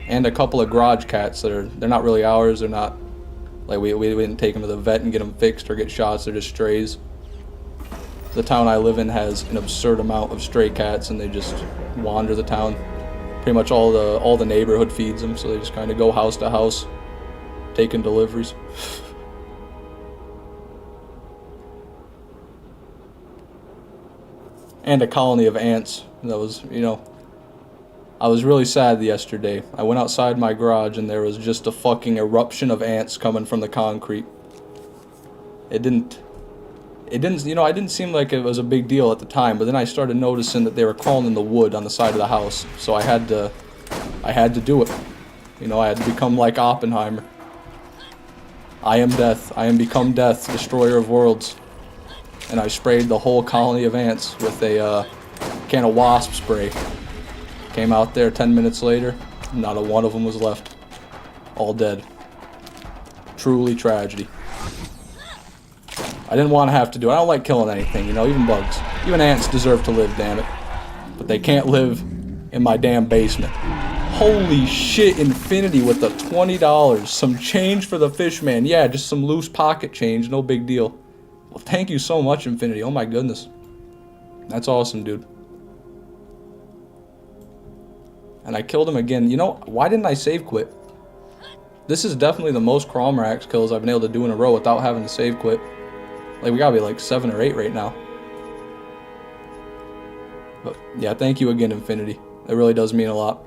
And a couple of garage cats that they're not really ours, they're not, like we didn't take them to the vet and get them fixed or get shots, they're just strays. The town I live in has an absurd amount of stray cats, and they just wander the town. Pretty much all the neighborhood feeds them, so they just kind of go house to house, taking deliveries. And a colony of ants. That was, I was really sad yesterday. I went outside my garage and there was just a fucking eruption of ants coming from the concrete. It didn't, it didn't seem like it was a big deal at the time, but then I started noticing that they were crawling in the wood on the side of the house. So I had to do it. I had to become like Oppenheimer. I am death. I am become death, destroyer of worlds. And I sprayed the whole colony of ants with a can of wasp spray. Came out there 10 minutes later, not a one of them was left. All dead. Truly tragedy. I didn't want to have to do it. I don't like killing anything, even bugs. Even ants deserve to live, damn it. But they can't live in my damn basement. Holy shit, Infinity with the $20. Some change for the Fishman. Yeah, just some loose pocket change, no big deal. Well, thank you so much, Infinity. Oh my goodness. That's awesome, dude. And I killed him again. Why didn't I save quit? This is definitely the most Crawmerax kills I've been able to do in a row without having to save quit. Like, we gotta be like 7 or 8 right now. But, yeah, thank you again, Infinity. It really does mean a lot.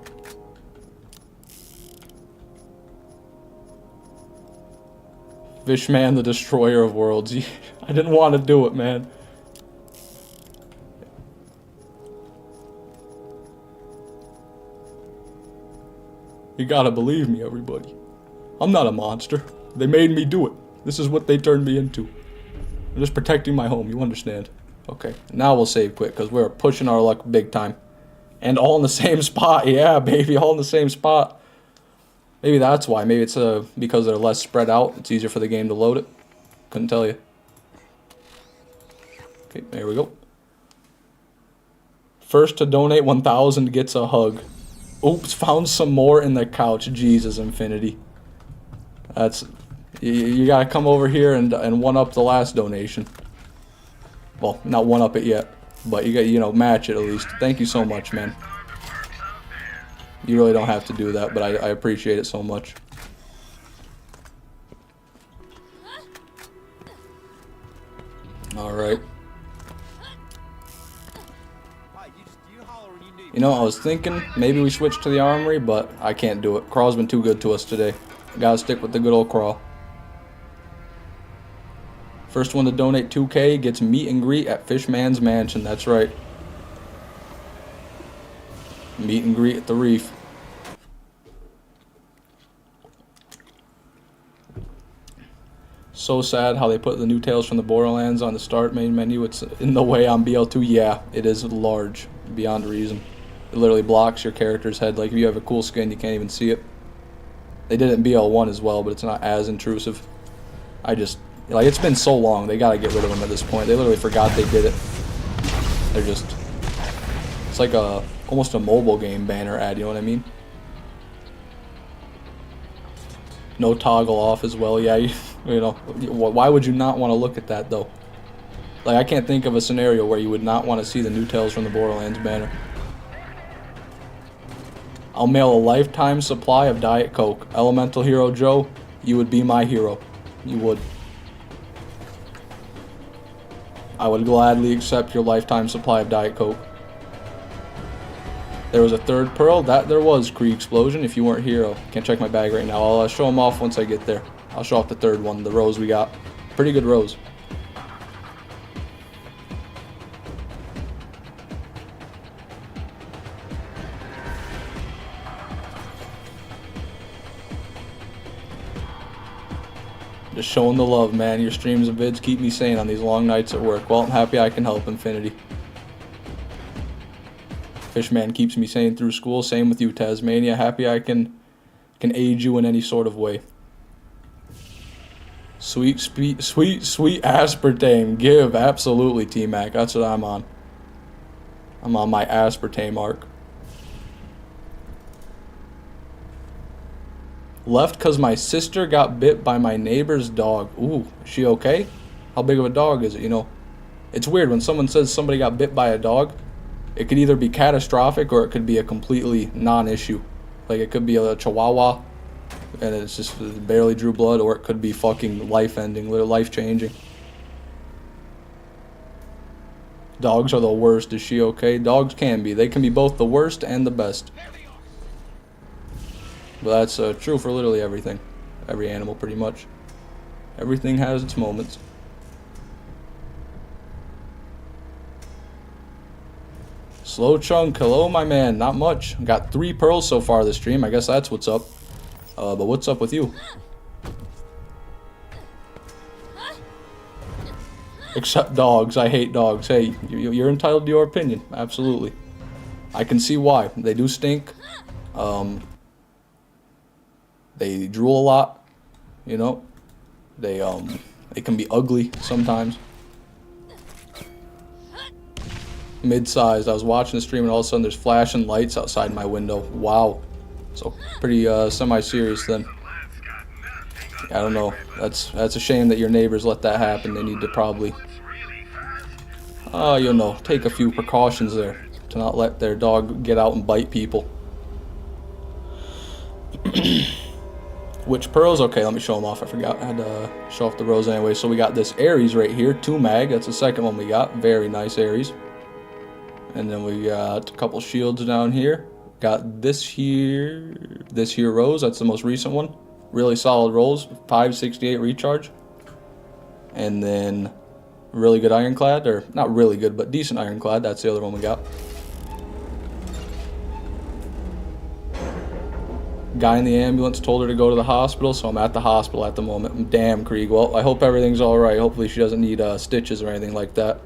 Fishman, the destroyer of worlds. I didn't want to do it, man. You gotta believe me, everybody. I'm not a monster. They made me do it. This is what they turned me into. I'm just protecting my home, you understand? Okay, now we'll save quick, because we're pushing our luck big time. And all in the same spot, yeah, baby, all in the same spot. Maybe that's why. Maybe it's because they're less spread out. It's easier for the game to load it. Couldn't tell you. Okay, there we go. First to donate 1,000 gets a hug. Oops, found some more in the couch. Jesus, Infinity. That's... You gotta come over here and one-up the last donation. Well, not one-up it yet. But you got, match it at least. Thank you so much, man. You really don't have to do that, but I appreciate it so much. Alright. I was thinking maybe we switch to the armory, but I can't do it. Craw's been too good to us today. Gotta stick with the good old Craw. First one to donate 2K gets meet and greet at Fishman's Mansion. That's right. Meet and greet at the Reef. So sad how they put the new Tales from the Borderlands on the start main menu. It's in the way on BL2. Yeah, it is large beyond reason. It literally blocks your character's head. Like if you have a cool skin, you can't even see it. They did it in BL1 as well, but it's not as intrusive. It's been so long, they gotta get rid of them at this point. They literally forgot they did it. They're just... It's like almost a mobile game banner ad, you know what I mean? No toggle off as well, yeah. You know, why would you not want to look at that though? Like, I can't think of a scenario where you would not want to see the new Tales from the Borderlands banner. I'll mail a lifetime supply of Diet Coke. Elemental Hero Joe, you would be my hero. You would. I would gladly accept your lifetime supply of Diet Coke. There was a third pearl. That there was, Kree Explosion, if you weren't here. Can't check my bag right now. I'll show them off once I get there. I'll show off the third one, the rose we got. Pretty good rose. Just showing the love, man. Your streams and vids keep me sane on these long nights at work. Well, I'm happy I can help, Infinity. Fishman keeps me sane through school. Same with you, Tasmania. Happy I can aid you in any sort of way. Sweet aspartame. Give, absolutely, T-Mac. That's what I'm on. I'm on my aspartame arc. Left because my sister got bit by my neighbor's dog. Ooh, is she okay? How big of a dog is it, you know? It's weird when someone says somebody got bit by a dog. It could either be catastrophic or it could be a completely non-issue. Like, it could be a chihuahua and it's just it barely drew blood, or it could be fucking life-ending, life-changing. Dogs are the worst. Is she okay? Dogs can be. They can be both the worst and the best. But that's true for literally everything. Every animal, pretty much. Everything has its moments. Slow Chunk, hello my man. Not much. Got 3 pearls so far this stream. I guess that's what's up. But what's up with you? Except dogs. I hate dogs. Hey, you're entitled to your opinion. Absolutely. I can see why. They do stink. They drool a lot, you know. They can be ugly sometimes. Mid-sized. I was watching the stream and all of a sudden there's flashing lights outside my window. Wow. So pretty semi-serious then. I don't know. That's a shame that your neighbors let that happen. They need to probably, you know, take a few precautions there to not let their dog get out and bite people. Which pearls? Okay, let me show them off. I forgot. I had to show off the rose anyway. So we got this Ares right here, 2 mag. That's the second one we got. Very nice Ares. And then we got a couple shields down here. Got this here rose. That's the most recent one. Really solid rolls. 568 recharge. And then really good ironclad, or not really good, but decent ironclad. That's the other one we got. Guy in the ambulance told her to go to the hospital, so I'm at the hospital at the moment. Damn, Krieg. Well, I hope everything's alright. Hopefully she doesn't need stitches or anything like that.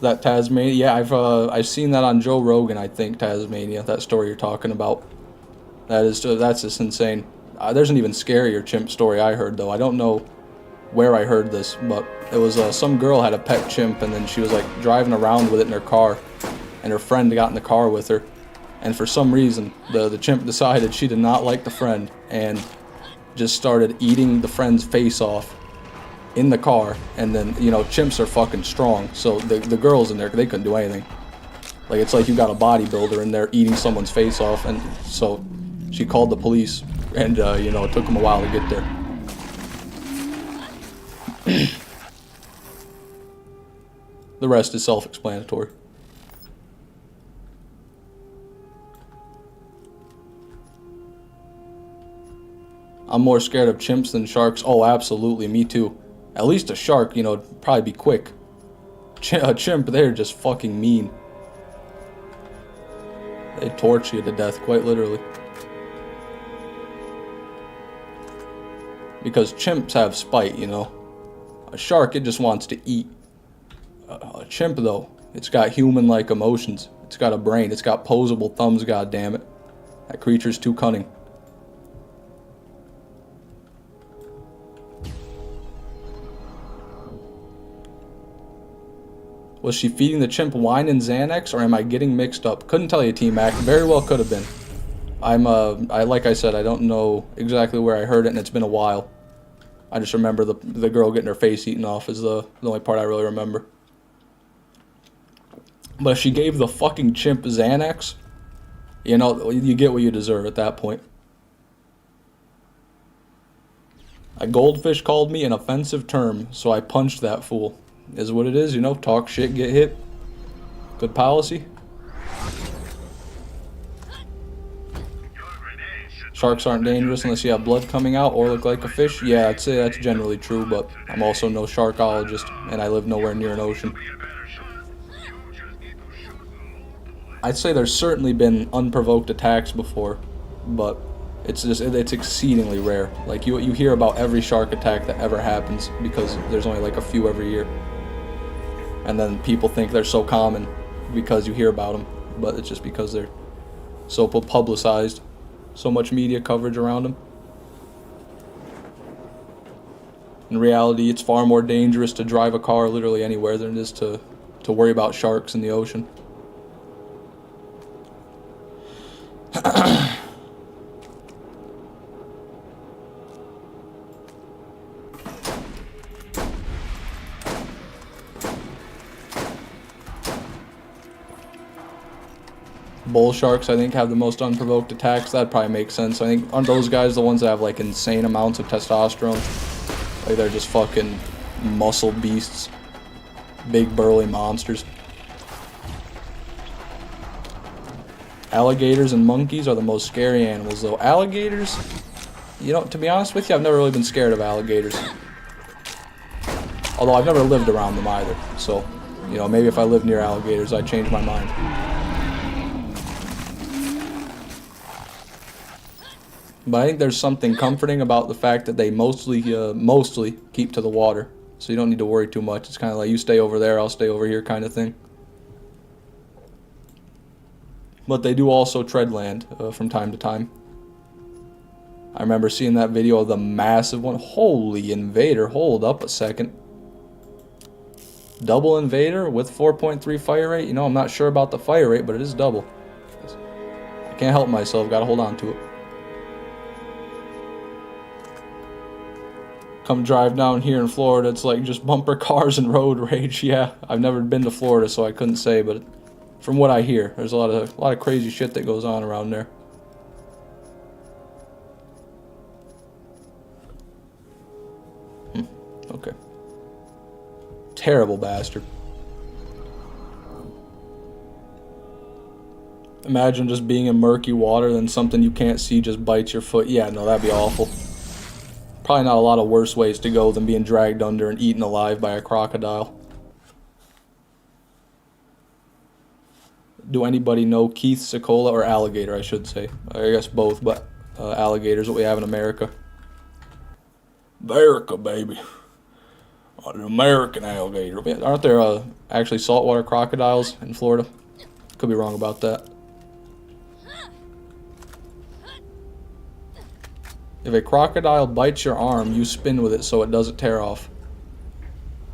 That Tasmania, yeah, I've seen that on Joe Rogan, I think, Tasmania, that story you're talking about. That's just insane. There's an even scarier chimp story I heard, though. I don't know where I heard this, but it was some girl had a pet chimp, and then she was like driving around with it in her car, and her friend got in the car with her, and for some reason the chimp decided she did not like the friend and just started eating the friend's face off in the car. And then, you know, chimps are fucking strong, so the girls in there, they couldn't do anything. Like, it's like you got a bodybuilder in there eating someone's face off, and so she called the police, and you know, it took them a while to get there. The rest is self-explanatory. I'm more scared of chimps than sharks. Oh, absolutely, me too. At least a shark, you know, would probably be quick. A chimp, they're just fucking mean. They torch you to death, quite literally. Because chimps have spite, you know. A shark, it just wants to eat. A chimp, though, it's got human-like emotions. It's got a brain. It's got posable thumbs, goddammit. That creature's too cunning. Was she feeding the chimp wine and Xanax, or am I getting mixed up? Couldn't tell you, T-Mac. Very well could have been. Like I said, I don't know exactly where I heard it, and it's been a while. I just remember the girl getting her face eaten off is the only part I really remember. But if she gave the fucking chimp Xanax, you know, you get what you deserve at that point. A goldfish called me an offensive term, so I punched that fool. Is what it is, you know, talk shit, get hit. Good policy. Sharks aren't dangerous unless you have blood coming out or look like a fish. Yeah, I'd say that's generally true, but I'm also no sharkologist, and I live nowhere near an ocean. I'd say there's certainly been unprovoked attacks before, but it's exceedingly rare. Like, you hear about every shark attack that ever happens because there's only like a few every year. And then people think they're so common because you hear about them, but it's just because they're so publicized. So much media coverage around them. In reality, it's far more dangerous to drive a car literally anywhere than it is to worry about sharks in the ocean. Bull sharks, I think, have the most unprovoked attacks. That'd probably make sense. I think, aren't those guys the ones that have like insane amounts of testosterone? Like, they're just fucking muscle beasts. Big burly monsters. Alligators and monkeys are the most scary animals, though. Alligators, you know, to be honest with you, I've never really been scared of alligators. Although I've never lived around them either. So, you know, maybe if I lived near alligators, I'd change my mind. But I think there's something comforting about the fact that they mostly keep to the water. So you don't need to worry too much. It's kind of like, you stay over there, I'll stay over here kind of thing. But they do also tread land from time to time. I remember seeing that video of the massive one. Holy invader, hold up a second. Double invader with 4.3 fire rate? You know, I'm not sure about the fire rate, but it is double. I can't help myself, gotta hold on to it. Come drive down here in Florida, it's like just bumper cars and road rage. Yeah, I've never been to Florida, so I couldn't say, but from what I hear, there's a lot of crazy shit that goes on around there. Okay. Terrible bastard. Imagine just being in murky water, then something you can't see just bites your foot. Yeah, no, that'd be awful. Probably not a lot of worse ways to go than being dragged under and eaten alive by a crocodile. Do anybody know Keith Secola, or alligator, I should say? I guess both, but alligator's what we have in America. America, baby. An American alligator. Aren't there actually saltwater crocodiles in Florida? Could be wrong about that. If a crocodile bites your arm, you spin with it so it doesn't tear off.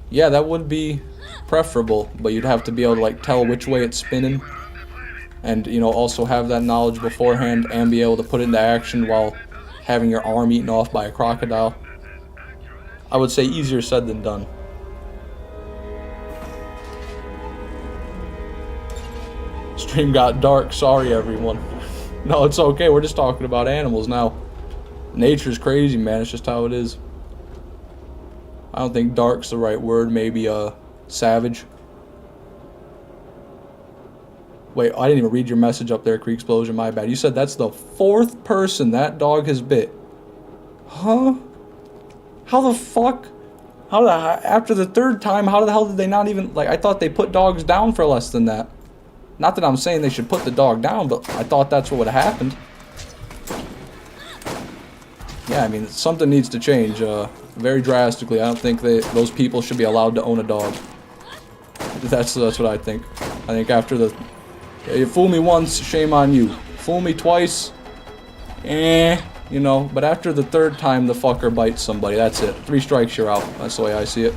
Yeah, that would be preferable, but you'd have to be able to like tell which way it's spinning. And, you know, also have that knowledge beforehand and be able to put it into action while having your arm eaten off by a crocodile. I would say easier said than done. Stream got dark, sorry everyone. No, it's okay, we're just talking about animals now. Nature's crazy, man, it's just how it is. I don't think dark's the right word, maybe savage. Wait, I didn't even read your message up there, Creek Explosion, my bad. You said that's the 4th person that dog has bit. Huh? How the fuck? After the 3rd time, how the hell did they not even, like, I thought they put dogs down for less than that. Not that I'm saying they should put the dog down, but I thought that's what would have happened. Yeah, I mean, something needs to change very drastically. I don't think those people should be allowed to own a dog. That's what I think. I think after the... You fool me once, shame on you. Fool me twice, you know. But after the 3rd time the fucker bites somebody, that's it. 3 strikes, you're out. That's the way I see it.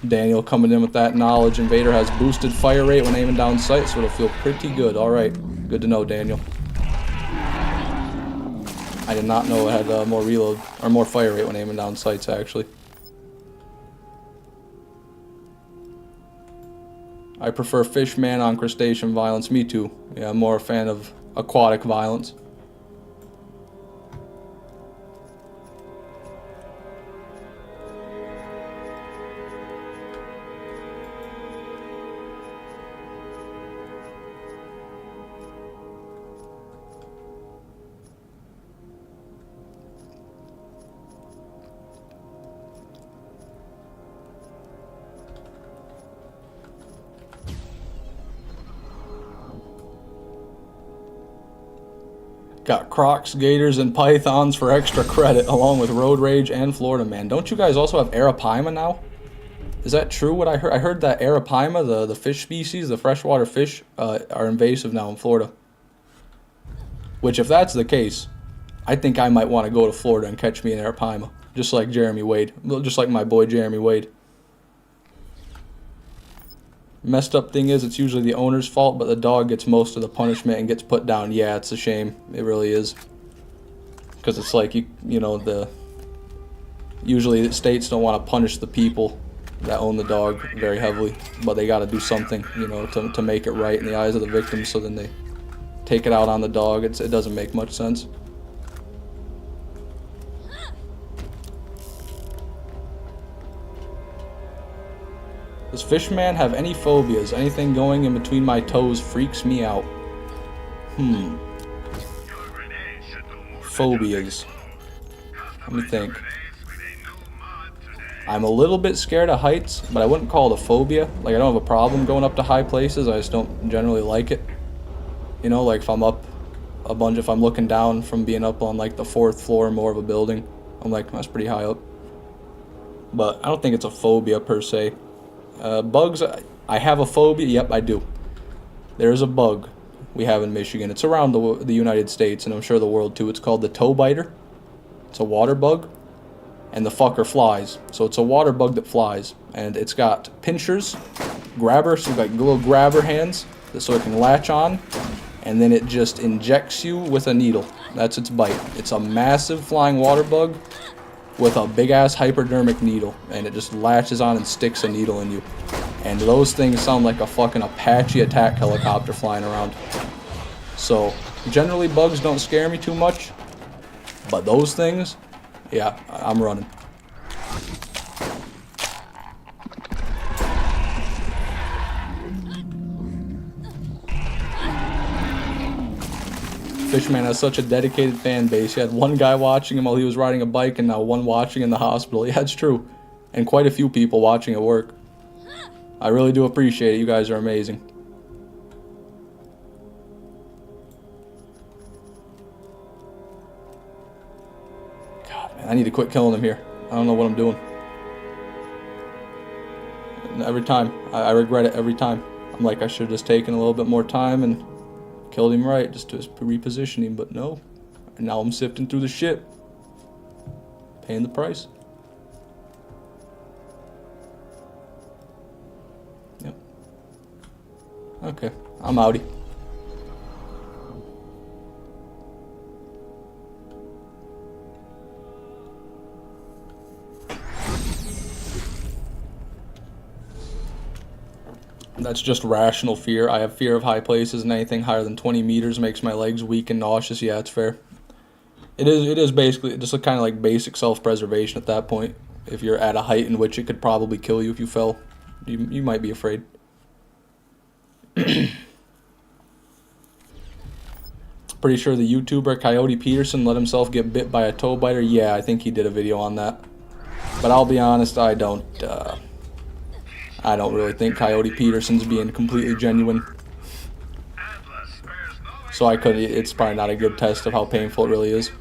Daniel coming in with that knowledge. Invader has boosted fire rate when aiming down sight, so it'll feel pretty good. Alright, good to know, Daniel. I did not know it had more reload, or more fire rate when aiming down sights, actually. I prefer Fishman on crustacean violence. Me too. Yeah, I'm more a fan of aquatic violence. Got Crocs, Gators, and Pythons for extra credit, along with Road Rage and Florida Man. Don't you guys also have Arapaima now? Is that true what I heard? I heard that Arapaima, the fish species, the freshwater fish, are invasive now in Florida. Which, if that's the case, I think I might want to go to Florida and catch me an Arapaima. Just like Jeremy Wade. Just like my boy Jeremy Wade. Messed up thing is, it's usually the owner's fault, but the dog gets most of the punishment and gets put down. Yeah, it's a shame. It really is. Because it's like, you know, usually the states don't want to punish the people that own the dog very heavily, but they got to do something, you know, to make it right in the eyes of the victims, so then they take it out on the dog. It doesn't make much sense. Does Fishman have any phobias? Anything going in between my toes freaks me out. Phobias. Let me think. I'm a little bit scared of heights, but I wouldn't call it a phobia. Like, I don't have a problem going up to high places. I just don't generally like it. You know, like if I'm up a bunch, if I'm looking down from being up on like the 4th floor or more of a building, I'm like, that's pretty high up. But I don't think it's a phobia per se. Bugs, I have a phobia. Yep, I do. There's a bug we have in Michigan. It's around the United States, and I'm sure the world too. It's called the toe biter. It's a water bug, and the fucker flies. So it's a water bug that flies, and it's got pinchers, grabbers, like little grabber hands, so it can latch on, and then it just injects you with a needle. That's its bite. It's a massive flying water bug with a big-ass hypodermic needle, and it just latches on and sticks a needle in you. And those things sound like a fucking Apache attack helicopter flying around. So, generally bugs don't scare me too much, but those things, yeah, I'm running. Fishman has such a dedicated fan base. He had one guy watching him while he was riding a bike, and now one watching in the hospital. Yeah, it's true. And quite a few people watching at work. I really do appreciate it. You guys are amazing. God, man, I need to quit killing him here. I don't know what I'm doing. And every time. I regret it every time. I'm like, I should have just taken a little bit more time and killed him right, just to reposition him, but no. And now I'm sifting through the shit. Paying the price. Yep. Okay, I'm outie. That's just rational fear. I have fear of high places, and anything higher than 20 meters makes my legs weak and nauseous. Yeah, it's fair. It is basically just kind of like basic self-preservation at that point. If you're at a height in which it could probably kill you if you fell, you might be afraid. Pretty sure the YouTuber Coyote Peterson let himself get bit by a toe biter. Yeah, I think he did a video on that. But I'll be honest, I don't really think Coyote Peterson's being completely genuine. So it's probably not a good test of how painful it really is.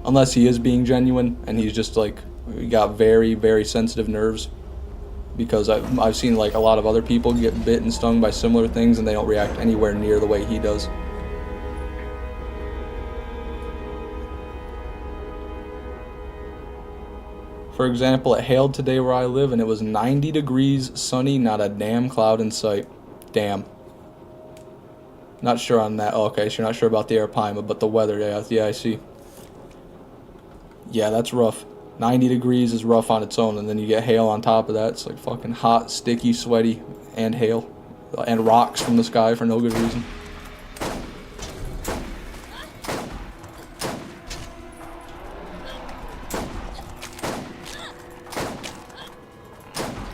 Unless he is being genuine and he's just like, he got very, very sensitive nerves. Because I've seen like a lot of other people get bit and stung by similar things, and they don't react anywhere near the way he does. For example, it hailed today where I live and it was 90 degrees, sunny, not a damn cloud in sight. Damn. Not sure on that. Oh, okay, so you're not sure about the air climate, but the weather, yeah, I see. Yeah, that's rough. 90 degrees is rough on its own, and then you get hail on top of that. It's like fucking hot, sticky, sweaty, and hail. And rocks from the sky for no good reason.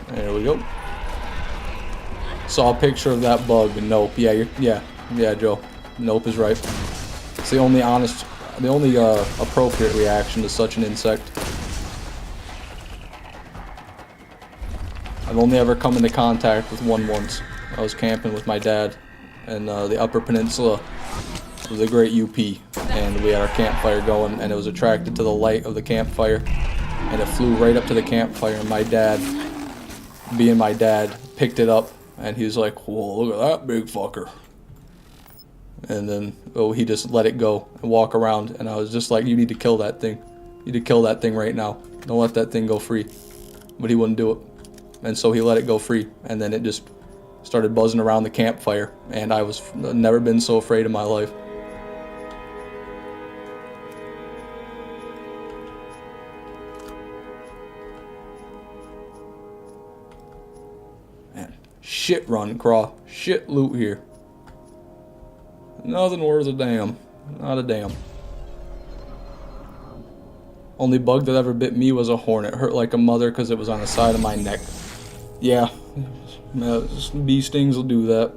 There we go. Saw a picture of that bug, and nope. Yeah, yeah, Joe. Nope is right. It's the only appropriate reaction to such an insect. I've only ever come into contact with one once. I was camping with my dad in the Upper Peninsula. It was a great UP, and we had our campfire going, and it was attracted to the light of the campfire, and it flew right up to the campfire, and my dad, being my dad, picked it up, and he was like, "Whoa, look at that big fucker." And then, he just let it go and walk around, and I was just like, "You need to kill that thing. You need to kill that thing right now. Don't let that thing go free." But he wouldn't do it. And so he let it go free, and then it just started buzzing around the campfire, and I was never been so afraid in my life. Man, shit run, Craw. Shit loot here. Nothing worth a damn. Not a damn. Only bug that ever bit me was a hornet. Hurt like a mother because it was on the side of my neck. Yeah, bee stings will do that.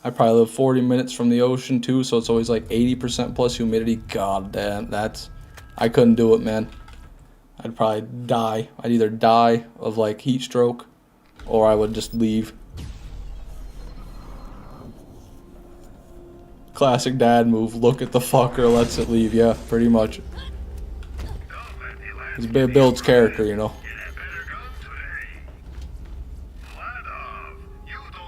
I probably live 40 minutes from the ocean too, so it's always like 80% plus humidity. God damn, I couldn't do it, man. I'd probably die. I'd either die of like heat stroke, or I would just leave. Classic dad move. Look at the fucker, lets it leave. Yeah, pretty much. It builds character, you know.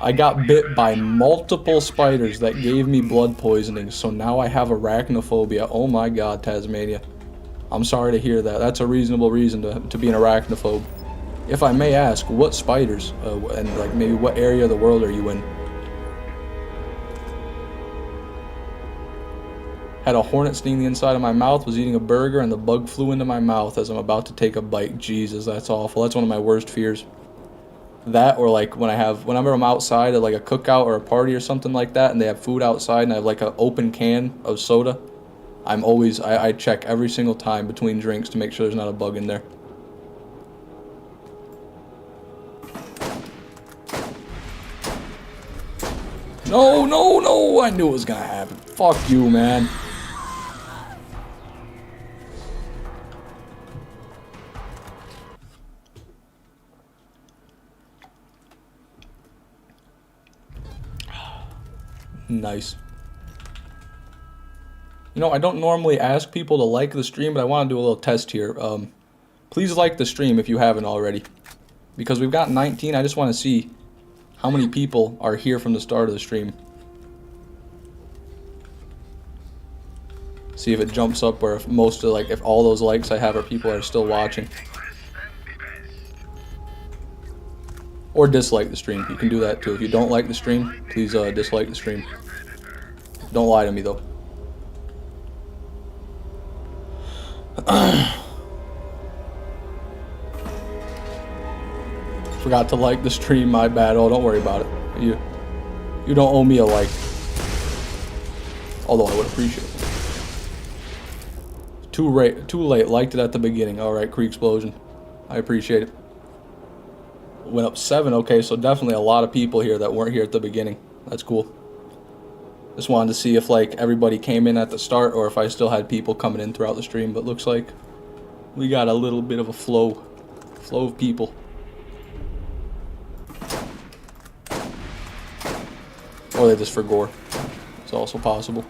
I got bit by multiple spiders that gave me blood poisoning, so now I have arachnophobia. Oh my god, Tasmania. I'm sorry to hear that. That's a reasonable reason to be an arachnophobe. If I may ask, what spiders, and like maybe what area of the world are you in? Had a hornet sting the inside of my mouth, was eating a burger, and the bug flew into my mouth as I'm about to take a bite. Jesus, that's awful. That's one of my worst fears. That, or like whenever I'm outside at like a cookout or a party or something like that, and they have food outside and I have like an open can of soda, I check every single time between drinks to make sure there's not a bug in there. No, no, no, I knew it was gonna happen. Fuck you, man. Nice. You know, I don't normally ask people to like the stream, but I want to do a little test here. Please like the stream if you haven't already. Because we've got 19, I just want to see how many people are here from the start of the stream. See if it jumps up, or if if all those likes I have are people that are still watching. Or dislike the stream. You can do that too. If you don't like the stream, please dislike the stream. Don't lie to me though. Forgot to like the stream, my bad. Oh, don't worry about it. You don't owe me a like. Although I would appreciate it. Too late. Liked it at the beginning. Alright, Creek Explosion. I appreciate it. Went up 7. Okay, so definitely a lot of people here that weren't here at the beginning. That's cool. Just wanted to see if like everybody came in at the start, or if I still had people coming in throughout the stream. But looks like we got a little bit of a flow of people. Or they just for gore. It's also possible.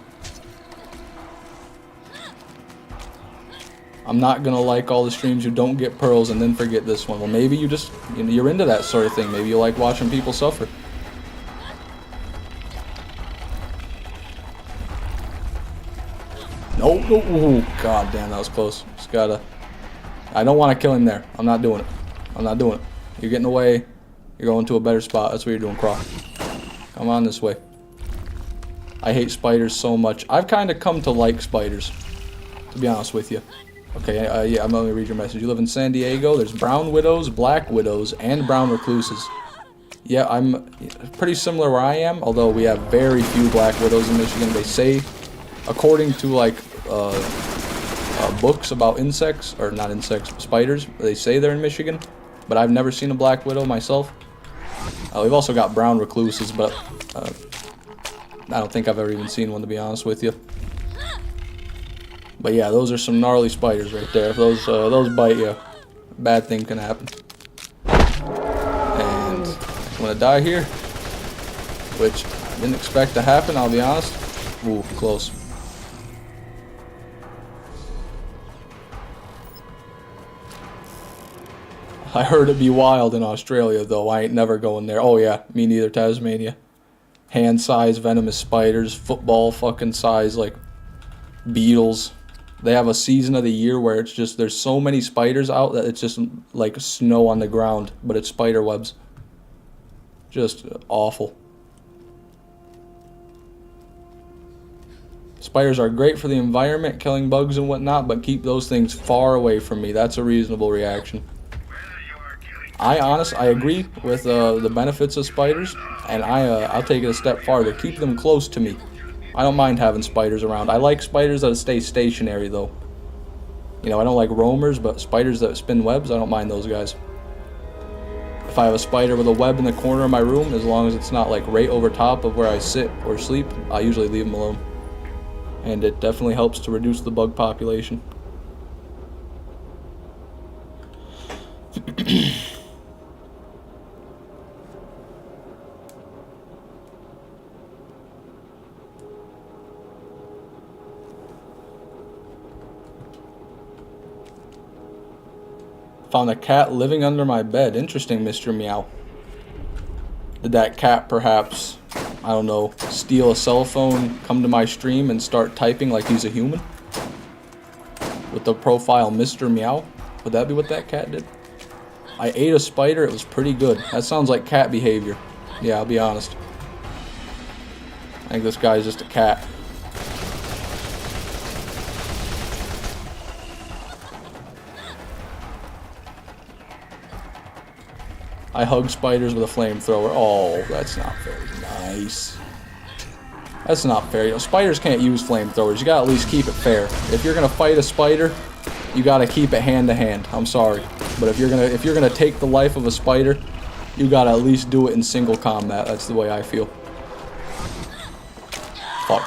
I'm not gonna like all the streams you don't get pearls and then forget this one. Well, maybe you're into that sort of thing. Maybe you like watching people suffer. No, no, ooh, god damn, that was close. Just gotta... I don't want to kill him there. I'm not doing it. I'm not doing it. You're getting away. You're going to a better spot. That's what you're doing, Craw. Come on this way. I hate spiders so much. I've kind of come to like spiders, to be honest with you. Okay, yeah, I'm going to read your message. You live in San Diego. There's brown widows, black widows, and brown recluses. Yeah, I'm pretty similar where I am, although we have very few black widows in Michigan. They say, according to, like, books about insects, or not insects, spiders, they say they're in Michigan, but I've never seen a black widow myself. We've also got brown recluses, but I don't think I've ever even seen one, to be honest with you. But yeah, those are some gnarly spiders right there. If those bite you, a bad thing can happen. And I'm gonna die here, which I didn't expect to happen, I'll be honest. Ooh, close. I heard it be wild in Australia, though. I ain't never going there. Oh yeah, me neither, Tasmania. Hand-sized venomous spiders, football fucking size, like, beetles. They have a season of the year where it's just, there's so many spiders out that it's just like snow on the ground, but it's spider webs. Just awful. Spiders are great for the environment, killing bugs and whatnot, but keep those things far away from me. That's a reasonable reaction. I agree with the benefits of spiders, and I'll take it a step farther. Keep them close to me. I don't mind having spiders around. I like spiders that stay stationary, though. You know, I don't like roamers, but spiders that spin webs, I don't mind those guys. If I have a spider with a web in the corner of my room, as long as it's not like right over top of where I sit or sleep, I usually leave them alone. And it definitely helps to reduce the bug population. Found a cat living under my bed. Interesting, Mr. Meow. Did that cat perhaps, I don't know, steal a cell phone, come to my stream, and start typing like he's a human? With the profile Mr. Meow? Would that be what that cat did? I ate a spider. It was pretty good. That sounds like cat behavior. Yeah, I'll be honest. I think this guy's just a cat. I hug spiders with a flamethrower. Oh, that's not very nice. That's not fair. You know, spiders can't use flamethrowers. You gotta at least keep it fair. If you're gonna fight a spider, you gotta keep it hand to hand. I'm sorry, but if you're gonna take the life of a spider, you gotta at least do it in single combat. That's the way I feel. Fuck.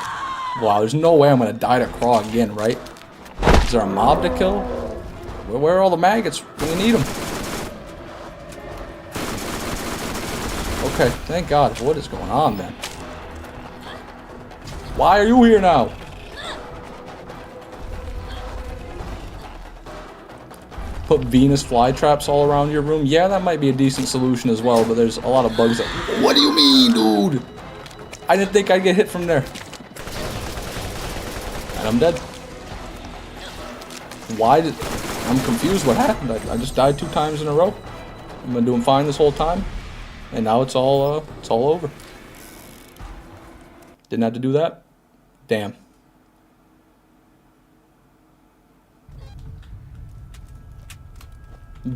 Wow, there's no way I'm gonna die to Craw again, right? Is there a mob to kill? Where are all the maggots when you need them? Okay, thank God. What is going on then? Why are you here now? Put Venus flytraps all around your room? Yeah, that might be a decent solution as well, but there's a lot of bugs that... What do you mean, dude? I didn't think I'd get hit from there. And I'm dead. Why did... I'm confused what happened. I just died 2 times in a row. I've been doing fine this whole time. And now it's all over. Didn't have to do that? Damn.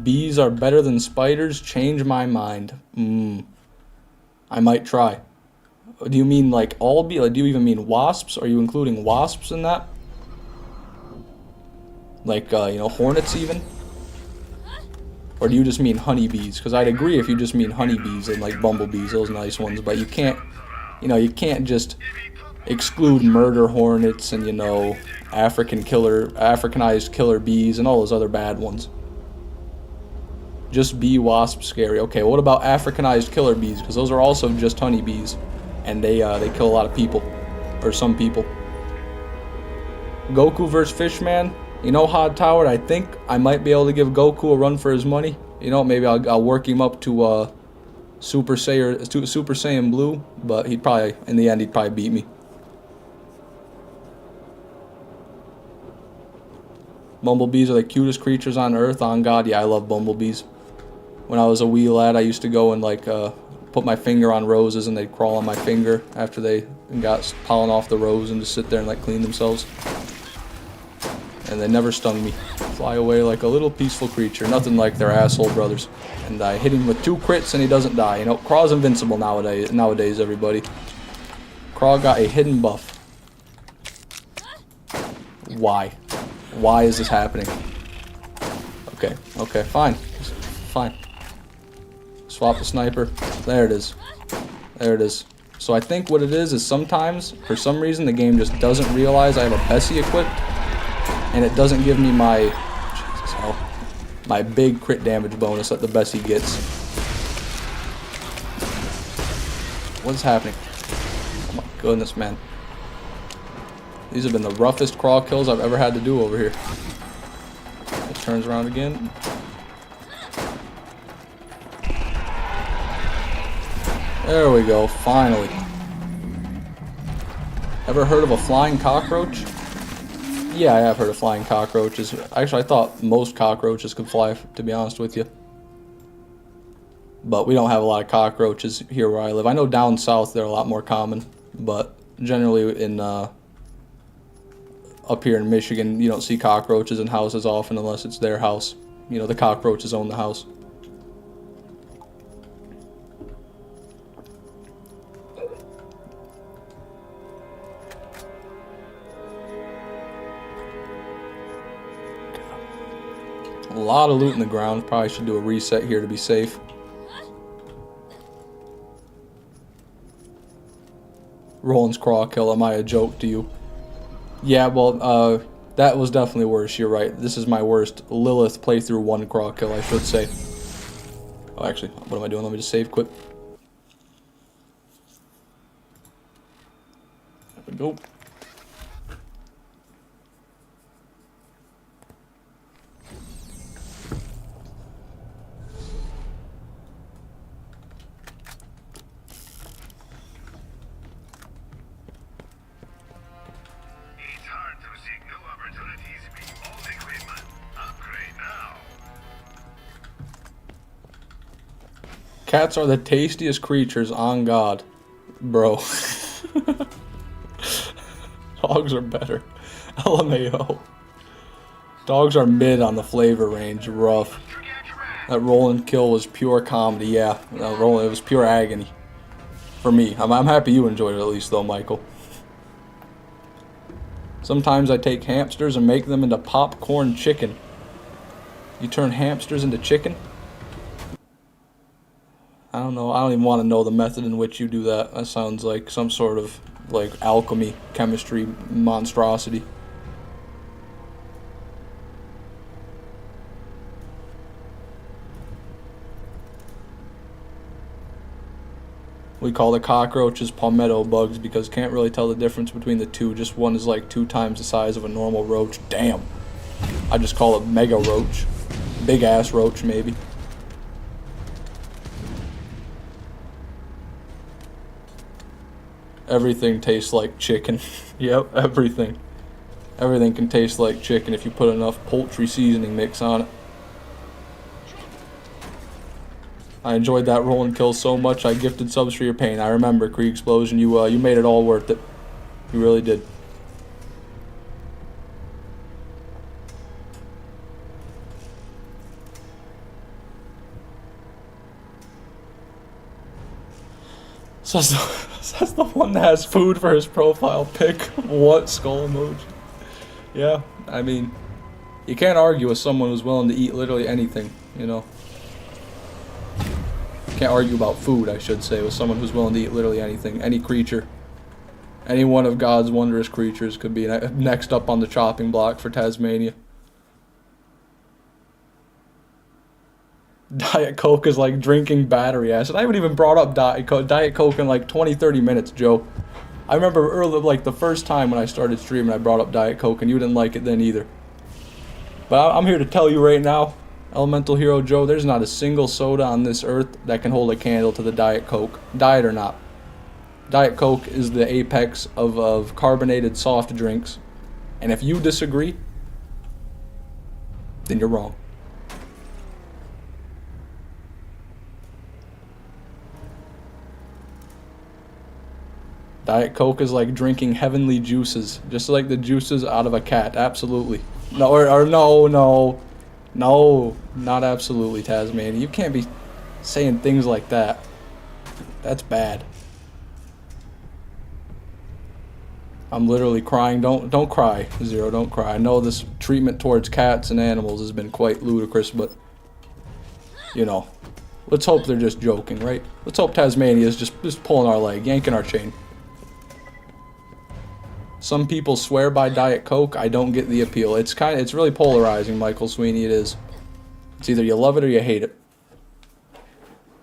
Bees are better than spiders? Change my mind. I might try. Do you mean like all bees? Like, do you even mean wasps? Are you including wasps in that? Like, you know, hornets even? Or do you just mean honeybees? Because I'd agree if you just mean honeybees and like bumblebees, those nice ones. But you can't, you know, you can't just exclude murder hornets and, you know, Africanized killer bees and all those other bad ones. Just bee wasp scary. Okay, what about Africanized killer bees? Because those are also just honeybees, and they kill a lot of people, or some people. Goku versus Fishman. You know, Hot Tower, I think I might be able to give Goku a run for his money. You know, maybe I'll work him up to Super Saiyan Blue, but in the end, he'd probably beat me. Bumblebees are the cutest creatures on earth. On God, yeah, I love bumblebees. When I was a wee lad, I used to go and like put my finger on roses, and they'd crawl on my finger after they got pollen off the rose, and just sit there and like clean themselves. And they never stung me. Fly away like a little peaceful creature, nothing like their asshole brothers. And I hit him with 2 crits and he doesn't die. You know, Craw's invincible nowadays, everybody. Craw got a hidden buff. Why? Why is this happening? Okay, okay, fine. Fine. Swap the sniper. There it is. There it is. So I think what it is sometimes, for some reason, the game just doesn't realize I have a Bessie equipped. And it doesn't give me my, Jesus hell, my big crit damage bonus that the Bessie gets. What's happening? Oh my goodness, man. These have been the roughest crawl kills I've ever had to do over here. It turns around again. There we go, finally. Ever heard of a flying cockroach? Yeah, I have heard of flying cockroaches. Actually, I thought most cockroaches could fly, to be honest with you. But we don't have a lot of cockroaches here where I live. I know down south they're a lot more common, but generally in up here in Michigan, you don't see cockroaches in houses often unless it's their house. You know, the cockroaches own the house. A lot of loot in the ground. Probably should do a reset here to be safe. Roland's crawl kill. Am I a joke to you? Yeah, well, that was definitely worse. You're right. This is my worst Lilith playthrough 1 crawl kill, I should say. Oh, actually, what am I doing? Let me just save quick. There we go. Cats are the tastiest creatures, on God. Bro. Dogs are better. LMAO. Dogs are mid on the flavor range. Rough. That Roland kill was pure comedy. Yeah, Roland, it was pure agony. For me. I'm happy you enjoyed it at least, though, Michael. Sometimes I take hamsters and make them into popcorn chicken. You turn hamsters into chicken? I don't know. I don't even want to know the method in which you do that. That sounds like some sort of, like, alchemy, chemistry monstrosity. We call the cockroaches palmetto bugs because can't really tell the difference between the two. Just one is like 2 times the size of a normal roach. Damn. I just call it mega roach. Big ass roach, maybe. Everything tastes like chicken. Yep, everything. Everything can taste like chicken if you put enough poultry seasoning mix on it. I enjoyed that roll and kill so much I gifted subs for your pain. I remember, Krieg Explosion. You made it all worth it. You really did. That's the one that has food for his profile pic. What skull emoji? Yeah, I mean, you can't argue with someone who's willing to eat literally anything, you know. Can't argue about food, I should say, with someone who's willing to eat literally anything. Any creature. Any one of God's wondrous creatures could be next up on the chopping block for Tasmania. Diet Coke is like drinking battery acid. I haven't even brought up Diet Coke in like 20-30 minutes, Joe. I remember early, like the first time when I started streaming, I brought up Diet Coke and you didn't like it then either. But I'm here to tell you right now, Elemental Hero Joe, there's not a single soda on this earth that can hold a candle to the Diet Coke. Diet or not. Diet Coke is the apex of carbonated soft drinks. And if you disagree, then you're wrong. Diet Coke is like drinking heavenly juices, just like the juices out of a cat. Absolutely. No, or no, not absolutely, Tasmania. You can't be saying things like that. That's bad. I'm literally crying. Don't cry, Zero. Don't cry. I know this treatment towards cats and animals has been quite ludicrous, but you know, let's hope they're just joking, right? Let's hope Tasmania is just pulling our leg, yanking our chain. Some people swear by Diet Coke. I don't get the appeal. It's really polarizing, Michael Sweeney. It is. It's either you love it or you hate it.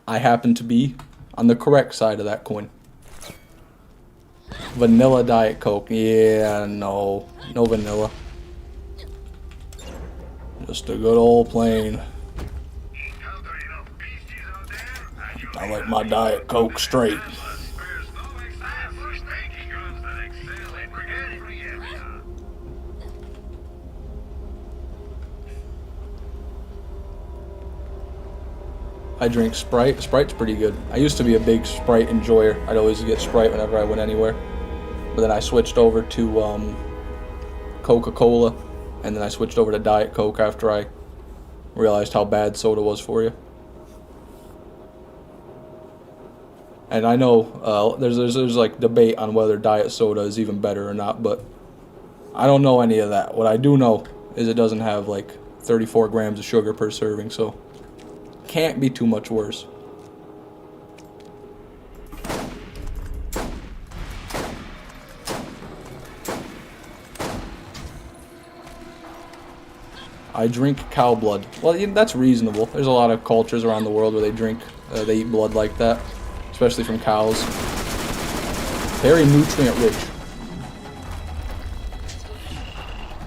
I happen to be on the correct side of that coin. Vanilla Diet Coke. Yeah, no vanilla. Just a good old plain. I like my Diet Coke straight. I drink Sprite. Sprite's pretty good. I used to be a big Sprite enjoyer. I'd always get Sprite whenever I went anywhere. But then I switched over to Coca-Cola, and then I switched over to Diet Coke after I realized how bad soda was for you. And I know there's like debate on whether diet soda is even better or not, but I don't know any of that. What I do know is it doesn't have like 34 grams of sugar per serving, so can't be too much worse. I drink cow blood. Well, yeah, that's reasonable. There's a lot of cultures around the world where they eat blood like that, especially from cows. Very nutrient rich.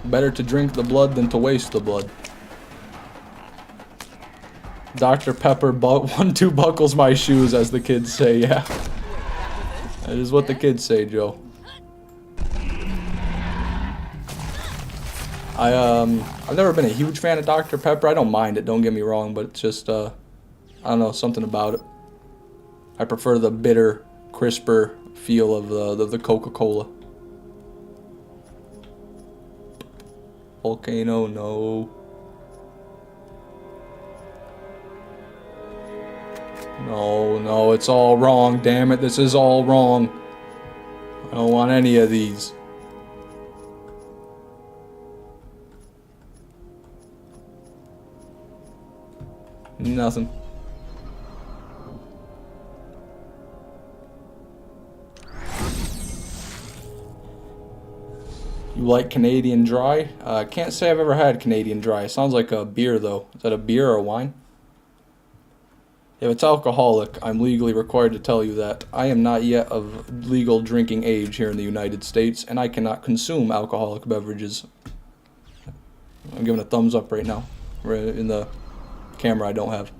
Better to drink the blood than to waste the blood. Dr. Pepper 1-2 buckles my shoes, as the kids say. Yeah, that is what the kids say, Joe. I've never been a huge fan of Dr. Pepper. I don't mind it, don't get me wrong, but it's just I don't know, something about it. I prefer the bitter, crisper feel of the Coca-Cola. Volcano, no. No, it's all wrong. Damn it, this is all wrong. I don't want any of these. Nothing. You like Canadian Dry? Can't say I've ever had Canadian Dry. It sounds like a beer, though. Is that a beer or a wine? If it's alcoholic, I'm legally required to tell you that. I am not yet of legal drinking age here in the United States, and I cannot consume alcoholic beverages. I'm giving a thumbs up right now. In the camera I don't have.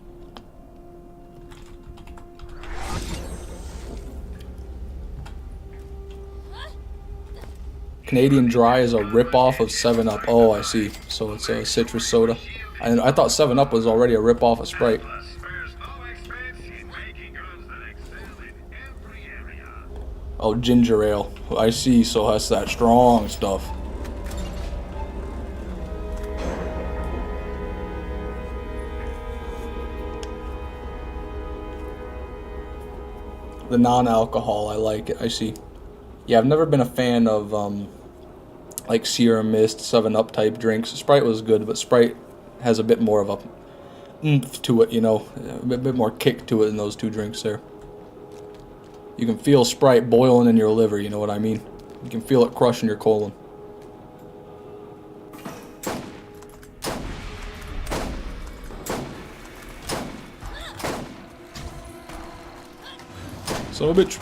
Canadian Dry is a rip-off of 7-Up. Oh, I see. So it's a citrus soda. I thought 7-Up was already a rip-off of Sprite. Oh, ginger ale. I see, so that's that strong stuff. The non-alcohol, I like it. I see. Yeah, I've never been a fan of like Sierra Mist, 7-Up type drinks. Sprite was good, but Sprite has a bit more of a oomph to it, you know, a bit more kick to it in those two drinks there. You can feel Sprite boiling in your liver, you know what I mean? You can feel it crushing your colon. Son of a bitch.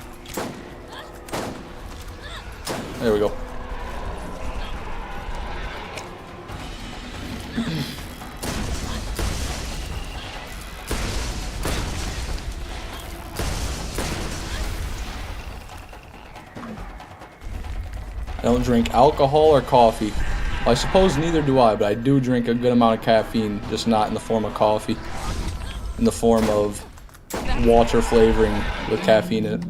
There we go. I don't drink alcohol or coffee. I suppose neither do I, but I do drink a good amount of caffeine, just not in the form of coffee. In the form of water flavoring with caffeine in it.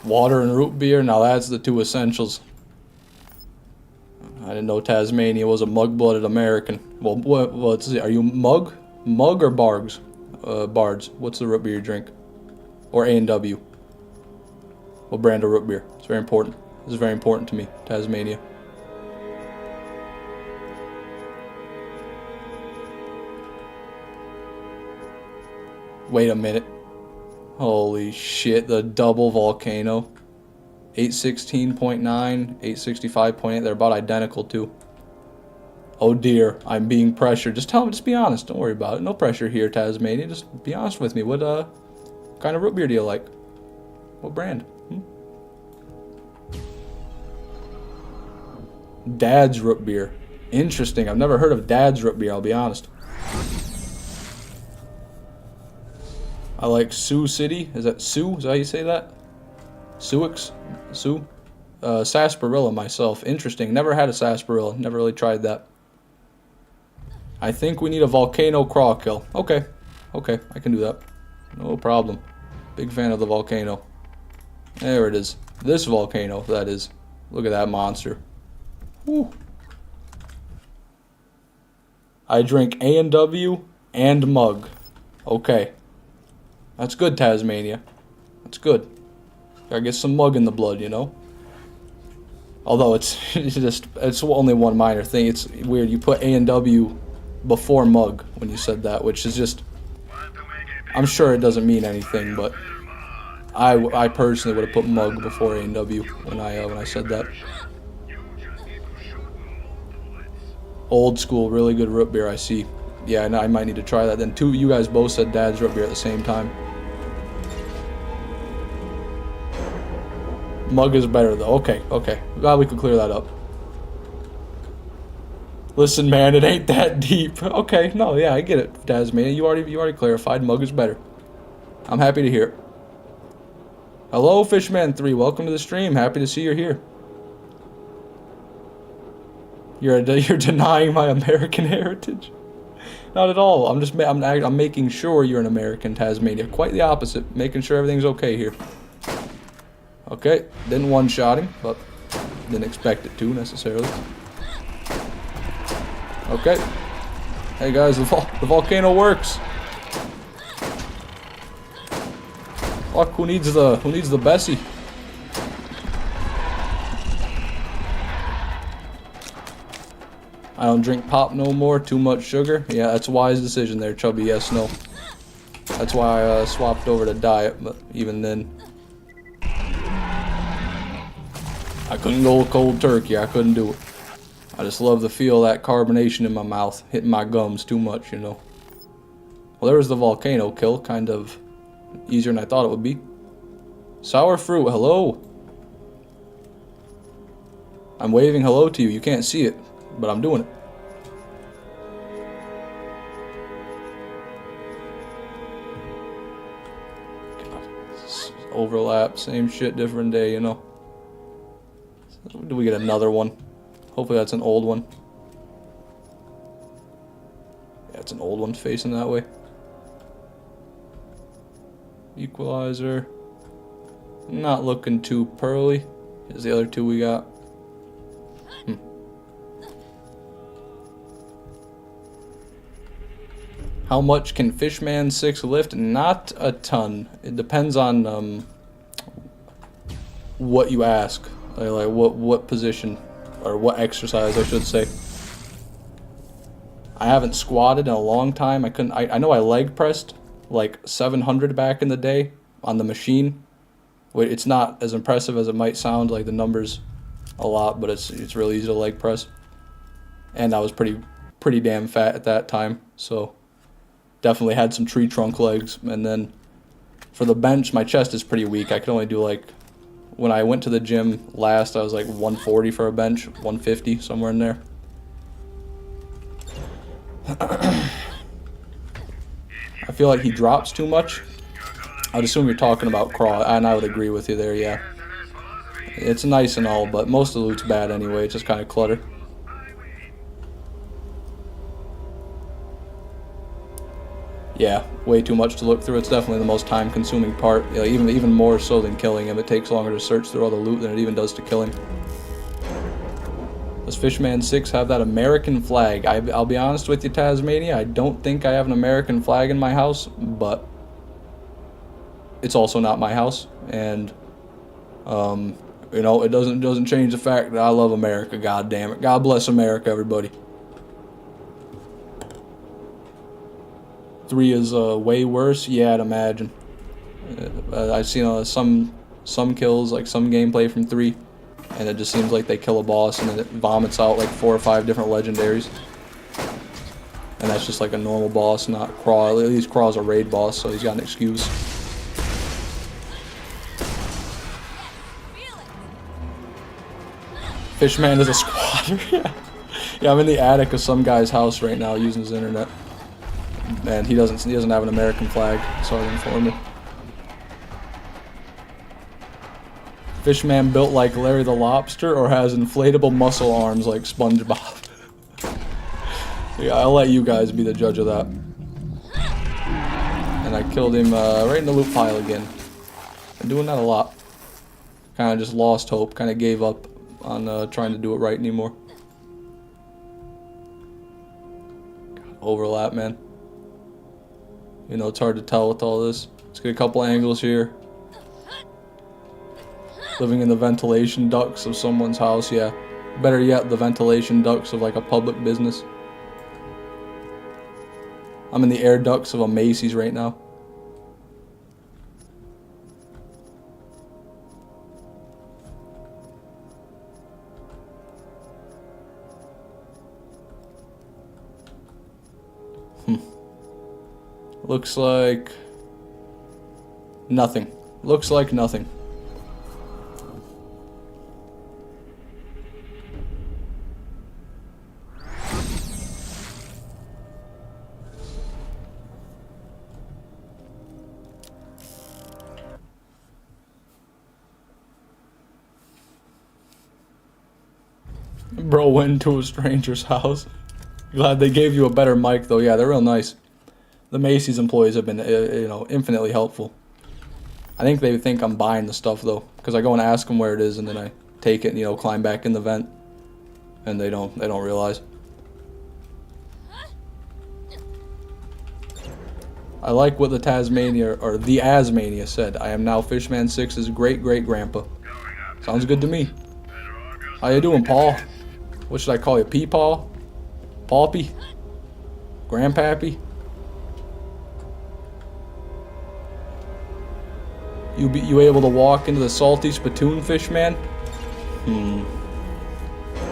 Water and root beer, now that's the two essentials. I didn't know Tasmania was a mug-blooded American. Well, what's it? Are you mug or bargs? Bards. What's the root beer you drink? Or A&W? What brand of root beer? It's very important. This is very important to me, Tasmania. Wait a minute. Holy shit, the double volcano. 816.9, 865.8, they're about identical too. Oh dear, I'm being pressured. Just tell me, just be honest, don't worry about it. No pressure here, Tasmania, just be honest with me. What kind of root beer do you like? What brand? Dad's root beer. Interesting, I've never heard of Dad's root beer, I'll be honest. I like Sioux City. Is that Sioux? Is that how you say that? Sioux? Sioux? Sarsaparilla myself. Interesting. Never had a sarsaparilla. Never really tried that. I think we need a volcano craw kill. Okay. Okay, I can do that. No problem. Big fan of the volcano. There it is. This volcano, that is. Look at that monster. Woo. I drink A&W and mug. Okay. That's good, Tasmania. That's good. Gotta get some mug in the blood, you know? Although it's only one minor thing. It's weird. You put A&W before mug when you said that, which is just... I'm sure it doesn't mean anything, but I personally would have put mug before A&W when I said that. Old school, really good root beer, I see. Yeah, I might need to try that then. You guys both said Dad's root beer at the same time. Mug is better though. Okay, okay. Glad we could clear that up. Listen, man, it ain't that deep. Okay, no, yeah, I get it, Tasmania. You already clarified. Mug is better. I'm happy to hear it. Hello, Fishman3. Welcome to the stream. Happy to see you're here. You're denying my American heritage. Not at all. I'm making sure you're an American, Tasmania. Quite the opposite. Making sure everything's okay here. Okay, didn't one-shot him, but didn't expect it to necessarily. Okay. Hey guys, the volcano works. Fuck, who needs the Bessie? I don't drink pop no more, too much sugar. Yeah, that's a wise decision there, Chubby, yes, no. That's why I swapped over to diet, but even then. I couldn't go cold turkey, I couldn't do it. I just love to feel that carbonation in my mouth, hitting my gums too much, you know. Well, there was the volcano kill, kind of easier than I thought it would be. Sour fruit, hello. I'm waving hello to you, you can't see it. But I'm doing it. God, overlap, same shit, different day, you know. Do we get another one? Hopefully that's an old one. Yeah, it's an old one facing that way. Equalizer. Not looking too pearly. Here's the other two we got. How much can Fishman 6 lift? Not a ton. It depends on what you ask. Like what position or what exercise I should say. I haven't squatted in a long time. I know I leg pressed like 700 back in the day on the machine. It's not as impressive as it might sound, like the numbers a lot, but it's really easy to leg press. And I was pretty damn fat at that time, so definitely had some tree trunk legs. And then for the bench, my chest is pretty weak. I could only do like, when I went to the gym last, I was like 140 for a bench, 150, somewhere in there. I feel like he drops too much. I'd assume you're talking about Craw, and I would agree with you there, yeah. Yes, and his philosophy. It's nice and all, but most of the loot's bad anyway. It's just kind of clutter. I wait. Yeah, way too much to look through. It's definitely the most time-consuming part. You know, even more so than killing him. It takes longer to search through all the loot than it even does to kill him. Does Fishman 6 have that American flag? I'll be honest with you, Tasmania. I don't think I have an American flag in my house, but it's also not my house, and you know, it doesn't change the fact that I love America. God damn it! God bless America, everybody. 3 is way worse. Yeah, I'd imagine. I've seen some kills, like some gameplay from 3, and it just seems like they kill a boss and then it vomits out like 4 or 5 different legendaries. And that's just like a normal boss, not Craw. At least Craw's a raid boss, so he's got an excuse. Fishman is a squatter. Yeah, I'm in the attic of some guy's house right now using his internet, and he doesn't have an American flag. Sorry to inform you. Fishman built like Larry the Lobster or has inflatable muscle arms like SpongeBob? Yeah, I'll let you guys be the judge of that. And I killed him right in the loot pile again. I'm doing that a lot. Kind of just lost hope. Kind of gave up on trying to do it right anymore. God, overlap, man. You know, it's hard to tell with all this. Let's get a couple angles here. Living in the ventilation ducts of someone's house, yeah. Better yet, the ventilation ducts of like a public business. I'm in the air ducts of a Macy's right now. Looks like nothing. Looks like nothing. Bro went into a stranger's house. Glad they gave you a better mic though. Yeah, they're real nice. The Macy's employees have been, you know, infinitely helpful. I think they think I'm buying the stuff though, because I go and ask them where it is, and then I take it and, you know, climb back in the vent, and they don't realize. I like what the Tasmania or the Asmania said. I am now Fishman 6's great-great-grandpa. Sounds good to me. How you doing, Paul? What should I call you? Peepaw? Paupy? Grandpappy? You able to walk into the salty spittoon, Fishman?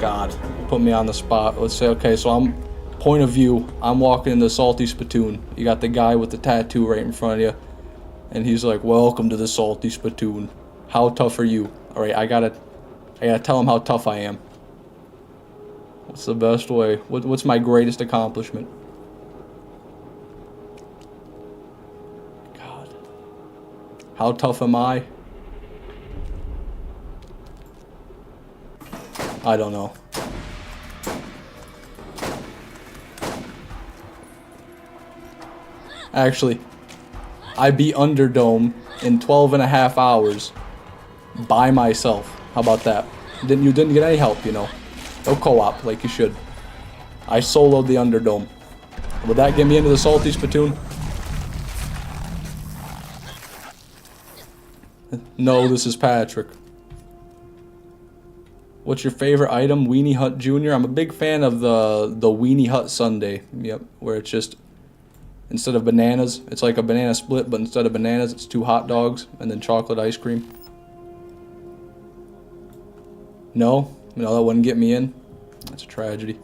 God, put me on the spot. Let's say, okay, so I'm point of view. I'm walking into the salty spittoon. You got the guy with the tattoo right in front of you, and he's like, "Welcome to the salty spittoon. How tough are you?" All right, I gotta tell him how tough I am. What's the best way? What's my greatest accomplishment? God. How tough am I? I don't know. Actually, I beat Underdome in 12 and a half hours by myself. How about that? You didn't get any help, you know. No co-op like you should. I soloed the Underdome. Would that get me into the salty spittoon? No, this is Patrick. What's your favorite item? Weenie Hut Jr. I'm a big fan of the Weenie Hut Sundae. Yep, where it's just instead of bananas, it's like a banana split, but instead of bananas, it's 2 hot dogs and then chocolate ice cream. No, that wouldn't get me in. That's a tragedy.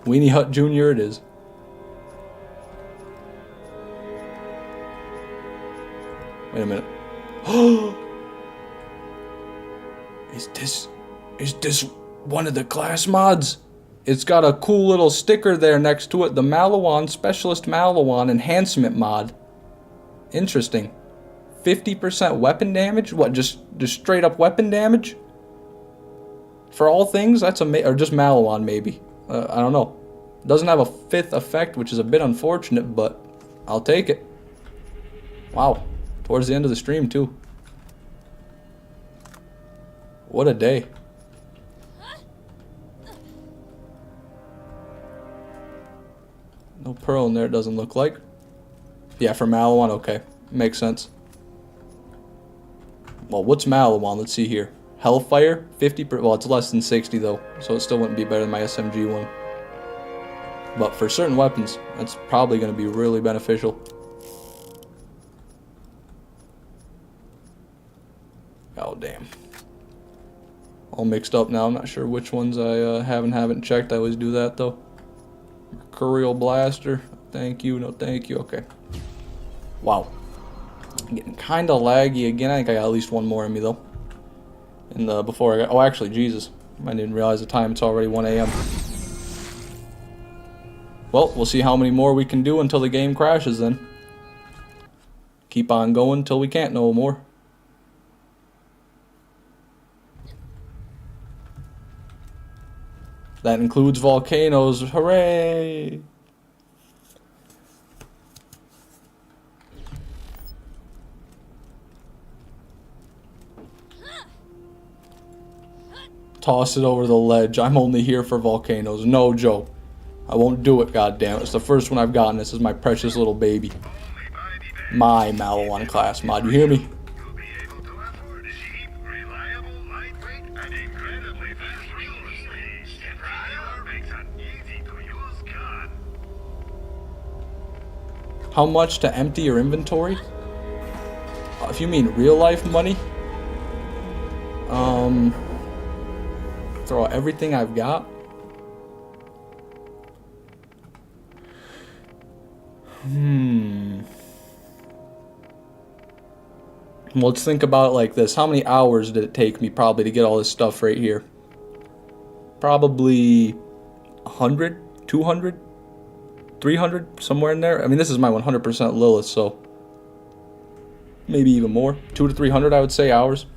Weenie Hut Jr. it is. Wait a minute. Is this one of the class mods? It's got a cool little sticker there next to it. The Malawan Specialist Malawan Enhancement mod. Interesting. 50% weapon damage? What, just straight up weapon damage? For all things? That's or just Malawan maybe. I don't know. Doesn't have a 5th effect, which is a bit unfortunate, but I'll take it. Wow. Towards the end of the stream, too. What a day. No pearl in there, it doesn't look like. Yeah, for Malawan, okay. Makes sense. Well, what's Malawan? Let's see here. Hellfire, 50%. Well, it's less than 60 though, so it still wouldn't be better than my SMG one. But for certain weapons, that's probably going to be really beneficial. Oh, damn. All mixed up now. I'm not sure which ones I haven't checked. I always do that though. Mercurial Blaster. Thank you. No, thank you. Okay. Wow. Getting kind of laggy again. I think I got at least one more in me though. And before I got, oh, actually, Jesus, I didn't realize the time. It's already 1 a.m. Well, we'll see how many more we can do until the game crashes then. Keep on going until we can't no more. That includes volcanoes. Hooray! Toss it over the ledge. I'm only here for volcanoes. No joke. I won't do it, goddammit. It's the first one I've gotten. This is my precious little baby. My Malawan class mod. You hear me? You'll be able to afford cheap, reliable, lightweight, and incredibly fast real estate. Regular makes an easy-to-use gun. How much to empty your inventory? If you mean real life money, throw out everything I've got. Well, let's think about it like this. How many hours did it take me probably to get all this stuff right here? Probably 100, 200, 300, somewhere in there. I mean, this is my 100% Lilith, so maybe even more. 200 to 300, I would say, hours.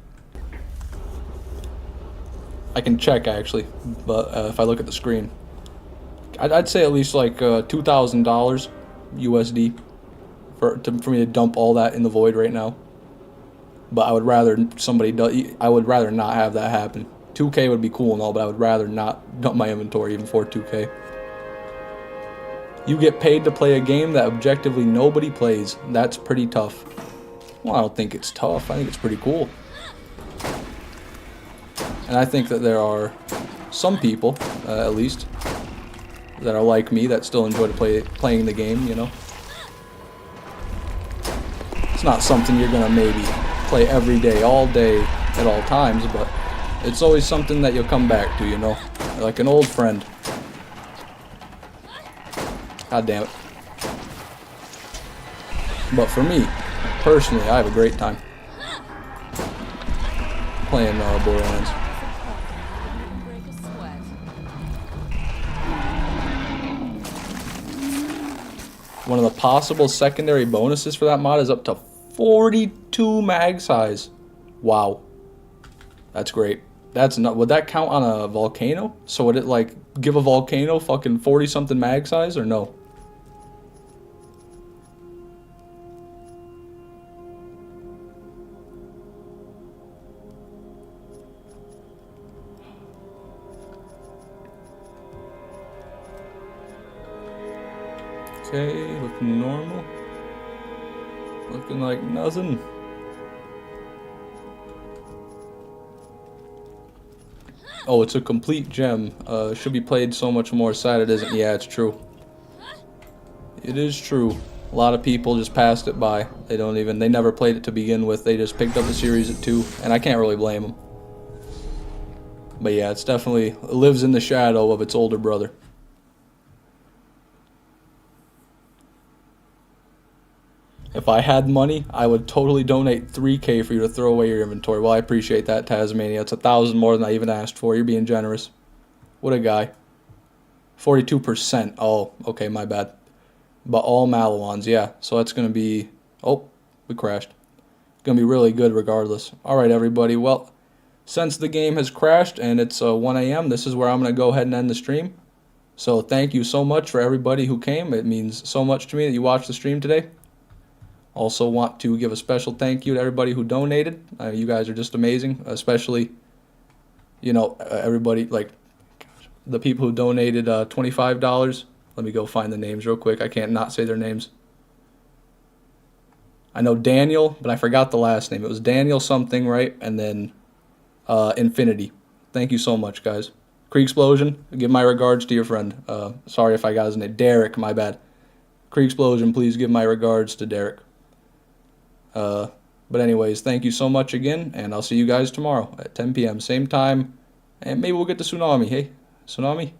I can check, actually, but if I look at the screen. I'd say at least like $2,000 USD for me to dump all that in the void right now. But I would rather I would rather not have that happen. 2K would be cool and all, but I would rather not dump my inventory even for 2K. You get paid to play a game that objectively nobody plays. That's pretty tough. Well, I don't think it's tough. I think it's pretty cool. And I think that there are some people, at least, that are like me that still enjoy playing the game, you know. It's not something you're gonna maybe play every day, all day, at all times, but it's always something that you'll come back to, you know, like an old friend. God damn it. But for me, personally, I have a great time playing Borderlands. One of the possible secondary bonuses for that mod is up to 42 mag size. Wow. That's great. That's not. Would that count on a volcano? So would it like give a volcano fucking 40 something mag size or no? Okay, looking normal. Looking like nothing. Oh, it's a complete gem. Should be played so much more. Sad it isn't. Yeah, it's true. It is true. A lot of people just passed it by. They never played it to begin with. They just picked up the series at 2, and I can't really blame them. But yeah, it lives in the shadow of its older brother. If I had money, I would totally donate 3K for you to throw away your inventory. Well, I appreciate that, Tasmania. It's 1,000 more than I even asked for. You're being generous. What a guy. 42%. Oh, okay, my bad. But all Malawans, yeah. So that's going to be... Oh, we crashed. going to be really good regardless. Alright, everybody. Well, since the game has crashed and it's 1 a.m., this is where I'm going to go ahead and end the stream. So thank you so much for everybody who came. It means so much to me that you watched the stream today. Also want to give a special thank you to everybody who donated. You guys are just amazing, especially, you know, everybody, like, the people who donated $25. Let me go find the names real quick. I can't not say their names. I know Daniel, but I forgot the last name. It was Daniel something, right? And then Infinity. Thank you so much, guys. Creek Explosion, give my regards to your friend. Sorry if I got his name. Derek, my bad. Creek Explosion, please give my regards to Derek. But anyways, thank you so much again, and I'll see you guys tomorrow at 10 p.m. Same time, and maybe we'll get to Tsunami. Hey, Tsunami?